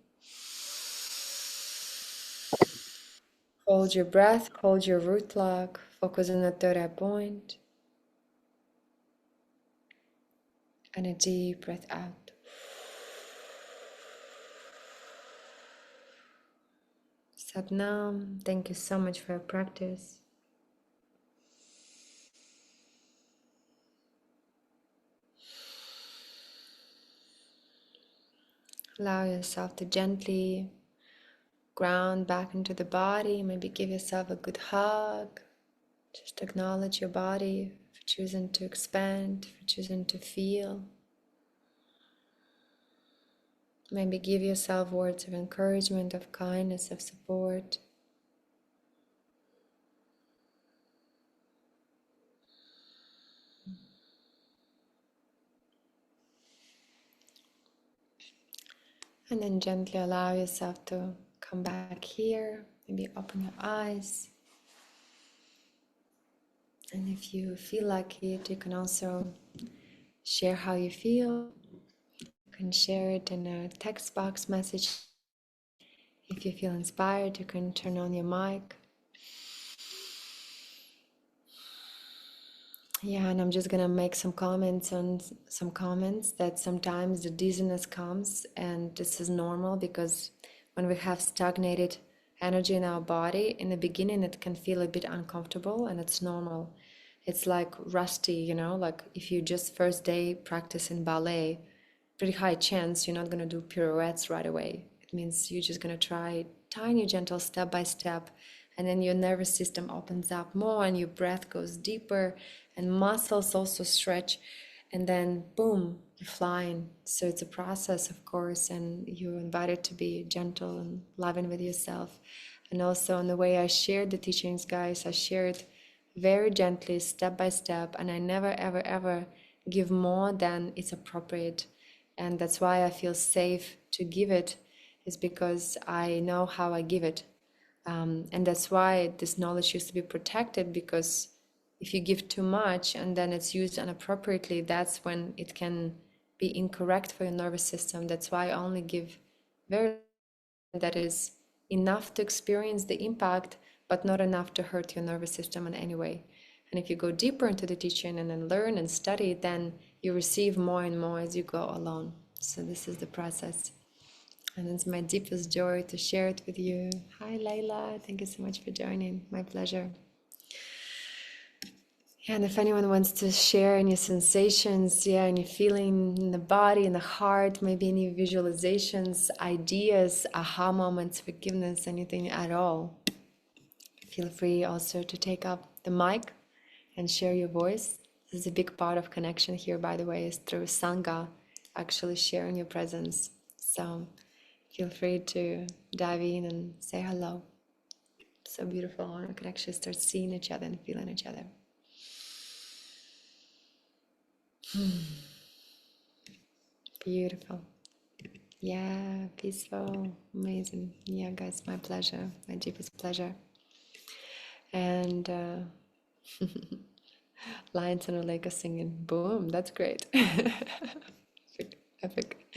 Hold your breath, hold your root log, focus on the third eye point. And a deep breath out. Satnam, thank you so much for your practice. Allow yourself to gently ground back into the body. Maybe give yourself a good hug. Just acknowledge your body for choosing to expand, for choosing to feel. Maybe give yourself words of encouragement, of kindness, of support. And then gently allow yourself to come back here. Maybe open your eyes. And if you feel like it, you can also share how you feel. You can share it in a text box message If you feel inspired, you can turn on your mic. Yeah, and I'm just gonna make some comments on some comments that sometimes the dizziness comes, and this is normal because when we have stagnated energy in our body, in the beginning it can feel a bit uncomfortable, and it's normal. It's like rusty, like if you just first day practice in ballet, pretty high chance you're not gonna do pirouettes right away. It means you're just gonna try tiny, gentle, step by step, and then your nervous system opens up more and your breath goes deeper and muscles also stretch, and then boom, you're flying. So it's a process, of course, and you're invited to be gentle and loving with yourself. And also in the way I shared the teachings, guys, I shared very gently, step by step, and I never ever ever give more than it's appropriate. And that's why I feel safe to give it, is because I know how I give it. And that's why this knowledge used to be protected, because if you give too much and then it's used inappropriately, that's when it can be incorrect for your nervous system. That's why I only give very that is enough to experience the impact, but not enough to hurt your nervous system in any way. And if you go deeper into the teaching and then learn and study, then you receive more and more as you go along. So this is the process. And it's my deepest joy to share it with you. Hi, Layla. Thank you so much for joining. My pleasure. Yeah, and if anyone wants to share any sensations, yeah, any feeling in the body, in the heart, maybe any visualizations, ideas, aha moments, forgiveness, anything at all, feel free also to take up the mic and share your voice. This is a big part of connection here, by the way, is through Sangha, actually sharing your presence. So feel free to dive in and say hello. So beautiful when we can actually start seeing each other and feeling each other. Beautiful. Yeah, peaceful, amazing. Yeah, guys, my pleasure, my deepest pleasure. And lions on a lake are singing. Boom, that's great. Epic, epic.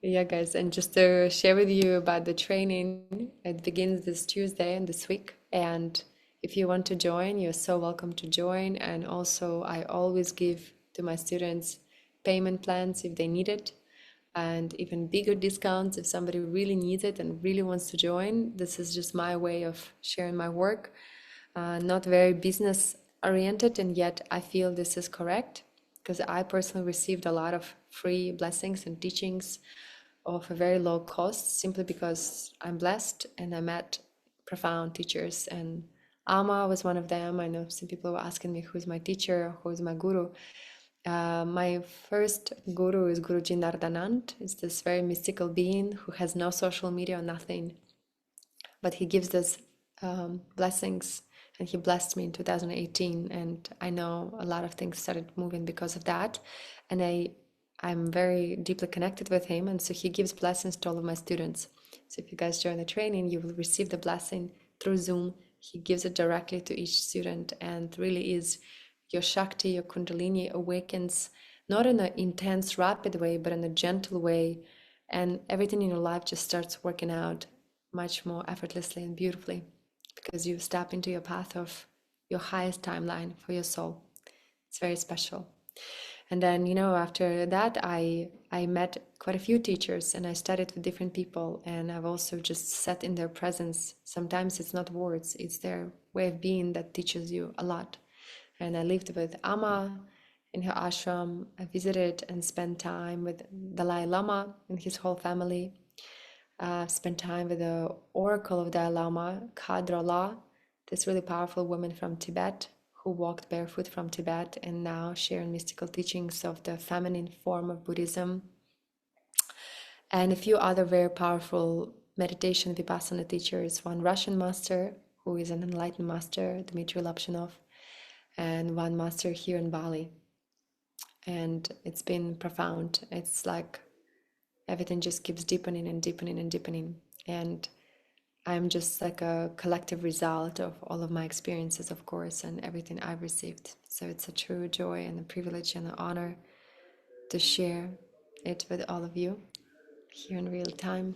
Yeah, guys, and just to share with you about the training, it begins this Tuesday and this week. And if you want to join, you're so welcome to join. And also, I always give to my students payment plans if they need it, and even bigger discounts if somebody really needs it and really wants to join. This is just my way of sharing my work. Not very business oriented, and yet I feel this is correct, because I personally received a lot of free blessings and teachings of a very low cost, simply because I'm blessed and I met profound teachers. And Ama was one of them. I know some people were asking me who's my teacher, who's my guru. My first guru is Guruji Nardanand. It's this very mystical being who has no social media or nothing, but he gives us blessings, and he blessed me in 2018, and I know a lot of things started moving because of that, and I'm very deeply connected with him, and so he gives blessings to all of my students. So if you guys join the training, you will receive the blessing through Zoom. He gives it directly to each student, and really is your Shakti, your Kundalini awakens, not in an intense, rapid way, but in a gentle way, and everything in your life just starts working out much more effortlessly and beautifully, because you step into your path of your highest timeline for your soul. It's very special. And then, after that, I met quite a few teachers, and I studied with different people, and I've also just sat in their presence. Sometimes it's not words, it's their way of being that teaches you a lot. And I lived with Amma in her ashram. I visited and spent time with Dalai Lama and his whole family. Spent time with the oracle of Dalai Lama, Khadrala, this really powerful woman from Tibet who walked barefoot from Tibet and now sharing mystical teachings of the feminine form of Buddhism, and a few other very powerful meditation vipassana teachers, one Russian master who is an enlightened master, Dmitry Lapshinov, and one master here in Bali. And it's been profound. It's like everything just keeps deepening and deepening and deepening. And I'm just like a collective result of all of my experiences, of course, and everything I've received. So it's a true joy and a privilege and an honor to share it with all of you here in real time.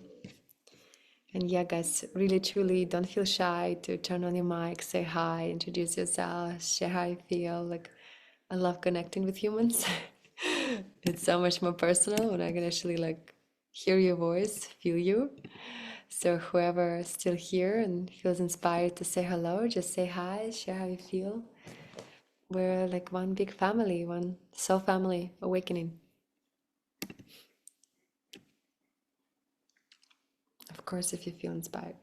And yeah, guys, really, truly don't feel shy to turn on your mic, say hi, introduce yourself, share how you feel. Like, I love connecting with humans. It's so much more personal when I can actually like hear your voice, feel you. So whoever is still here and feels inspired to say hello, just say hi, share how you feel. We're like one big family, one soul family awakening. Of course, if you feel inspired.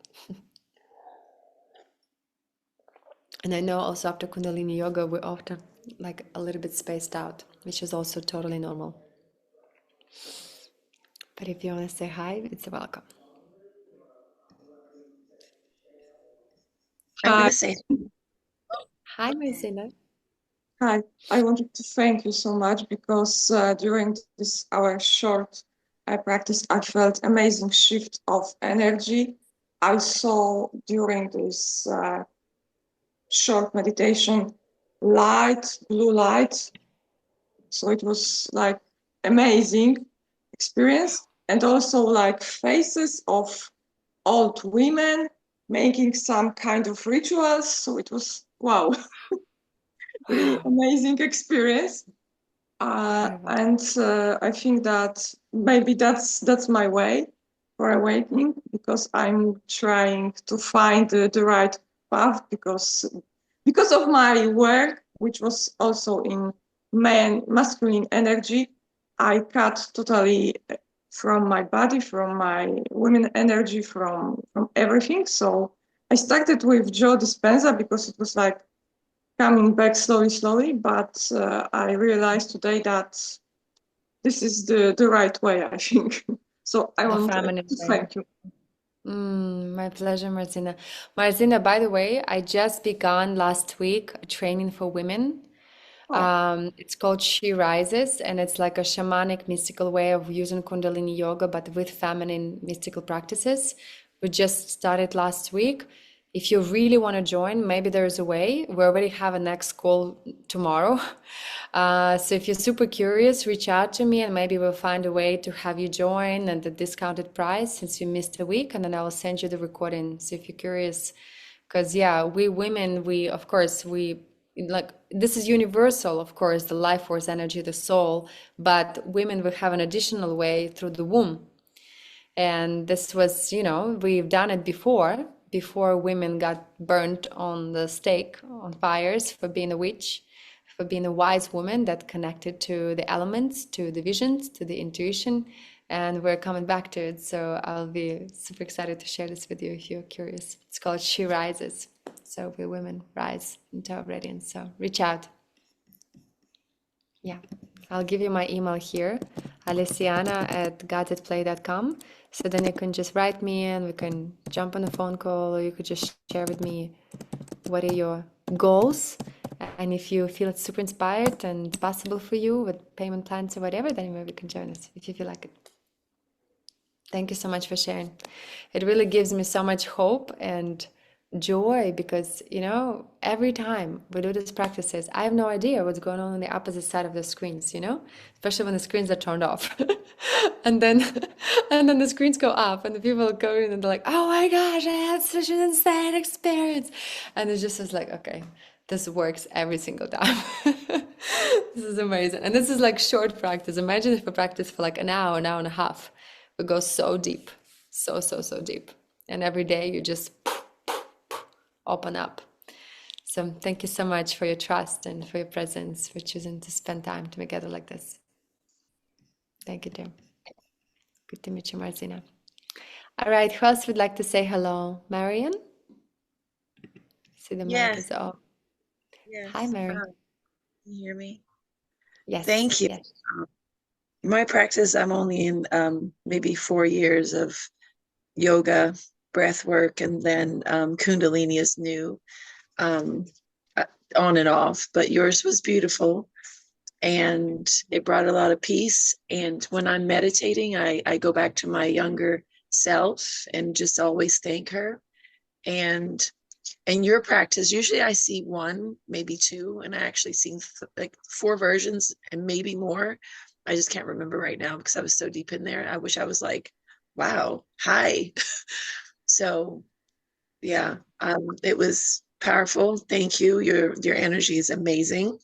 And I know also after Kundalini yoga, we're often like a little bit spaced out, which is also totally normal. But if you want to say hi, it's a welcome. I'm going Hi, to say, Hi, Marcina. hi. I wanted to thank you so much because during this our short practice, I felt amazing shift of energy. I saw during this short meditation light, blue light. So it was like amazing experience, and also like faces of old women making some kind of rituals. So it was wow, really Wow, amazing experience. incredible. And I think that maybe that's my way for awakening, because I'm trying to find the right path, because of my work, which was also in masculine energy. I cut totally from my body, from my women energy, from everything. So I started with Joe Dispenza because it was like coming back slowly, but I realized today that this is the right way, I think. So I The want feminine to way. thank you. My pleasure, Martina. Martina, by the way, I just began last week a training for women. Oh, It's called She Rises, and it's like a shamanic mystical way of using Kundalini yoga, but with feminine mystical practices. We just started last week. If you really want to join, maybe there's a way. We already have a next call tomorrow. So if you're super curious, reach out to me and maybe we'll find a way to have you join at the discounted price since you missed a week, and then I will send you the recording. So if you're curious, because yeah, we women, we of course we like this is universal, of course, the life force energy, the soul, but women will have an additional way through the womb. And this was, we've done it before women got burnt on the stake on fires for being a witch, for being a wise woman that connected to the elements, to the visions, to the intuition. And we're coming back to it. So I'll be super excited to share this with you if you're curious. It's called She Rises. So we women rise into our radiance. So reach out. Yeah, I'll give you my email here, alessiana@guidedplay.com. So then you can just write me and we can jump on a phone call, or you could just share with me what are your goals. And if you feel it's super inspired and possible for you with payment plans or whatever, then maybe you can join us if you feel like it. Thank you so much for sharing. It really gives me so much hope and joy because, every time we do these practices, I have no idea what's going on the opposite side of the screens, especially when the screens are turned off. And then and then the screens go up and the people go in and they're like, "Oh my gosh, I had such an insane experience." And it's just like, okay, this works every single time. This is amazing. And this is like short practice. Imagine if we practice for like an hour and a half. We go so deep, so deep. And every day you just open up. So thank you so much for your trust and for your presence, for choosing to spend time together like this. Thank you, dear. Good to meet you, Martina. All right, who else would like to say hello? Marion? See the mic yes, is off. Hi, yes. Marion. Can you hear me? Yes, Thank you. yes. Um, my practice, I'm only in maybe 4 years of yoga, breath work, and then Kundalini is new, um, uh, on and off. But yours was beautiful and it brought a lot of peace. And when I'm meditating, I go back to my younger self and just always thank her. And in your practice, usually I see one, maybe two, and I actually seen like 4 versions and maybe more. I just can't remember right now because I was so deep in there. I wish I was like, wow, hi. So yeah, it was powerful. Thank you. Your energy is amazing,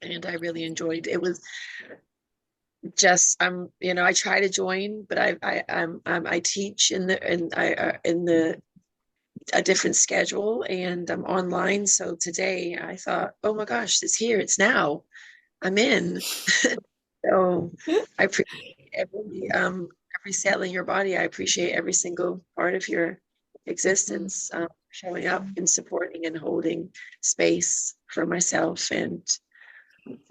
and I really enjoyed. It was just I try to join, but I teach in the a different schedule, and I'm online. So today I thought, oh my gosh, it's here. It's now. I'm in. So I appreciate every cell in your body. I appreciate every single part of your existence, showing up and supporting and holding space for myself and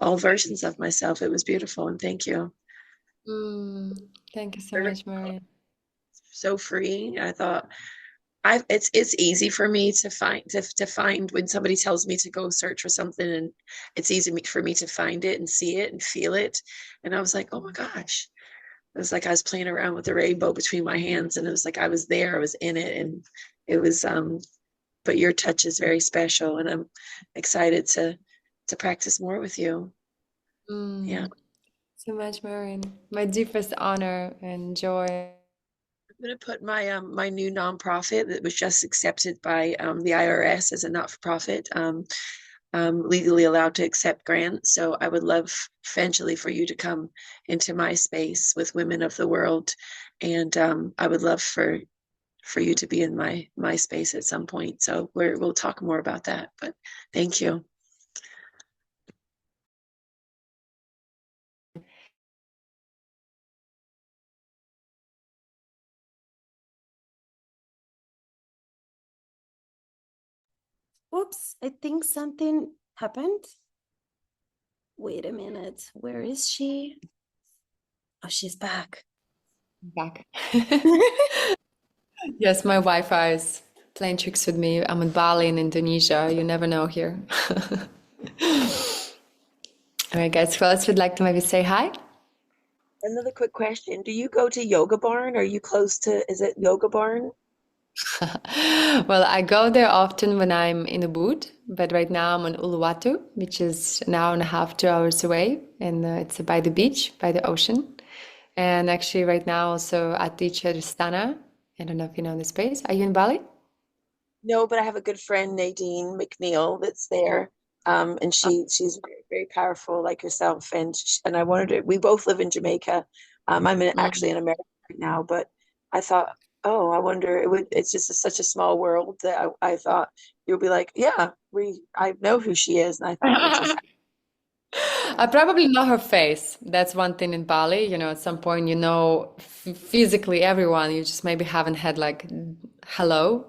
all versions of myself. It was beautiful, and thank you. Mm, thank you so much, Marian. So free. I thought it's easy for me to find when somebody tells me to go search for something, and it's easy for me to find it and see it and feel it. And I was like, oh my gosh. It was like I was playing around with the rainbow between my hands, and it was like I was there, I was in it, and it was but your touch is very special, and I'm excited to practice more with you. Yeah. Mm, so much, Marian. My deepest honor and joy. I'm going to put my new nonprofit that was just accepted by the IRS as a not-for-profit, legally allowed to accept grants. So I would love eventually for you to come into my space with women of the world, and I would love for you to be in my space at some point. So we'll talk more about that. But thank you. Oops, I think something happened. Wait a minute. Where is she? Oh, she's back. Back. Yes, my Wi-Fi is playing tricks with me. I'm in Bali in Indonesia. You never know here. All right, guys, who else would like to maybe say hi? Another quick question. Do you go to Yoga Barn? Are you close to, is it Yoga Barn? Well, I go there often when I'm in Ubud, but right now I'm in Uluwatu, which is an hour and a half, 2 hours away, and it's by the beach, by the ocean. And actually, right now also at the Istana. I don't know if you know this place. Are you in Bali? No, but I have a good friend, Nadine McNeil, that's there. And she's very, very powerful like yourself. And I wanted to, we both live in Jamaica. Actually in America right now, but I thought, oh, I wonder, it's just such a small world that I thought you'll be like, yeah, I know who she is. And I thought, which is, I probably know her face. That's one thing in Bali. At some point, physically everyone. You just maybe haven't had like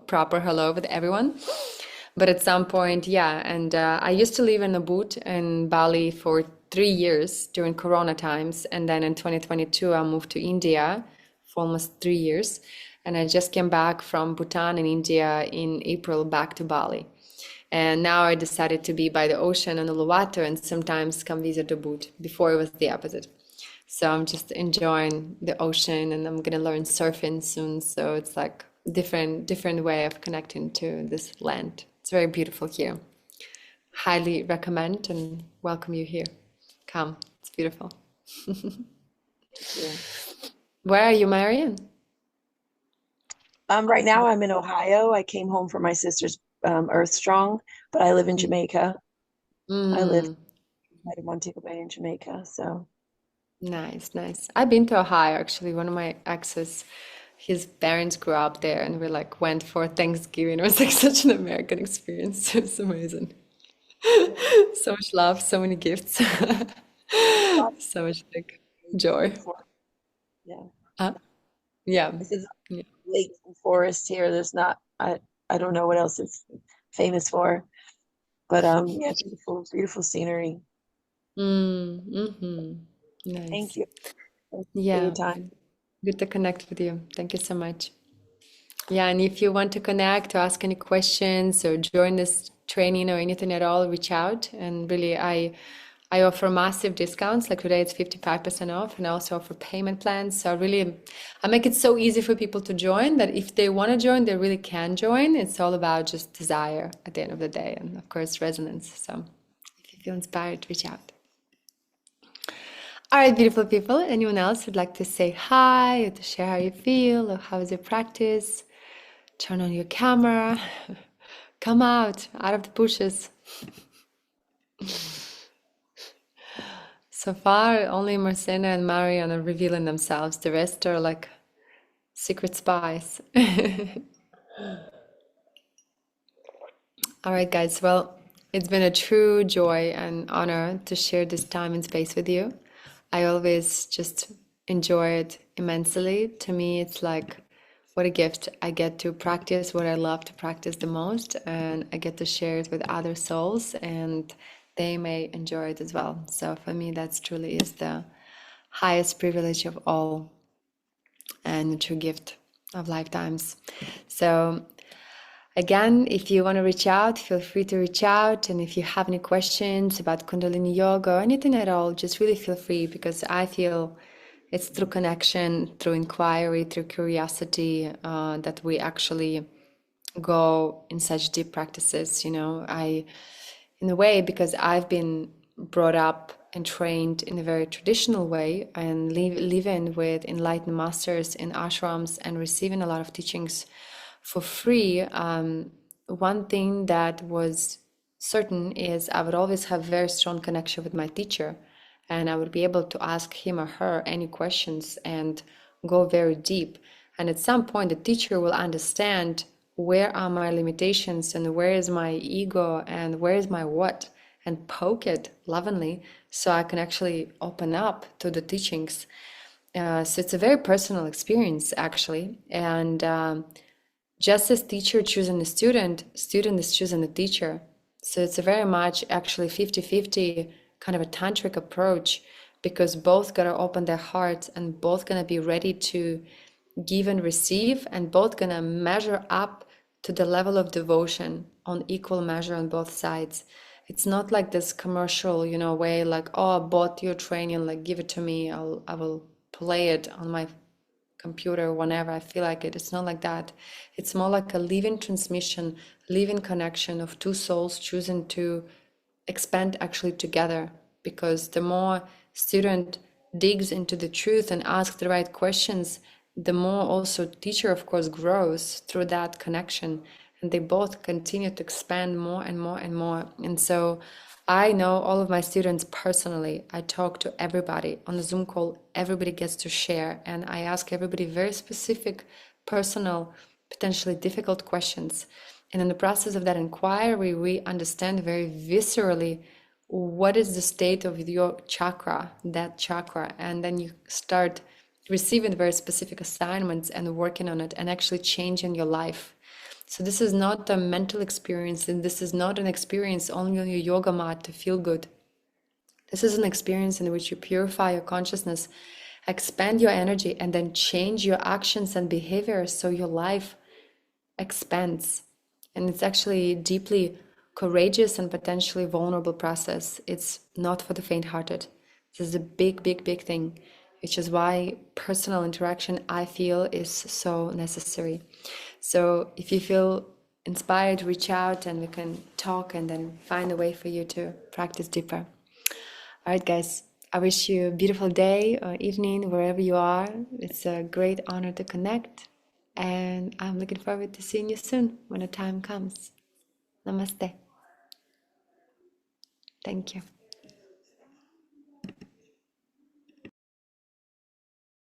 proper hello with everyone. But at some point, yeah. And I used to live in Ubud in Bali for 3 years during Corona times. And then in 2022, I moved to India for almost 3 years. And I just came back from Bhutan and India in April back to Bali. And now I decided to be by the ocean in Uluwatu and sometimes come visit Ubud. Before it was the opposite. So I'm just enjoying the ocean and I'm gonna learn surfing soon. So it's like different way of connecting to this land. It's very beautiful here. Highly recommend and welcome you here. Come, it's beautiful. yeah. Where are you, Marian? Right now I'm in Ohio. I came home for my sister's Earth Strong, but I live in Jamaica. I live Mm, right in Montego Bay in Jamaica. So nice, nice. I've been to Ohio actually. One of my exes, his parents grew up there and we like went for Thanksgiving. It was like such an American experience. It was amazing. So much love, so many gifts, so much like joy. yeah. Uh, yeah, This is yeah. lakes and forests here. There's not I don't know what else it's famous for. But yeah, beautiful, beautiful scenery. Mm-hmm. Thank Nice. you. Thank you for your Yeah, time. good to connect with you. Thank you so much. Yeah, and if you want to connect, to ask any questions or join this training or anything at all, reach out. And really, I offer massive discounts. Like today, it's 55% off, and I also offer payment plans. So I make it so easy for people to join that if they want to join, they really can join. It's all about just desire at the end of the day, and of course, resonance. So if you feel inspired, reach out. All right, beautiful people. Anyone else would like to say hi or to share how you feel or how is your practice? Turn on your camera. Come out of the bushes. So far, only Marcena and Marion are revealing themselves. The rest are like secret spies. All right, guys. Well, it's been a true joy and honor to share this time and space with you. I always just enjoy it immensely. To me, it's like what a gift. I get to practice what I love to practice the most, and I get to share it with other souls, and they may enjoy it as well. So for me, that's truly is the highest privilege of all and a true gift of lifetimes. So again, if you want to reach out, feel free to reach out. And if you have any questions about Kundalini Yoga or anything at all, just really feel free, because I feel it's through connection, through inquiry, through curiosity that we actually go in such deep practices. In a way, because I've been brought up and trained in a very traditional way and living with enlightened masters in ashrams and receiving a lot of teachings for free. One thing that was certain is I would always have very strong connection with my teacher, and I would be able to ask him or her any questions and go very deep. And at some point, the teacher will understand where are my limitations and where is my ego and where is my what, and poke it lovingly so I can actually open up to the teachings. So it's a very personal experience, actually. And just as teacher choosing a student, student is choosing a teacher. So it's a very much actually 50-50 kind of a tantric approach, because both gotta open their hearts and both gonna be ready to give and receive, and both gonna measure up to the level of devotion on equal measure on both sides. It's not like this commercial, way like, oh, I bought your training, like give it to me, I will play it on my computer whenever I feel like it. It's not like that. It's more like a living transmission, living connection of two souls choosing to expand actually together. Because the more student digs into the truth and asks the right questions, the more also teacher, of course, grows through that connection, and they both continue to expand more and more and more. And so I know all of my students personally. I talk to everybody on the Zoom call. Everybody gets to share, and I ask everybody very specific, personal, potentially difficult questions. And in the process of that inquiry, we understand very viscerally what is the state of your chakra, that chakra, and then you start receiving very specific assignments and working on it and actually changing your life. So this is not a mental experience, and this is not an experience only on your yoga mat to feel good. This is an experience in which you purify your consciousness, expand your energy, and then change your actions and behaviors so your life expands. And it's actually deeply courageous and potentially vulnerable process. It's not for the faint-hearted. This is a big, big, big thing, which is why personal interaction, I feel, is so necessary. So if you feel inspired, reach out and we can talk and then find a way for you to practice deeper. All right, guys, I wish you a beautiful day or evening, wherever you are. It's a great honor to connect. And I'm looking forward to seeing you soon when the time comes. Namaste. Thank you.